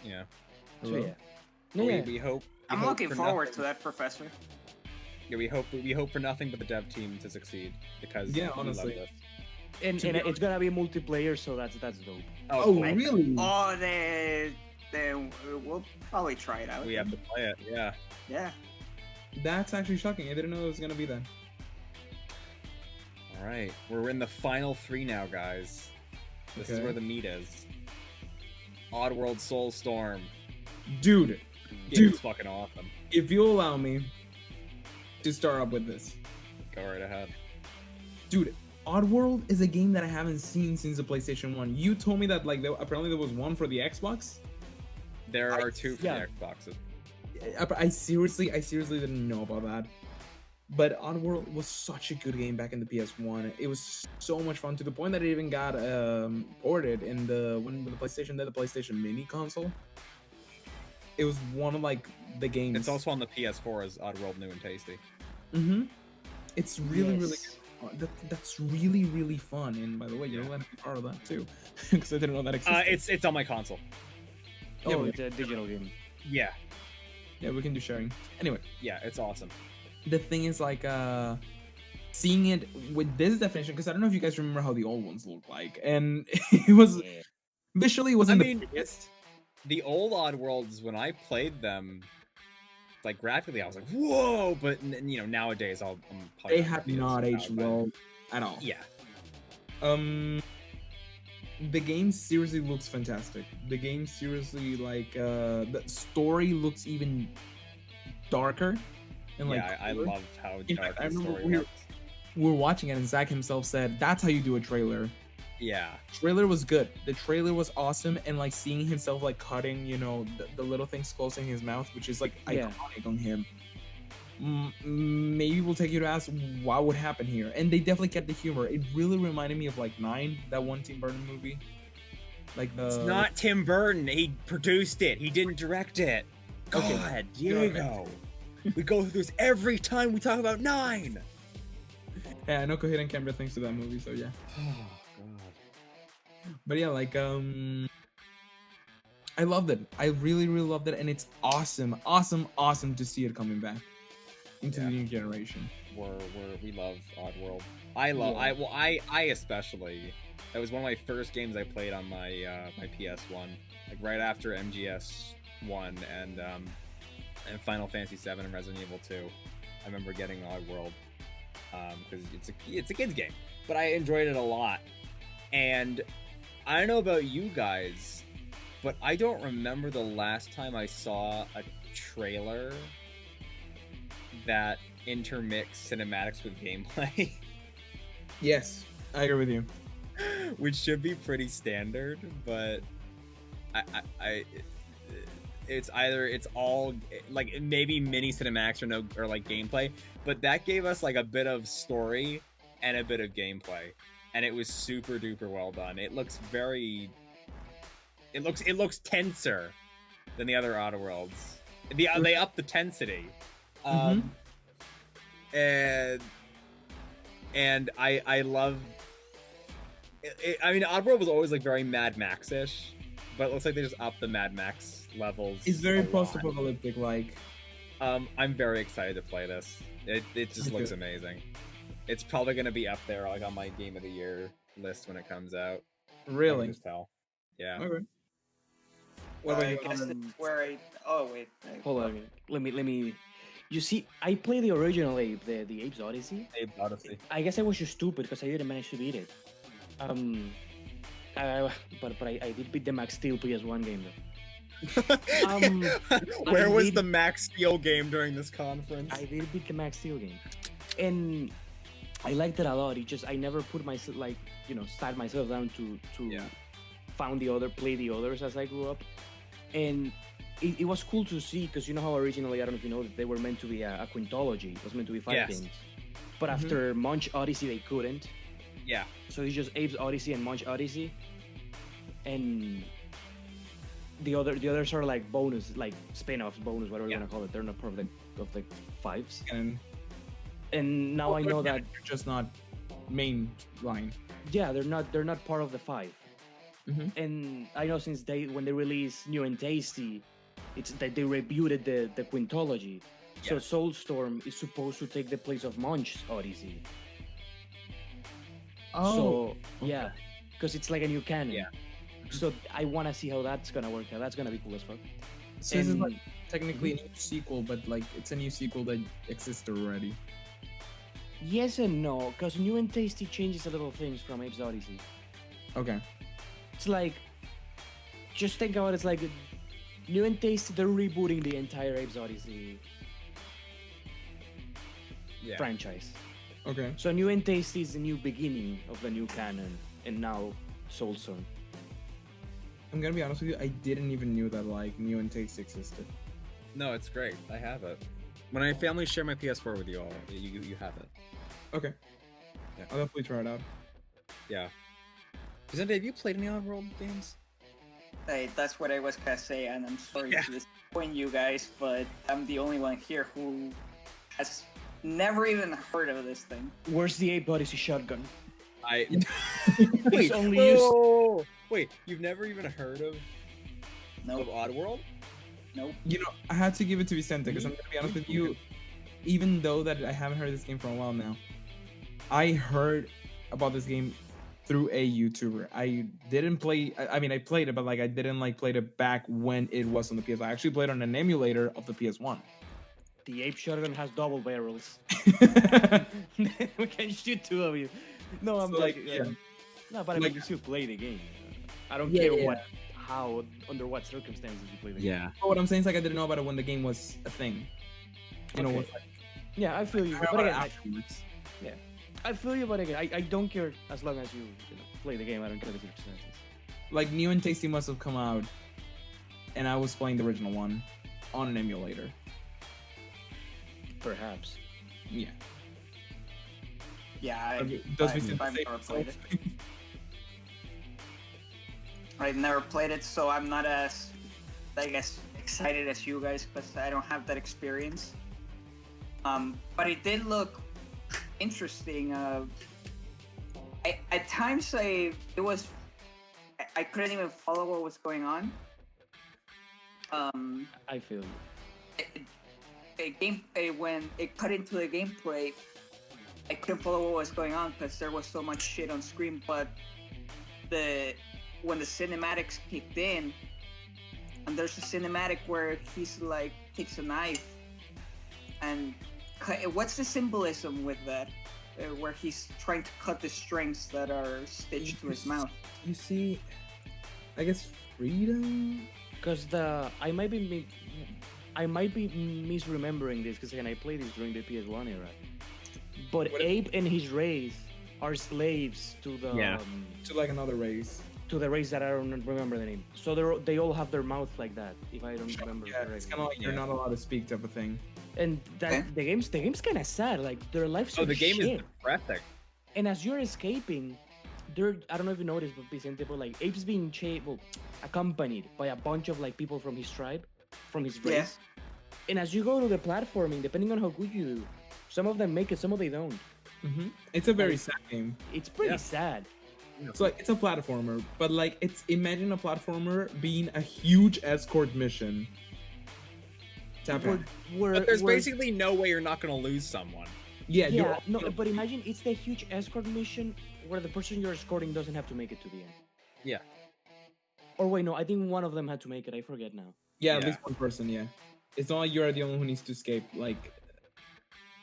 Yeah. So Hello? yeah, no, we, yeah. we hope. I'm hope looking for forward nothing- to that, Professor. Yeah, we hope for nothing but the dev team to succeed because Yeah, we love honestly. this. and to be it's gonna be multiplayer, so that's dope. Oh, cool. really? Oh, we'll probably try it out. We have to play it. Yeah. Yeah. That's actually shocking. I didn't know it was gonna be that. All right, we're in the final 3 now, guys. This is Okay. where the meat is. Oddworld Soulstorm. Dude, It's fucking awesome. if you allow me to start up with this, Go right ahead. dude, Oddworld is a game that I haven't seen since the PlayStation 1. You told me that like apparently there was one for the Xbox. There are 2 for yeah. the Xboxes. I seriously didn't know about that. But Oddworld was such a good game back in the PS1. It was so much fun, to the point that it even got ported in when the PlayStation did the PlayStation Mini console. It was one of like the games. It's also on the PS4 as Oddworld New and Tasty. Mm-hmm. It's really really Yes. good. That's really really fun. And by the way, you're Yeah. letting me borrow that too, because I didn't know that existed. It's on my console. Yeah, Oh, we- it's a digital game. Yeah. Yeah, we can do sharing. Anyway, Yeah, it's awesome. the thing is like seeing it with this definition, because I don't know if you guys remember how the old ones looked like, and it was Yeah. visually it wasn't I mean, the biggest. The old Oddworlds, when I played them, like graphically, I was like, "Whoa!" But nowadays, I'm probably They not have gonna be not as aged proud, well at all. but Yeah, The game seriously looks fantastic. The game seriously the story looks even darker and like yeah, I cooler. love how In dark fact, I the remember story we were- looks. We were watching it and Zach himself said that's how you do a trailer. Yeah, Trailer was good. The trailer was awesome, and like seeing himself like cutting, the little things closing his mouth, which is like Yeah. iconic on him. Maybe we'll take you to ask what would happen here, and they definitely kept the humor. It really reminded me of like Nine, that one Tim Burton movie. Like the it's not Tim Burton. He produced it. He didn't direct it. Okay. God, Diego. We go through this every time we talk about 9. Yeah, I know Kohira and Canberra thanks to that movie, so yeah. Oh God. But yeah, like I loved it. I really, really loved it, and it's awesome to see it coming back into Yeah. the new generation. We love Oddworld. I especially. That was one of my first games I played on my my PS1, like right after MGS 1 and Final Fantasy 7 and Resident Evil 2. I remember getting Oddworld because it's a kids game, but I enjoyed it a lot. And I don't know about you guys, but I don't remember the last time I saw a trailer that intermix cinematics with gameplay, Yes, I agree with you. which should be pretty standard, but it's all like maybe mini cinematics or like gameplay, but that gave us like a bit of story and a bit of gameplay, and it was super duper well done. It looks tenser than the other Oddworlds. They upped the tensity. And I love it. I mean, Oddworld was always like very Mad Max-ish, but it looks like they just upped the Mad Max levels. It's very post-apocalyptic, like. I'm very excited to play this. It just looks amazing. It's probably gonna be up there like on my Game of the Year list when it comes out. Really? I can just tell. Yeah. Okay. What about you? Oh wait. Hold on. Let me. You see, I played the original Ape, the Ape's Odyssey. Ape's Odyssey. I guess I was just stupid because I didn't manage to beat it. But I did beat the Max Steel PS1 game though. Where was the Max Steel game during this conference? I did beat the Max Steel game, and I liked it a lot. I never put myself sat myself down to play the others as I grew up, and it was cool to see because you know how originally, I don't know if you know, that they were meant to be a quintology. It was meant to be 5 games, but after Munch Odyssey they couldn't. Yeah. So it's just Abe's Odyssey and Munch Odyssey, and the others are like bonus, like spin-offs, bonus, whatever you want to call it. They're not part of the 5s. And now I know that they're just not main line. Yeah, they're not part of the 5. And I know since when they released New and Tasty, it's that they rebooted the quintology. So Soulstorm is supposed to take the place of Munch's Odyssey. Oh, so yeah, because it's like a new canon. Yeah. So I want to see how that's gonna work out. That's gonna be cool as fuck. So this is like technically a new sequel, but like it's a new sequel that existed already. Yes and no, because New and Tasty changes a little things from Abe's Odyssey. Okay. It's like, just think about it, it's like New and Tasty, they're rebooting the entire Abe's Odyssey franchise. Okay. So New and Tasty is the new beginning of the new canon, and now Soulstorm. I'm gonna be honest with you, I didn't even knew that like New and Tasty existed. No, it's great. I have it. When I family share my PS4 with you all, you have it. Okay. Yeah. I'll definitely try it out. Yeah. Vicente, have you played any Oddworld games? Hey, that's what I was gonna say, and I'm sorry to disappoint you guys, but I'm the only one here who has never even heard of this thing. Where's the Ape Odyssey shotgun? Wait, only used... Wait, you've never even heard of Oddworld? Nope. You know, I had to give it to Vicente because I'm gonna be honest with you. Even though that I haven't heard this game for a while now, I heard about this game through a YouTuber. I didn't play. I mean, I played it, but like I didn't like play it back when it was on the PS. I actually played on an emulator of the PS1. The Ape shotgun has double barrels. We can shoot 2 of you. No, I'm no, but I mean, you still play the game. I don't care under what circumstances you play the game. Yeah. But what I'm saying is like I didn't know about it when the game was a thing. You know, with, like, yeah, I feel you. But again, I feel you, but again, I don't care as long as you play the game. I don't care the circumstances. Like New and Tasty must have come out, and I was playing the original one on an emulator. Perhaps. Yeah. Yeah, I've never played it, so I'm not as, I guess, excited as you guys because I don't have that experience. But it did look interesting. At times, I couldn't even follow what was going on. I feel when it cut into the gameplay, I couldn't follow what was going on because there was so much shit on screen. But when the cinematics kicked in, and there's a cinematic where he's like takes a knife, and what's the symbolism with that? Where he's trying to cut the strings that are stitched to his mouth. You see, I guess freedom. Because I might be I might be misremembering this because again I played this during the PS1 era. But Abe and his race are slaves to the To like another race. to the race that I don't remember the name. So they all have their mouth like that, if I don't remember Yeah, correctly. it's kind of like you're not allowed to speak type of thing. And that the game's kind of sad. Like their lives. Oh, are the game shit. is depressing. And as you're escaping, I don't know if you noticed, but Vicente, but like Abe's being accompanied by a bunch of like people from his tribe, from his race. And as you go to the platforming, depending on how good you do, some of them make it, some of them don't. It's a very sad game. It's pretty sad. So like it's a platformer, but like imagine a platformer being a huge escort mission. But there's basically no way you're not gonna lose someone. Yeah, no, but imagine it's the huge escort mission where the person you're escorting doesn't have to make it to the end. Yeah. Or wait, no, I think one of them had to make it. I forget now. Yeah, at least one person. Yeah, it's not like you're the only one who needs to escape. Like,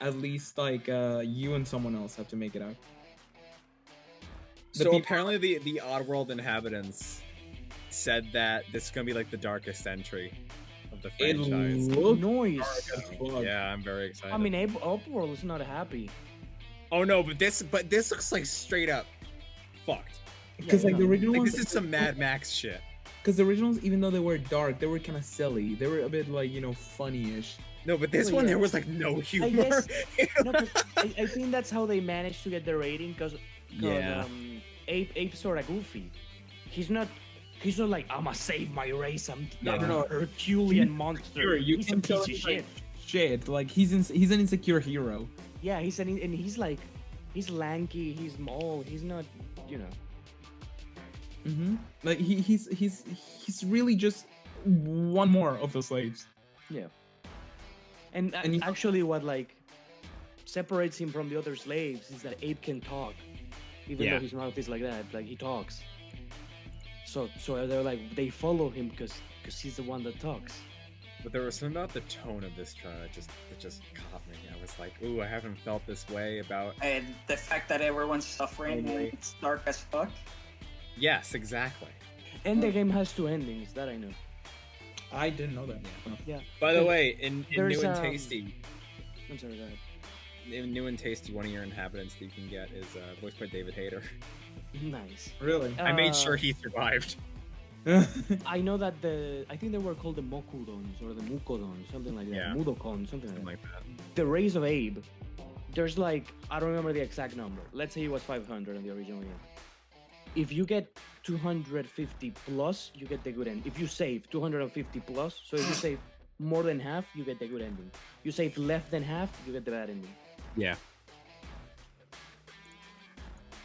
at least like you and someone else have to make it out. So apparently the Oddworld inhabitants said that this is gonna be like the darkest entry of the franchise. Nice. Yeah, I'm very excited. I mean, Oddworld is not happy. Oh no, but this looks like straight up fucked. Because like the original Like, ones, this is some Mad Max shit. Because the originals, even though they were dark, they were kind of silly. They were a bit like funny-ish. No, but this one there was like no humor. I guess, no, I think that's how they managed to get the rating because Abe's sort of goofy. He's not like I'ma save my race. I'm No. Herculean monster. He's a can piece tell of he's, shit. like, shit. Like he's an insecure hero. Yeah, he's lanky. He's small. He's not, Like he's really just one more of the slaves. Yeah. And actually, what like separates him from the other slaves is that Abe can talk, even though his mouth is like that. Like he talks. So they're like they follow him because he's the one that talks. But there was something about the tone of this trailer that just caught me. I was like, ooh, I haven't felt this way about. And the fact that everyone's suffering and it's dark as fuck. Yes, exactly. And the game has two endings, that I know. I didn't know that. Yeah. By the way, in there's, New and Tasty, I'm sorry, go ahead. in New and Tasty, one of your inhabitants that you can get is voiced by David Hayter. Nice. Really? I made sure he survived. I know that I think they were called the Mokudons or the Mukodons, something like that. Yeah. Mudokon, something like that. The race of Abe, there's like, I don't remember the exact number. Let's say it was 500 in the original game. If you get 250 plus, you get the good end. If you save 250 plus, so if you save more than half, you get the good ending. You save less than half, you get the bad ending. Yeah.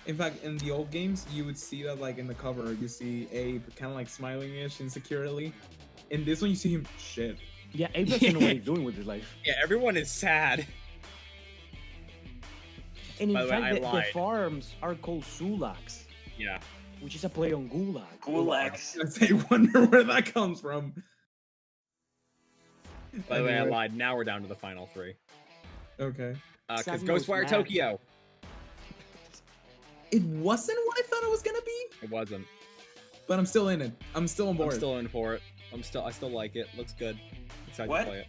In fact, in the old games, you would see that like in the cover, you see Abe kind of like smiling-ish insecurely. In this one, you see him shit. Yeah, Abe doesn't know what he's doing with his life. Yeah, everyone is sad. And in By the way, fact, I the lied. farms are called Sulaks. Yeah. Which is a play on Gulag. Gulags. I wonder where that comes from. By the way, I lied. Now we're down to the final three. Okay. Because Sam Ghostwire knows Tokyo. It wasn't what I thought it was gonna be, It wasn't. but I'm still in it. I'm still on board. I'm still in for it. I still like it. Looks good. Excited What? to play it.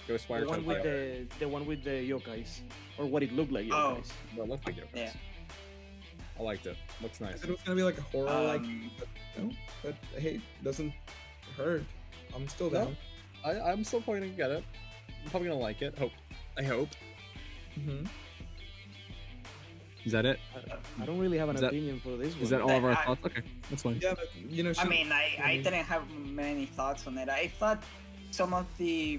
Ghostwire The one Tokyo. with the one with the yokais, or what it looked like Oh. yokais. No, it looked like it. Yeah. I liked it. Looks nice. It was gonna be like a horror, Um, but hey, doesn't hurt. I'm still No. down. I'm still probably gonna get it. I'm probably gonna like it. I hope. Is that it? I don't really have an Is that- opinion for this one. Is that all of our I- thoughts? Okay, that's fine. Yeah, but I mean, I didn't have many thoughts on it. I thought some of the,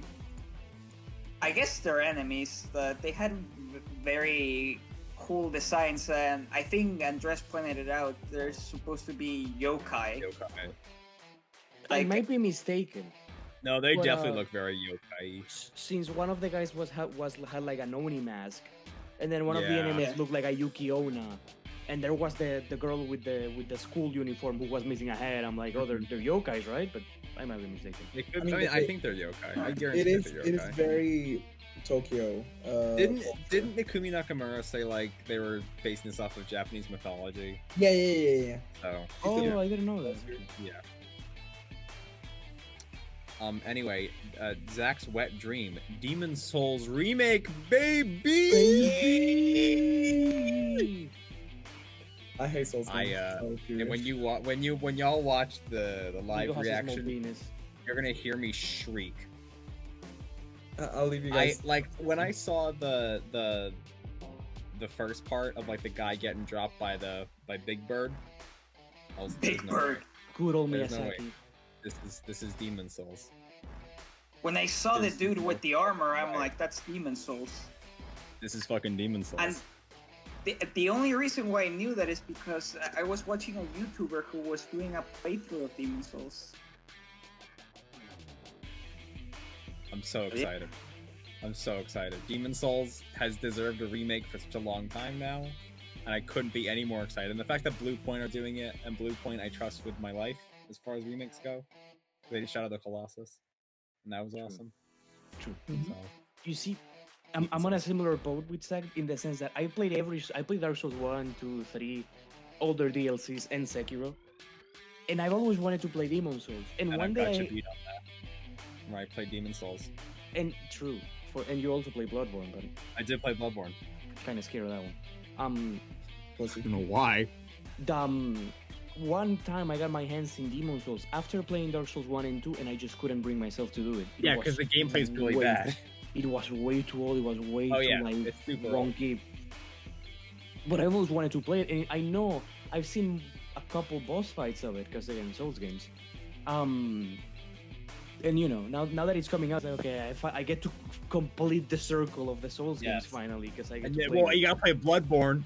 I guess their enemies, they had very cool designs, and I think Andres pointed it out. They're supposed to be yokai. Yokai. I Like, might be mistaken. No, they But, definitely look very yokai. Since one of the guys had like an Oni mask, and then one of the Yeah. enemies Yeah. looked like a Yuki Onna, and there was the girl with the school uniform who was missing a head. I'm like, oh, they're yokais, right? But I might be mistaken. They could, I mean, I think they're yokai. I guarantee it is. they're It is yokai. very Tokyo. Didn't Mikumi Nakamura say like they were basing this off of Japanese mythology? Yeah. So Oh, yeah. I didn't know that. Yeah. Anyway, Zach's wet dream, Demon Souls remake, baby. Baby! I hate Souls games. And when y'all watch the live Nico has a small reaction, penis. you're gonna hear me shriek. I'll leave you guys. When I saw the first part of like the guy getting dropped by Big Bird. Big Bird. Good old There's no Miyazaki. This is Demon Souls. When I saw the There's dude no with the armor, I'm way. like, that's Demon Souls. This is fucking Demon Souls. And the only reason why I knew that is because I was watching a YouTuber who was doing a playthrough of Demon Souls. I'm so excited. I'm so excited. Demon Souls has deserved a remake for such a long time now, and I couldn't be any more excited. And the fact that Blue Point are doing it, and Blue Point I trust with my life as far as remakes go. They just shot out the Colossus, and that was awesome. True. So, You see, I'm on a similar boat with Zach in the sense that I played Dark Souls 1, 2, 3, all their DLCs, and Sekiro. And I've always wanted to play Demon Souls. And and one I got day, you beat on that. Where I played Demon Souls. and true, and you also play Bloodborne, but I did play Bloodborne. kind of scared of that one. Pussy. don't know why. One time I got my hands in Demon Souls after playing Dark Souls 1 and 2, and I just couldn't bring myself to do it. Yeah, because the gameplay is really way- bad. It was way too old. It was way Oh too yeah, like it's super old. wonky. But I always wanted to play it, and I know I've seen a couple boss fights of it because again, Souls games. And you know, now that it's coming out, like, okay, I get to complete the circle of the Souls games Yes. finally because I get And to then, play. well, you gotta play Bloodborne.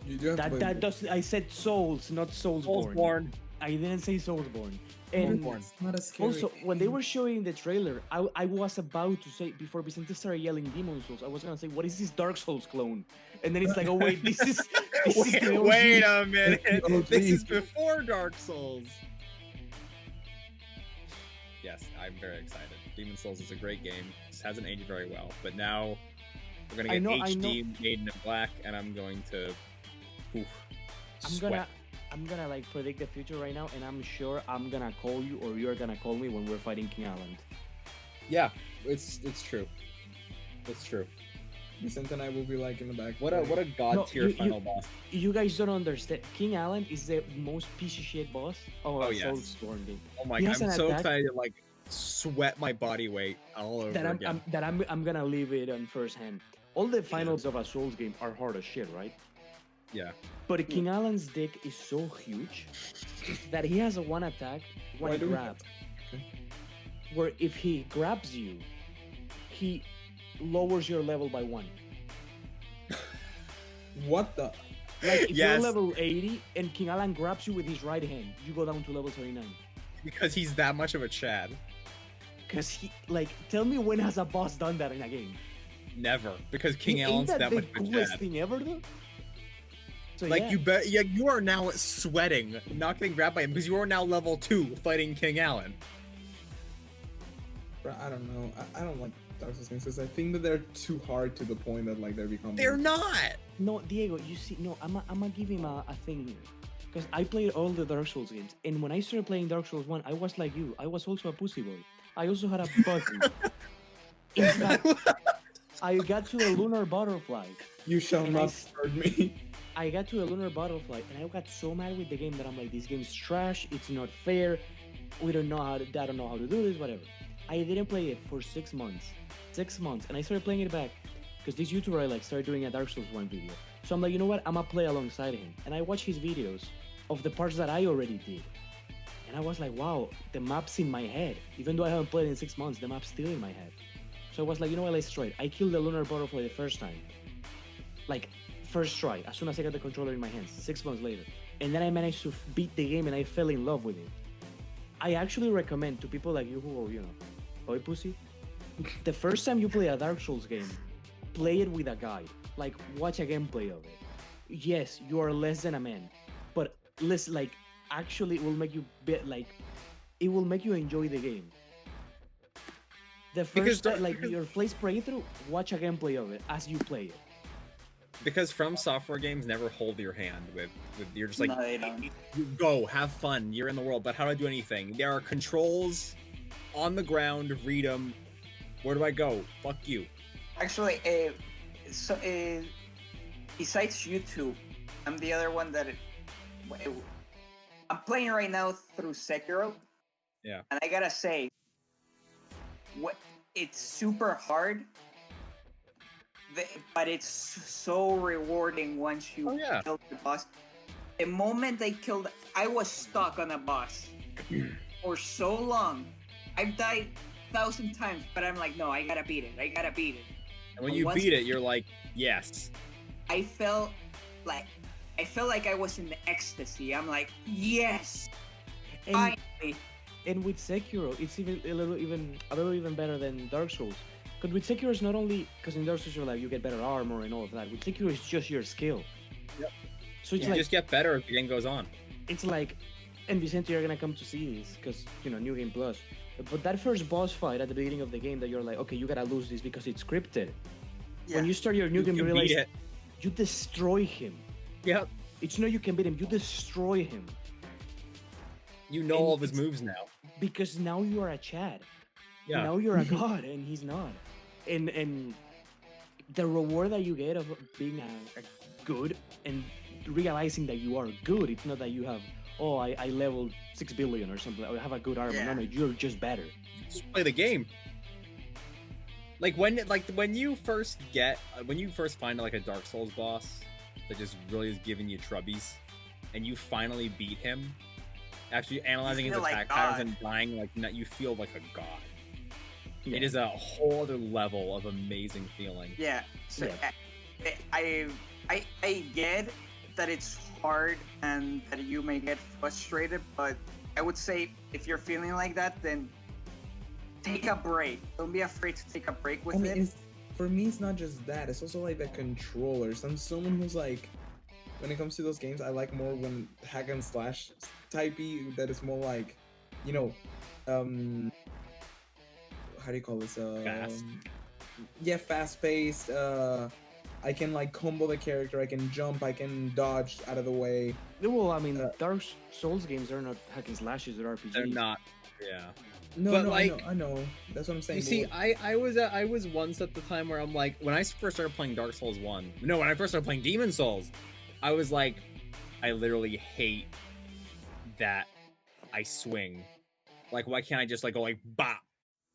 You do have to play that does. I said Souls, not Soulsborne. Soulsborne. I didn't say Soulsborne. And Bloodborne. It's not a scary also, when they game. were showing the trailer, I was about to say, before Vicente started yelling Demon Souls, I was gonna say, what is this Dark Souls clone? And then it's like, oh wait, this is the OG. Wait a minute. It's the OG. This is before Dark Souls. Yes, I'm very excited. Demon Souls is a great game. It hasn't aged very well, but now we're gonna I get know- HD Made in Black, and I'm going to. Oof, sweat. I'm gonna like predict the future right now, and I'm sure I'm gonna call you or you're gonna call me when we're fighting King Island. Yeah, it's true. It's true. Vicente and I will be like in the back. What a god tier you- final boss. You guys don't understand. King Island is the most piece of shit boss of a Oh, yes. Soulstorm game. Oh my He god, has I'm an so attack- excited to like sweat my body weight all over again. I'm gonna leave it on first hand. All the finals of a Souls game are hard as shit, right? Yeah. But King Island's dick is so huge that he has a one attack, Why one do we grab. have to- okay. Where if he grabs you, he lowers your level by 1. What the? Like if Yes. you're level 80 and King Island grabs you with his right hand, you go down to level 39. Because he's that much of a Chad. Cause he like tell me when has a boss done that in a game? Never. Because King Ain't Allen's that the much of a coolest Chad. thing ever though? So Like yeah. you bet, yeah, you are now sweating, not getting grabbed by him because you are now level 2 fighting King Allen. Bro, I don't know. I don't like Dark Souls games because I think that they're too hard to the point that like they're becoming. They're not. No, Diego, you see, no, I'm gonna give him a thing here. Because I played all the Dark Souls games, and when I started playing Dark Souls 1, I was like you. I was also a pussy boy. I also had a button. In fact, I got to the Lunar Butterfly. You shall And I not s- hurt me. I got to the Lunar Butterfly, and I got so mad with the game that I'm like, this game's trash. It's not fair. We don't know how to. I don't know how to do this. Whatever. I didn't play it for 6 months. 6 months, and I started playing it back because this YouTuber I like started doing a Dark Souls 1 video. So I'm like, you know what? I'm gonna play alongside him, and I watch his videos of the parts that I already did. And I was like, wow, the map's in my head. Even though I haven't played in 6 months, the map's still in my head. So I was like, you know what, let's try it. I killed the Lunar Butterfly the first time. Like, first try, as soon as I got the controller in my hands, 6 months later. And then I managed to beat the game and I fell in love with it. I actually recommend to people like you who are, you know, boy pussy, the first time you play a Dark Souls game, play it with a guide. Like, watch a gameplay of it. Yes, you are less than a man, but listen, like, actually, it will make you it will make you enjoy the game. The first time, like your first playthrough, watch a gameplay of it as you play it. Because From Software games never hold your hand with you're just like, No, they don't. you go, have fun, you're in the world, but how do I do anything? There are controls on the ground, read them. Where do I go? Fuck you. Actually, besides YouTube, I'm the other one that I'm playing right now through Sekiro. Yeah. And I gotta say, it's super hard, but it's so rewarding once you kill the boss. The moment I was stuck on a boss for so long. I've died 1,000 times, but I'm like, no, I gotta beat it. And when you beat it, you're like, yes. I felt like I was in ecstasy. I'm like, yes, finally. And with Sekiro, it's even a little even better than Dark Souls. Because with Sekiro, it's not only because in Dark Souls you're like you get better armor and all of that. With Sekiro, it's just your skill. Yep. So it's you just get better as the game goes on. It's like, and Vicente, you're gonna come to see this because New Game Plus. But that first boss fight at the beginning of the game, that you're like, okay, you gotta lose this because it's scripted. Yeah. When you start your new game, you realize you destroy him. Yep. It's not you can beat him, you destroy him. You know all of his moves now. Because now you are a Chad. Yeah. Now you're a god and he's not. And the reward that you get of being a good and realizing that you are good, it's not that you have, I leveled 6 billion or something, or I have a good armor. No, you're just better. Just play the game. When you first find like a Dark Souls boss that just really is giving you trubbies, and you finally beat him, actually analyzing his attack patterns and dying you feel like a god. Yeah. It is a whole other level of amazing feeling. Yeah. So I get that it's hard and that you may get frustrated, but I would say if you're feeling like that, then take a break. Don't be afraid to take a break with it. For me, it's not just that. It's also like the controllers. I'm someone who's like, when it comes to those games, I like more when hack and slash typey. That is more like, how do you call this? Fast. Yeah, fast paced. I can like combo the character. I can jump. I can dodge out of the way. Well, I mean, Dark Souls games are not hack and slashes; they're RPGs. They're not. Yeah. No, I know. That's what I'm saying. You see, I was once at the time where I'm like, when I first started playing Dark Souls 1, when I first started playing Demon Souls, I was like, I literally hate that I swing. Like, why can't I just like go like bop?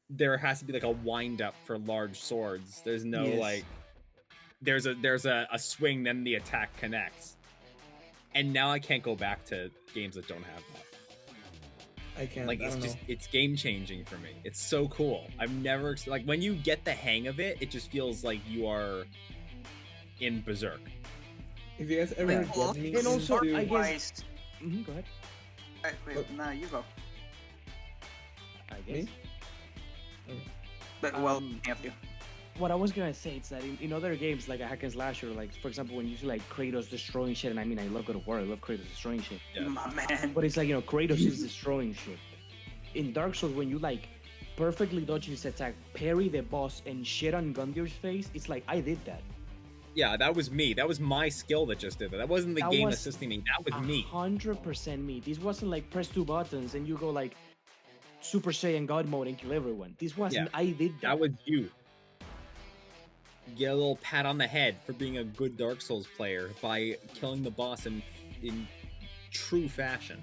There has to be like a wind up for large swords. There's no there's a swing, then the attack connects. And now I can't go back to games that don't have that. I can't. Like, it's game changing for me. It's so cool. I've never when you get the hang of it, it just feels like you are in Berserk. If you guys ever get me, and also I guess. Go ahead. Wait, no, you go. I guess. Me? Okay. But well, you. What I was gonna say is that in other games like a hack and slash, or like for example when you see like Kratos destroying shit, and I mean I love God of War, I love Kratos destroying shit. Yeah. My man. But it's like Kratos is destroying shit. In Dark Souls, when you like perfectly dodge his attack, parry the boss, and shit on Gundir's face, it's like I did that. Yeah, that was me. That was my skill that just did that. That wasn't the game assisting me. That was me. 100% me. This wasn't like press 2 buttons and you go like Super Saiyan God mode and kill everyone. This wasn't. I did that. That was you. Get a little pat on the head for being a good Dark Souls player by killing the boss in true fashion.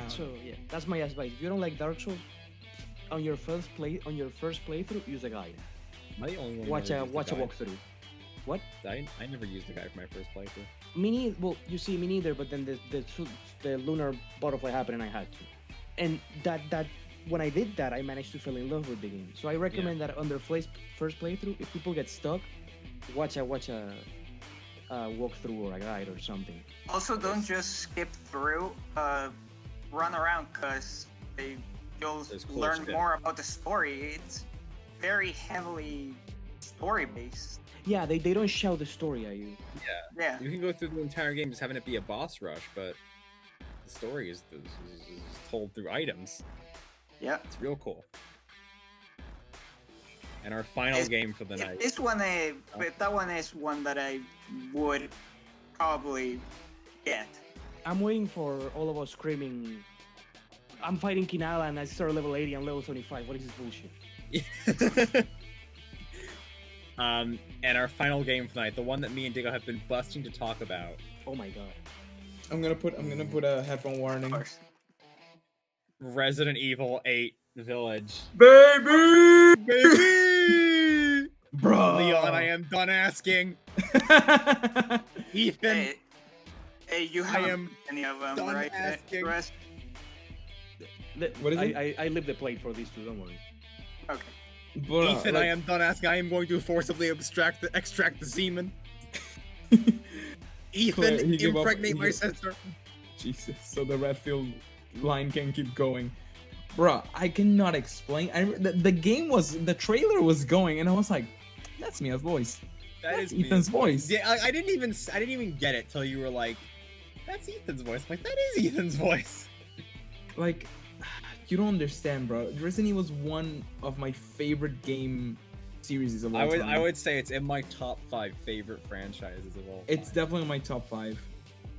So yeah, that's my advice. If you don't like Dark Souls, on your first playthrough, use a guide. Am I the only one? Watch a walkthrough. What? I never used a guide for my first playthrough. Me neither. But then the lunar butterfly happened and I had to. And that when I did that, I managed to fall in love with the game. So I recommend that on their first playthrough, if people get stuck, watch a walkthrough or a guide or something. Also, don't just skip through. Run around, because you'll learn more about the story. It's very heavily story based. Yeah, they don't shout the story at you. Yeah. You can go through the entire game just having it be a boss rush, but the story is told through items. Yeah, it's real cool. And our final game for the night. This one, that one is one that I would probably get. I'm waiting for all of us screaming I'm fighting Kinala and I start level 80 and level 75. What is this bullshit? And our final game tonight, the one that me and Diggo have been busting to talk about. Oh my god. I'm gonna put a headphone warning. Resident Evil 8 Village. Baby! Baby! Bro! Leon, I am done asking. Ethan, Hey, you I haven't am any of them, done right? asking. The rest. What is it? I live the plate for these two, don't worry. Okay. Bro, Ethan, I am done asking. I am going to forcibly extract the semen. Claire, Ethan, he gave up- impregnate he my gave- sister. Jesus, so the Redfield line can keep going. Bruh, I cannot explain. The game was, the trailer was going, and I was like, that's Mia's voice. That That's is Ethan's Mia's voice. Yeah, I didn't even get it till you were like, that's Ethan's voice. I'm like, that is Ethan's voice. Like, you don't understand, bro. Resident Evil was one of my favorite game series of all time. I would say it's in my top 5 favorite franchises of all time. It's definitely my top 5.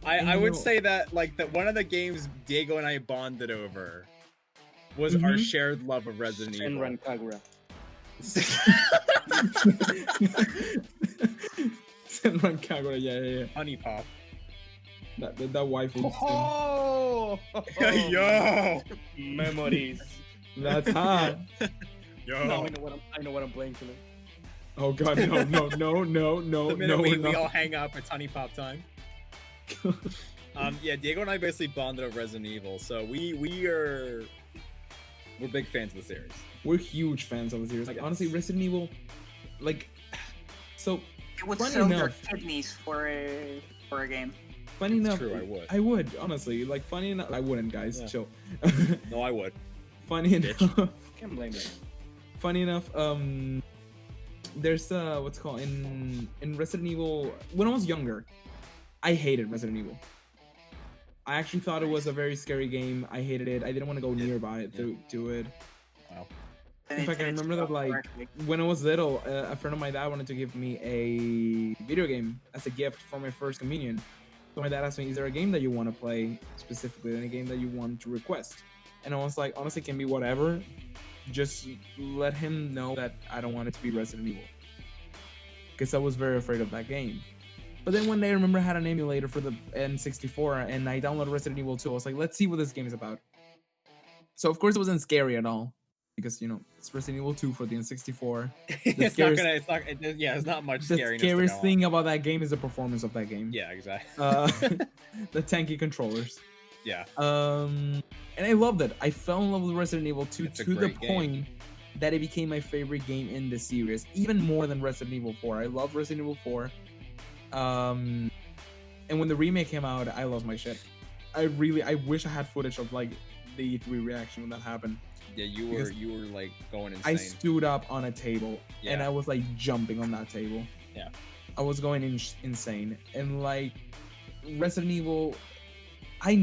I would know- say that like that one of the games Diego and I bonded over was our Mhm. shared love of Resident Evil. Shenran Kagura. Senran Kagura, yeah. Honey Pop. That waifu. Oh, yo, Memories. That's hot. yo. Now I know what I'm playing tonight. Oh god, no. The minute we're we not. all hang up, it's Honey Pop time. Yeah, Diego and I basically bonded over Resident Evil, so we're big fans of the series. We're huge fans of the series. Like, Yes. honestly, Resident Evil, like, so It would Funny sell their enough- kidneys for a game. funny It's enough, true, I would. I would, honestly. Like, funny enough, I wouldn't, guys. Yeah. Chill. No, I would. Funny Bitch. enough, Can't blame it. funny enough, there's what's it called in Resident Evil. When I was younger, I hated Resident Evil. I actually thought it was a very scary game. I hated it. I didn't want to go nearby it to it. Wow. In fact, I remember that, like, when I was little, a friend of my dad wanted to give me a video game as a gift for my first communion. So my dad asked me, is there a game that you want to play specifically, any game that you want to request? And I was like, honestly, it can be whatever. Just let him know that I don't want it to be Resident Evil. Because I was very afraid of that game. But then one day I remember I had an emulator for the N64 and I downloaded Resident Evil 2. I was like, let's see what this game is about. So of course it wasn't scary at all. Because, you know, it's Resident Evil 2 for the N64. It's scariest- it's not much The scariness to scariest go thing about that game is the performance of that game. on. Yeah, exactly. The tanky controllers. Yeah. And I loved it. I fell in love with Resident Evil 2 It's a to the great game. point that it became my favorite game in the series, even more than Resident Evil 4. I love Resident Evil 4. And when the remake came out, I lost my shit. I wish I had footage of like the E3 reaction when that happened. Yeah, you Because were like going I insane. stood up on a table and Yeah. I was like jumping on that table. Yeah. I was going insane. And like Resident Evil, I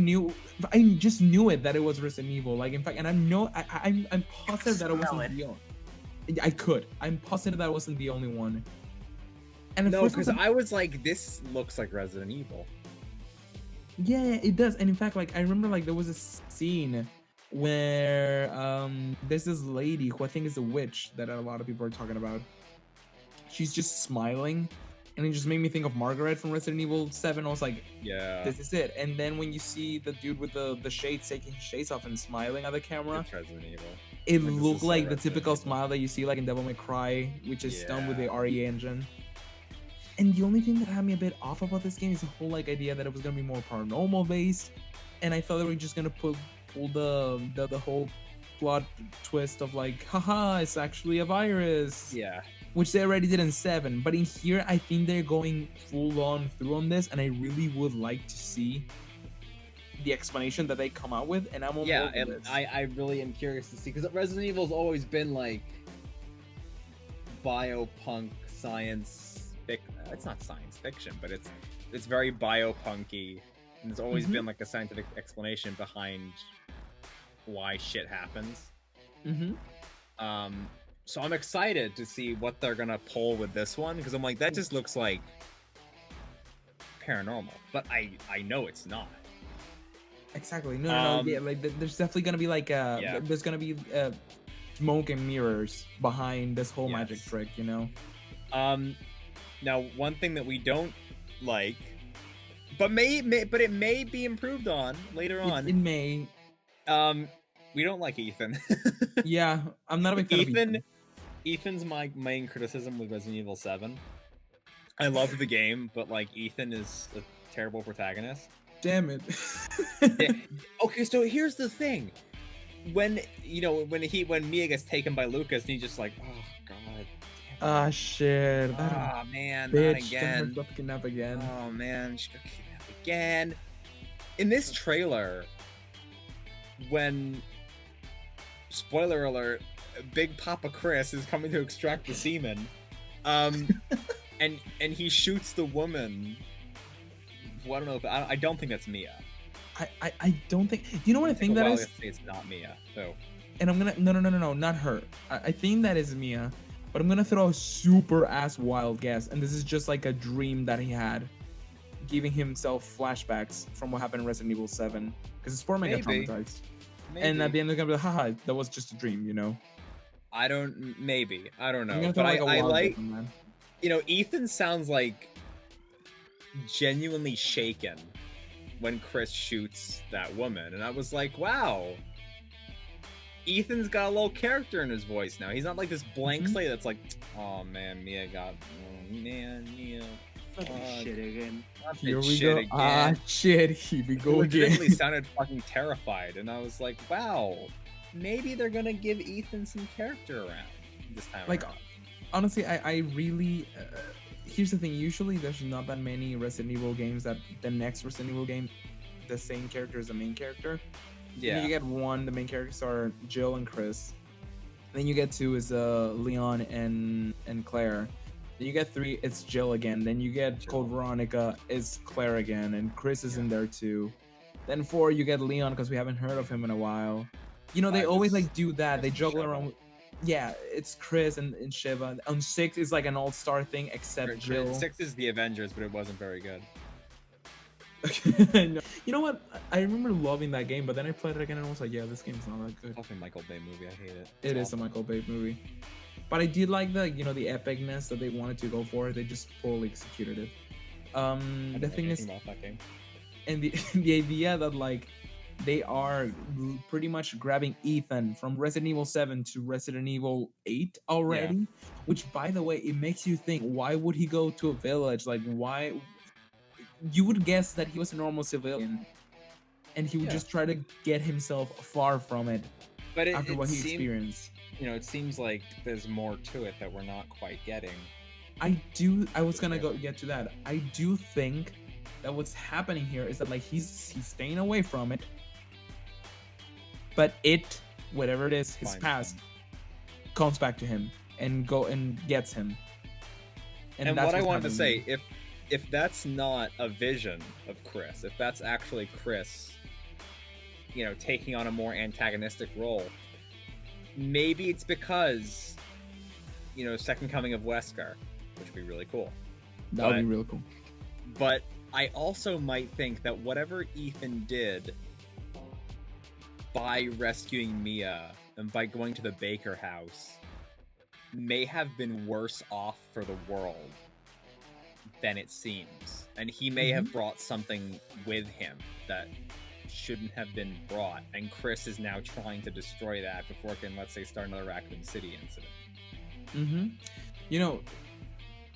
just knew it that it was Resident Evil. Like, in fact, and I'm positive that it Smell wasn't the only. I could. I'm positive that it wasn't the only one. And at No, first because was like, I was like, this looks like Resident Evil. yeah, it does. And in fact, like I remember, like there was a scene where there's this lady who I think is a witch that a lot of people are talking about. She's just smiling, and it just made me think of Margaret from Resident Evil 7. I was like, Yeah. this is it. And then when you see the dude with the shades taking his shades off and smiling at the camera, It's Resident Evil. it Like, this looked is so like the Resident typical Evil. smile that you see like in Devil May Cry, which is done with the Yeah. RE engine. And the only thing that had me a bit off about this game is the whole like idea that it was gonna be more paranormal based, and I thought they were just gonna pull the whole plot twist of like, haha, it's actually a virus. Yeah. Which they already did in 7, but in here I think they're going full on through on this, and I really would like to see the explanation that they come out with, and I'm on Yeah, board with and this. I really am curious to see, because Resident Evil's always been like biopunk science it's not science fiction, but it's very biopunky, and there's always Mhm. been like a scientific explanation behind why shit happens. Mm-hmm. So I'm excited to see what they're gonna pull with this one, because I'm like, that just looks like paranormal, but I know it's not. Exactly. No. Yeah, like there's definitely gonna be like Yeah. there's gonna be smoke and mirrors behind this whole magic Yes. trick, you know. Now one thing that we don't like, but it may be improved on later on. It may. We don't like Ethan. Yeah, I'm not a big fan of Ethan. Ethan's my main criticism with Resident Evil 7. I love the game, but like Ethan is a terrible protagonist. Damn it. Yeah. Okay, so here's the thing. When Mia gets taken by Lucas and he's just like, oh god. Ah shit. Oh man, Bitch, not again. got kidnapped again. Oh man, she got kidnapped again. In this trailer, when spoiler alert, Big Papa Chris is coming to extract the semen, and he shoots the woman. Well, I don't know if I don't think that's Mia. I don't think. You know what I think that is? It's not Mia. So. And I'm gonna no, not her. I think that is Mia, but I'm gonna throw a super ass wild guess, and this is just like a dream that he had, giving himself flashbacks from what happened in Resident Evil 7, because his poor man got traumatized. Maybe. And at the end they're gonna be like, haha, that was just a dream, you know. I don't know, I'm gonna but throw, like, a I wild like, guess on that. you know, Ethan sounds like genuinely shaken when Chris shoots that woman, and I was like, wow, Ethan's got a little character in his voice now. He's not like this blank slate that's like, oh man, Mia. Shit again. Here we go. Ah shit, here we go again. Legitimately sounded fucking terrified, and I was like, wow, maybe they're gonna give Ethan some character around this time. Like, around. honestly, I really. Here's the thing. Usually, there's not that many Resident Evil games that the next Resident Evil game, the same character is the main character. Yeah. And you get one. The main characters are Jill and Chris. Then you get two is Leon and Claire. Then you get three. It's Jill again. Then you get Code Veronica. It's Claire again, and Chris is in there too. Then 4, you get Leon because we haven't heard of him in a while. You know, they always like do that. They juggle around. Yeah, it's Chris and Shiva. On 6 is like an all-star thing, except Jill. 6 is the Avengers, but it wasn't very good. No. You know what? I remember loving that game, but then I played it again and I was like, yeah, this game's not that good. Fucking Michael Bay movie, I hate it. It is a Michael Bay movie. But I did like the epicness that they wanted to go for. They just poorly executed it. The thing is, about that game. and the idea that like they are pretty much grabbing Ethan from Resident Evil 7 to Resident Evil 8 already, which by the way, it makes you think, why would he go to a village? Like, why? You would guess that he was a normal civilian and he would just try to get himself far from it, but after what he experienced. You know, it seems like there's more to it that we're not quite getting. I was gonna get to that. I do think that what's happening here is that like he's staying away from it, but it, whatever it is, his past, comes back to him and gets him. And that's what I wanted to happening. say, if that's not a vision of Chris, if that's actually Chris, you know, taking on a more antagonistic role, maybe it's because, you know, Second Coming of Wesker, which would be really cool. That would be really cool. But I also might think that whatever Ethan did by rescuing Mia and by going to the Baker house may have been worse off for the world than it seems. And he may have brought something with him that shouldn't have been brought, and Chris is now trying to destroy that before it can, let's say, start another Raccoon City incident. You know,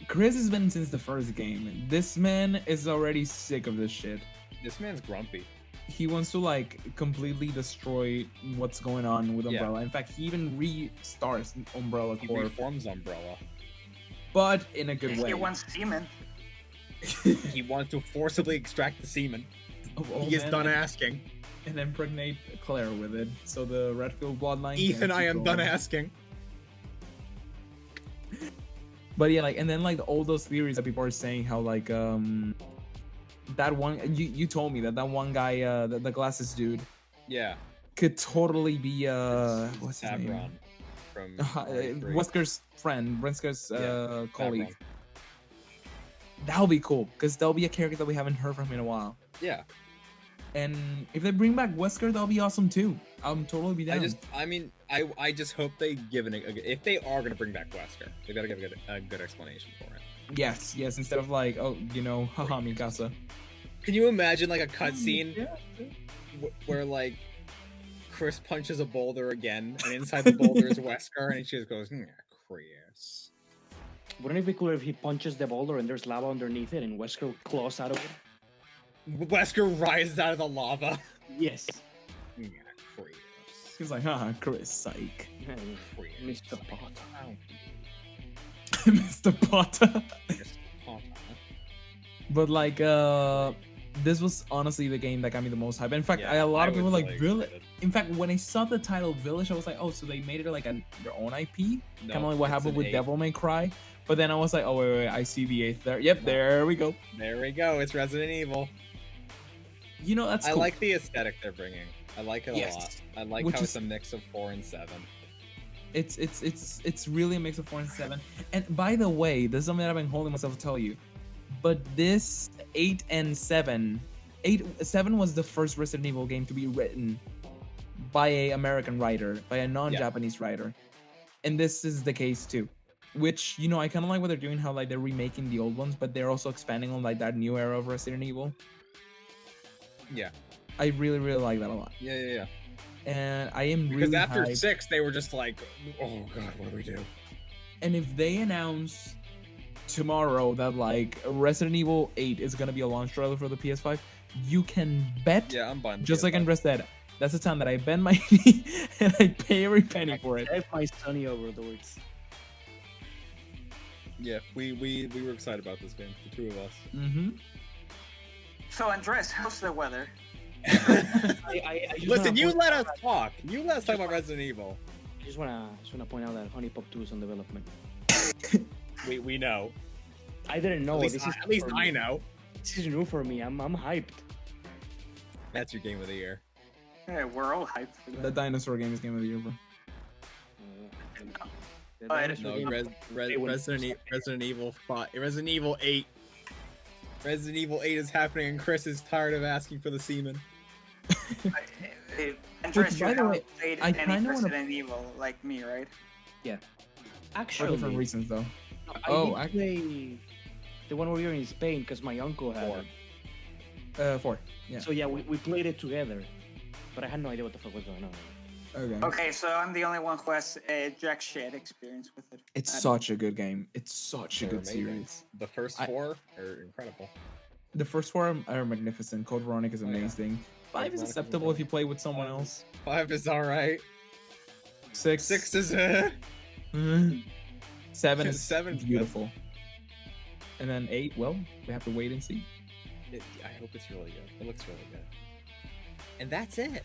Chris has been since the first game. This man is already sick of this shit. This man's grumpy. He wants to like completely destroy what's going on with Umbrella. Yeah. In fact, he even restarts Umbrella He Corp, reforms Umbrella. but in a good way. He wants semen. He wants to forcibly extract the semen. He is done asking. And impregnate Claire with it, so the Redfield bloodline. Ethan, I am done asking. But yeah, like, and then like all those theories that people are saying, how like that one you told me that one guy, the glasses dude, Yeah. could totally be what's his name? Sabron from Wesker's friend, Wesker's colleague. Sabron. That'll be cool because there'll be a character that we haven't heard from in a while. Yeah. And if they bring back Wesker, that'll be awesome too. I'm totally be down. I just hope they give if they are gonna bring back Wesker, they gotta give a good explanation for it. Yes, instead of like, oh, haha, Mikasa. Can you imagine like a cutscene where like Chris punches a boulder again, and inside the boulder is Wesker, and she just goes, Chris. Wouldn't it be cool if he punches the boulder and there's lava underneath it and Wesker claws out of it? Wesker rises out of the lava. Yes. Chris. He's like, haha, Chris, psych. Mr. Potter. Mr. Potter. But like, this was honestly the game that got me the most hype. In fact, a lot of people were like, Village. In fact, when I saw the title Village, I was like, oh, so they made it like their own IP? Kind of like what happened with Devil May Cry. But then I was like, oh, wait, I see the 8th there. Yep, there we go. There we go. It's Resident Evil. That's cool. I like the aesthetic they're bringing. I like it a lot. I like how it's a mix of 4 and 7. It's really a mix of 4 and 7. And by the way, this is something that I've been holding myself to tell you. But this 8 and 7 was the first Resident Evil game to be written by an American writer, by a non-Japanese writer. And this is the case too. Which, I kind of like what they're doing, how like they're remaking the old ones, but they're also expanding on like that new era of Resident Evil. Yeah. I really, really like that a lot. Yeah. And I am because really after hyped. 6, they were just like, oh god, what do we do? And if they announce tomorrow that like Resident Evil 8 is gonna be a launch trailer for the PS5, you can bet. Yeah, I'm buying. Just like in Red Dead, that's the time that I bend my knee and I pay every penny for it. I have my Sonny over the words. Yeah, we were excited about this game, the two of us. Mm-hmm. So Andres, how's the weather? I just Listen, you wanna let us talk. You let us talk about Resident Evil. I just wanna point out that Honey Pop 2 is on development. We know. I didn't know. At least I know. This is new for me. I'm hyped. That's your game of the year. Yeah, we're all hyped for The that. dinosaur game is game of the year, bro. Resident Evil 5, Resident Evil 8. Resident Evil 8 is happening, and Chris is tired of asking for the semen. Andres, you by the way, haven't played I any kinda wanna- Resident Evil like me, right? For Actually, different reasons, though. I did play the one where you're in Spain because my uncle had it. 4. Yeah. So yeah, we played it together, but I had no idea what the fuck was going on. Okay. Okay, so I'm the only one who has jack shit experience with it. It's such a good game. It's such a They're good amazing. series. The first 4 are incredible. The first 4 are magnificent. Code Veronica is amazing. 5 is acceptable if you play with someone else. 5 is alright. 6. 6 is 7 is 7 's beautiful. And then 8, well, we have to wait and see. I hope it's really good. It looks really good. And that's it.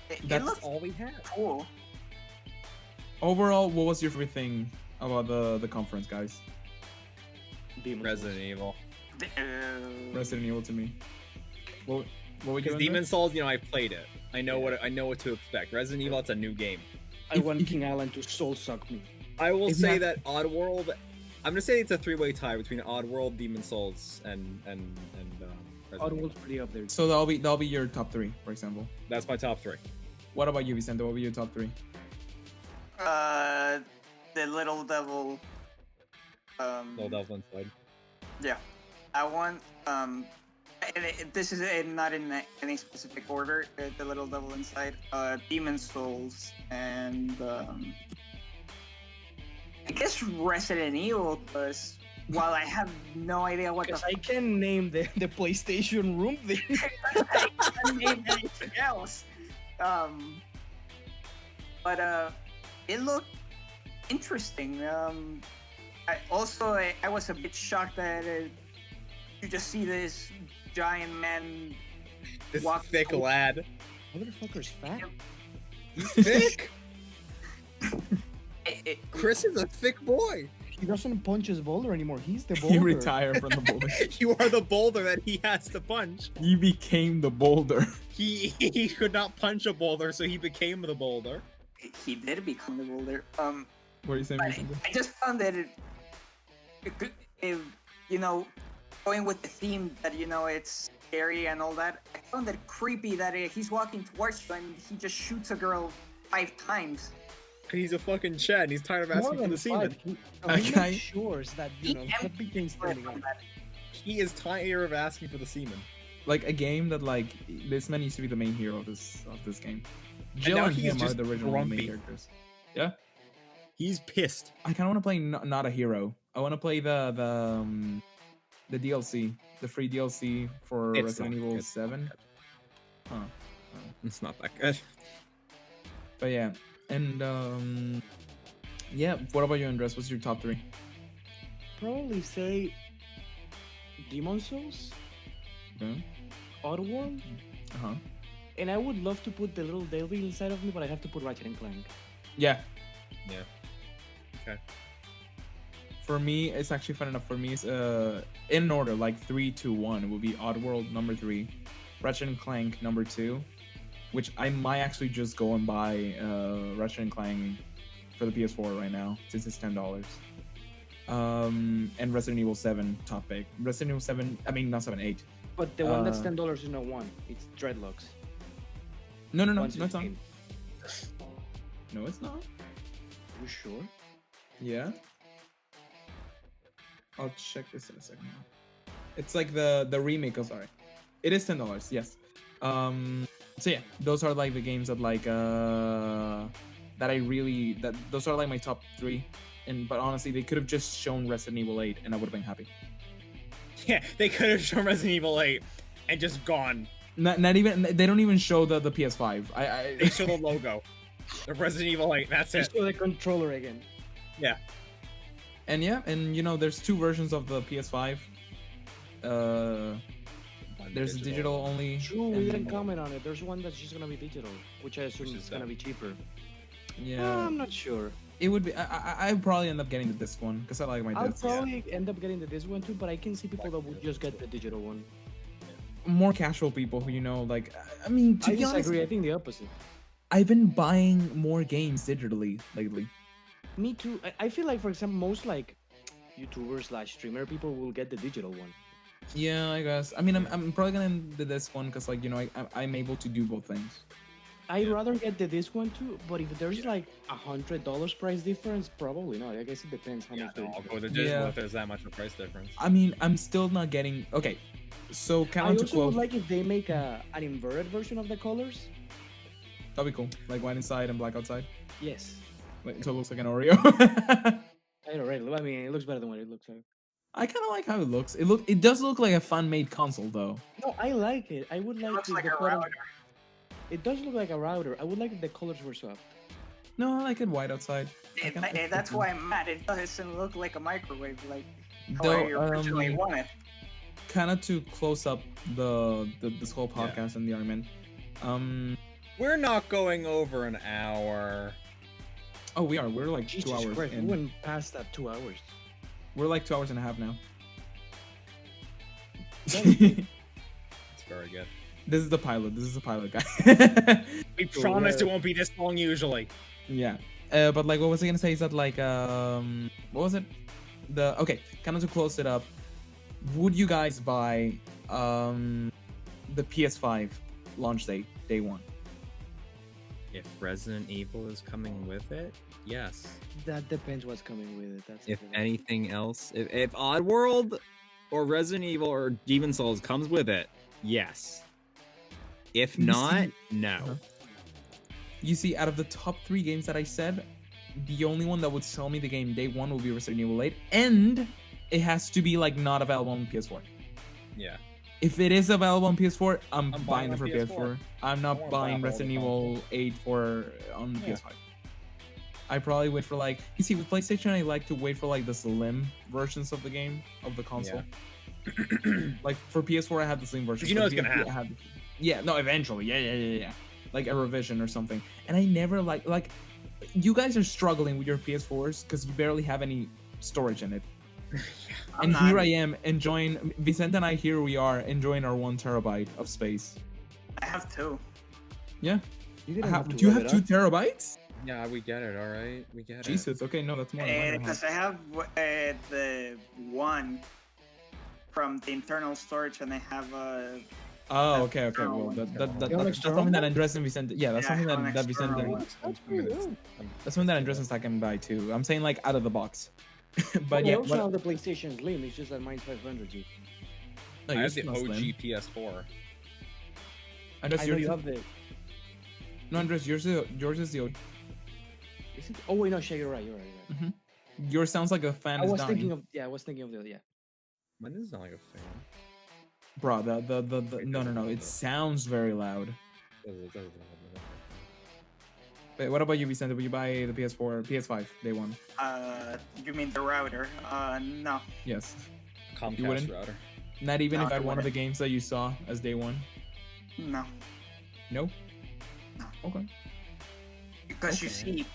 It That's looks all we have. cool. Overall, what was your favorite thing about the conference, guys? Resident Evil. Resident Evil to me. What would you Because Demon Souls, I played it. I know what to expect. Resident Evil, it's a new game. I want King Island to soul suck me. I will If say you that Oddworld. I'm gonna say it's a 3-way tie between Oddworld, Demon Souls, and Resident Evil. Oddworld's pretty up there. So that'll be your top 3, for example. That's my top 3. What about you, Vicente? What would be your top 3? The Little Devil. Little Devil Inside. Yeah, I want this is not in any specific order. The Little Devil Inside, Demon Souls, and I guess Resident Evil. Because while I have no idea what Because I can name the PlayStation room thing. I can't name anything else. But it looked interesting. I was a bit shocked that you just see this giant man This walk thick over- lad. Motherfucker's fat. He's thick. It- Chris is a thick boy. He doesn't punch his boulder anymore. He's the boulder. He retired from the boulder. You are the boulder that he has to punch. He became the boulder. He could not punch a boulder, so he became the boulder. he did become the boulder. What are you saying, Vicente? I just found that if going with the theme that it's scary and all that. I found it creepy that he's walking towards you and he just shoots a girl 5 times. He's a fucking Chad, and he's tired of asking for the semen. He makes sure that, you know, the big thing's standing up. He is tired of asking for the semen. Like a game that like this man used to be the main hero of this game. And Jill now and he's him are just the original grumpy. main characters. Yeah. He's pissed. I kind of want to play not a hero. I want to play the DLC, the free DLC for It's Resident not- Evil it's 7. Huh. It's not that good. But yeah, and yeah. What about you, Andres? What's your top 3? Probably say Demon Souls, Okay. Oddworld, Uh huh. and I would love to put the little devil inside of me, but I have to put Ratchet and Clank. Yeah. Yeah. Okay. For me, it's actually fun enough. For me, it's in order, like 3, 2, 1. It will be Oddworld number 3, Ratchet and Clank number 2, which I might actually just go and buy Ratchet and Clank for the PS4 right now since it's $10. And Resident Evil 7 top pick. Resident Evil 7, I mean not 7, 8. But the one that's $10 is not one. It's Dreadlocks. No, it's not. 116. No, it's not. Are you sure? Yeah. I'll check this in a second. It's like the remake of, sorry. It is $10, yes. So yeah, those are like the games that like that I really those are like my top 3. But honestly, they could have just shown Resident Evil 8 and I would have been happy. Yeah, they could have shown Resident Evil 8 and just gone. Not even, they don't even show the PS5. They show the logo. The Resident Evil 8, that's it. Show the controller again. Yeah. And yeah, and you know, there's 2 versions of the PS5. There's a digital only. True, we and- didn't comment on it. There's one that's just gonna be digital, which I assume Which is is gonna dumb. be cheaper. Yeah, I'm not sure. it would be. I'd probably end up getting the disc one because I like my I'll discs. probably end up getting the disc one too, but I can see people that would just get the digital one. More casual people who, you know, like, I mean, to I be honest, disagree. I think the opposite. I've been buying more games digitally lately. Me too. I feel like, for example, most like YouTubers/streamer people will get the digital one. Yeah, I guess. I mean, I'm probably gonna do this one because, like, you know, I'm able to do both things. I'd rather get the disc one too, but if there's like $100 price difference, probably not. I guess it depends how Yeah, much. no, I'll go with the digital Yeah. if there's that much of a price difference. I mean, I'm still not getting. Okay, so I kind of to also close. would like if they make an inverted version of the colors. That'd be cool. Like white inside and black outside. Yes. Like, so it looks like an Oreo. I already. I mean, it looks better than what it looks like. I kind of like how it looks. It does look like a fan-made console, though. No, I like it. I would It like looks if like the a colors- router. It does look like a router. I would like if the colors were swapped. No, I like it white outside. That's why I'm mad. It doesn't look like a microwave, like how Though, I originally wanted. kind of to close up this whole podcast and the argument. We're not going over an hour. Oh, we are. We're like Jesus 2 hours Christ, we in. went past that 2 hours. We're like 2 hours and a half now. It's very good. This is the pilot. This is the pilot, guy. We promised it won't be this long usually. Yeah. But like, what was I gonna say? Is that like, what was it? Okay, kind of to close it up. Would you guys buy the PS5 launch date, day 1? If Resident Evil is coming with it, yes. That depends what's coming with it. That's If the thing. anything else, if Oddworld or Resident Evil or Demon Souls comes with it, yes. If You not, see- no. Uh-huh. You see, out of the top 3 games that I said, the only one that would sell me the game day 1 will be Resident Evil 8, and it has to be like not available on PS4. Yeah. If it is available on PS4, I'm I'm buying buying it on for PS4. PS4. I'm I not wanna buying buy Resident all the Evil 8 on Yeah. PS5. I probably wait for like, you see, with PlayStation, I like to wait for like the slim versions of the game, of the console. Like for PS4, I had the slim version. You know For it's gonna PSP, I had yeah, no, eventually, yeah. Like a revision or something. And I never like, you guys are struggling with your PS4s because you barely have any storage in it. I'm And here not. I am enjoying, Vicente and I, here we are enjoying our 1 terabyte of space. I have 2. Yeah. You didn't have to Do you wrap have it 2 up. terabytes? Yeah, we get it, alright? We get it. Jesus, okay, no, that's more than mine. Because I have the one from the internal storage, and they have a. Oh, okay. Well, that's something that Andres and Vicente. Yeah, that's something that Vicente. That's something that Andres and I can buy too. I'm saying like out of the box. But I yeah, also have the PlayStation Slim. It's just that mine's 500 G. no, I yours have the is not OG slim. PS4. Andres, I know you have the. No, Andres, yours is the. Is it? Oh wait, no, Shay, you're right. Yours sounds like a fan. I is was dying. thinking of the other. Yeah. Mine is not like a fan. Bro, the no. It sounds very loud. Wait, what about you, Vicente? Will you buy the PS4 or PS5 day one? You mean the router? No. Yes. Comcast wouldn't? router. Not even No, if I I had one of the wouldn't. games that you saw as day one. No. No. No. Okay. Because you Okay. see,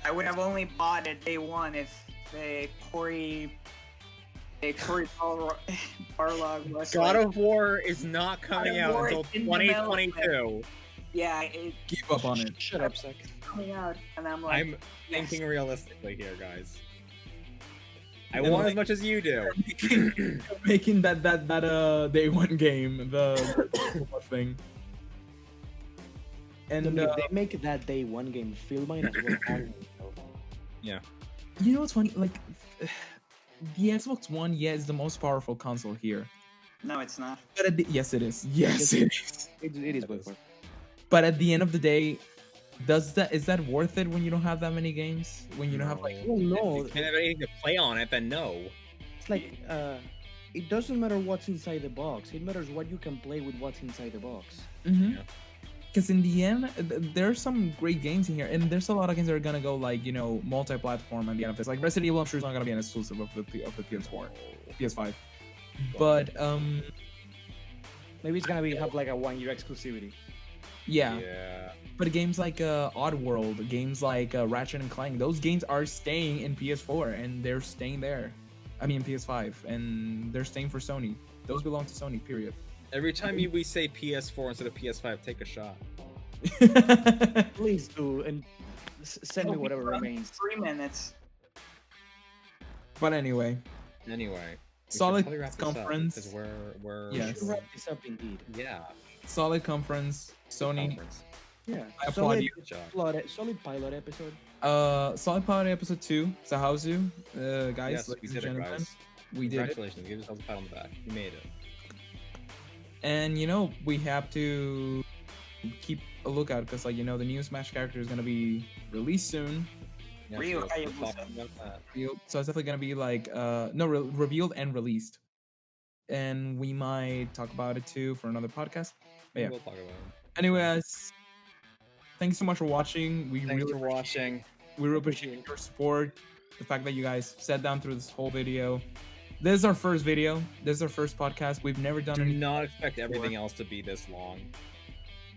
I would have only bought it day one if Corey Barlog was God like, of War is not coming God of out War until is in development. 2022. yeah, it's Keep up on it. Shut up, Zach. coming out, and I'm like, I'm yes. thinking realistically here, guys. I And want like- as much as you do. Making that day one game the thing. And If they make that day one game, Phil might as well have it. Yeah. you know what's funny? Like the Xbox One, yeah, is the most powerful console here. No, it's not. But yes, it is. Yes, it is. It is way more. But at the end of the day, is that worth it when you don't have that many games? When you don't have like Well, no. If you can't have anything to play on it, then no. It's like it doesn't matter what's inside the box. It matters what you can play with what's inside the box. Mhm. Yeah. Because in the end, there's some great games in here, and there's a lot of games that are gonna go like multi-platform at the end of this. Like Resident Evil, I'm sure is not gonna be an exclusive of the PS4, PS5. But Maybe it's gonna have like a 1-year exclusivity. yeah. Yeah. But games like Oddworld, games like Ratchet and Clank, those games are staying in PS4 and they're staying there. I mean PS5, and they're staying for Sony. Those belong to Sony. Period. Every time we say PS4 instead of PS5, take a shot. Please do, and send me It'll be whatever around remains. 3 minutes. But anyway, Anyway, we should solid probably wrap this up, conference. 'cause we're We Yes. should wrap this up indeed. yeah. Solid conference. Sony. Conference. Yeah. I applaud you. Good job. Solid pilot episode. Solid Pilot episode 2. ZaHousu, guys, Yes, ladies we and did it, gentlemen. guys. We did it. Congratulations. Give yourself a pat on the back. You made it. And we have to keep a lookout because the new Smash character is gonna be released soon. Yeah, Real so let's talk Hayabusa. about that. So it's definitely gonna be revealed and released. And we might talk about it too for another podcast. But yeah. We'll talk about it. Anyways, thanks so much for watching. We Thanks really for watching. We really appreciate your support. The fact that you guys sat down through this whole video. This is our first video. This is our first podcast. We've never done Do anything. not expect everything else to be this long.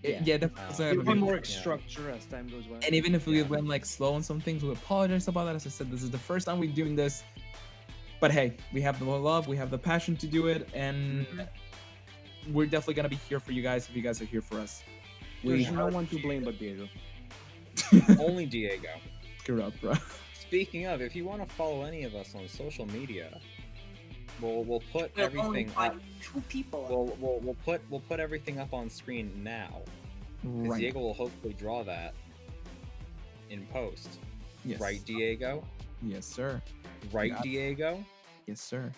Yeah, definitely. it's not We gonna want be- more Yeah. structure as time goes by. And even if we Yeah. went slow on some things, we apologize about that. As I said, this is the first time we're doing this. But hey, we have the love, we have the passion to do it, and we're definitely gonna be here for you guys if you guys are here for us. There's no one to blame but Diego. Only Diego. Screw up, bro. Speaking of, if you want to follow any of us on social media, we'll put We'll only everything up. find 2 people. We'll put everything up on screen now. 'Cause Right. Diego will hopefully draw that in post. Yes. Right, Diego? Yes, sir. Right, Got it. Diego? Yes, sir.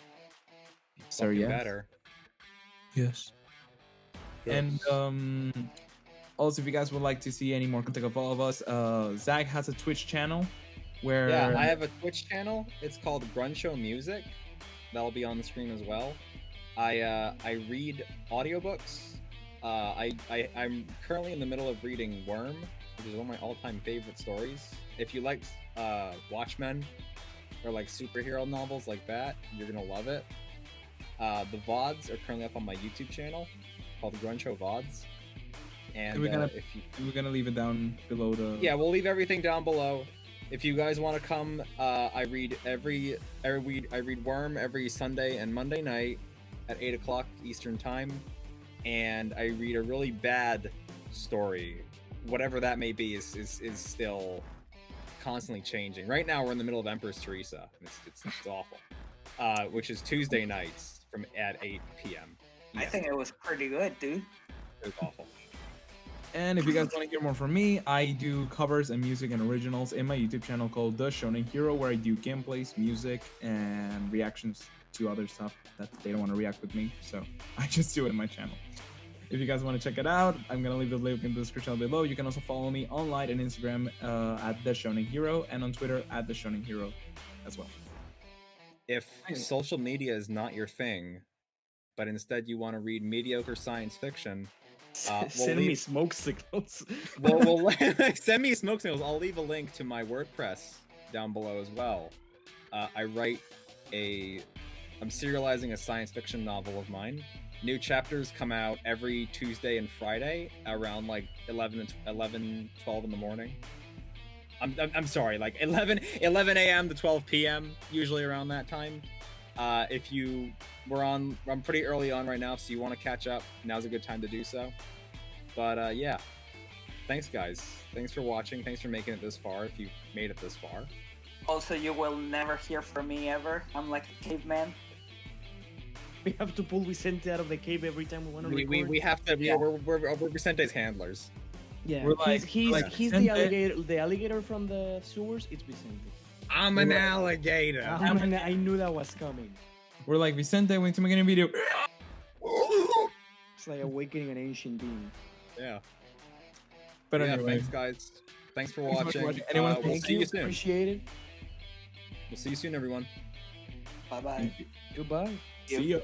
Sir, Fucking yes. better. Yes. And also, if you guys would like to see any more content of all of us, Zach has a Twitch channel where Yeah, I have a Twitch channel. It's called Gruncho Music. That'll be on the screen as well. I read audiobooks. I'm currently in the middle of reading Worm, which is one of my all-time favorite stories. If you like Watchmen or like superhero novels like that, you're gonna love it. The VODs are currently up on my YouTube channel called Gruncho VODs. And We're gonna- if you we're gonna leave it down below the. yeah, we'll leave everything down below. If you guys want to come, I read Worm every Sunday and Monday night at 8 o'clock Eastern time, and I read a really bad story, whatever that may be, is still constantly changing. Right now, we're in the middle of Empress Teresa, and it's awful. which is Tuesday nights at 8 p.m. I think it was pretty good, dude. It was awful. And if you guys want to hear more from me, I do covers and music and originals in my YouTube channel called The Shonen Hero, where I do gameplays, music, and reactions to other stuff that they don't want to react with me. So I just do it in my channel. If you guys want to check it out, I'm going to leave the link in the description below. You can also follow me online and Instagram at The Shonen Hero and on Twitter at The Shonen Hero as well. If social media is not your thing, but instead you want to read mediocre science fiction, Send me smoke signals. well, send me smoke signals. I'll leave a link to my WordPress down below as well. I'm serializing a science fiction novel of mine. New chapters come out every Tuesday and Friday around like 11, 12 in the morning. I'm sorry, like 11 a.m. to 12 p.m. usually around that time. I'm pretty early on right now, so you want to catch up, now's a good time to do so. But yeah, thanks guys. Thanks for watching. Thanks for making it this far, if you made it this far. Also, you will never hear from me ever. I'm like a caveman. We have to pull Vicente out of the cave every time we want to record. We have to. Yeah, we're Vicente's handlers. Yeah, We're like- he's Vicente. the alligator from the sewers. It's Vicente. I'm an alligator. I knew that was coming. We're like, Vicente, we need to make a video. It's like awakening an ancient being. Yeah. But Yeah, anyway, thanks guys. Thanks for Thanks so much for watching. watching. Anyone, We'll Thank see you soon. Appreciate it. We'll see you soon, everyone. Bye bye. thank you. Goodbye. See ya.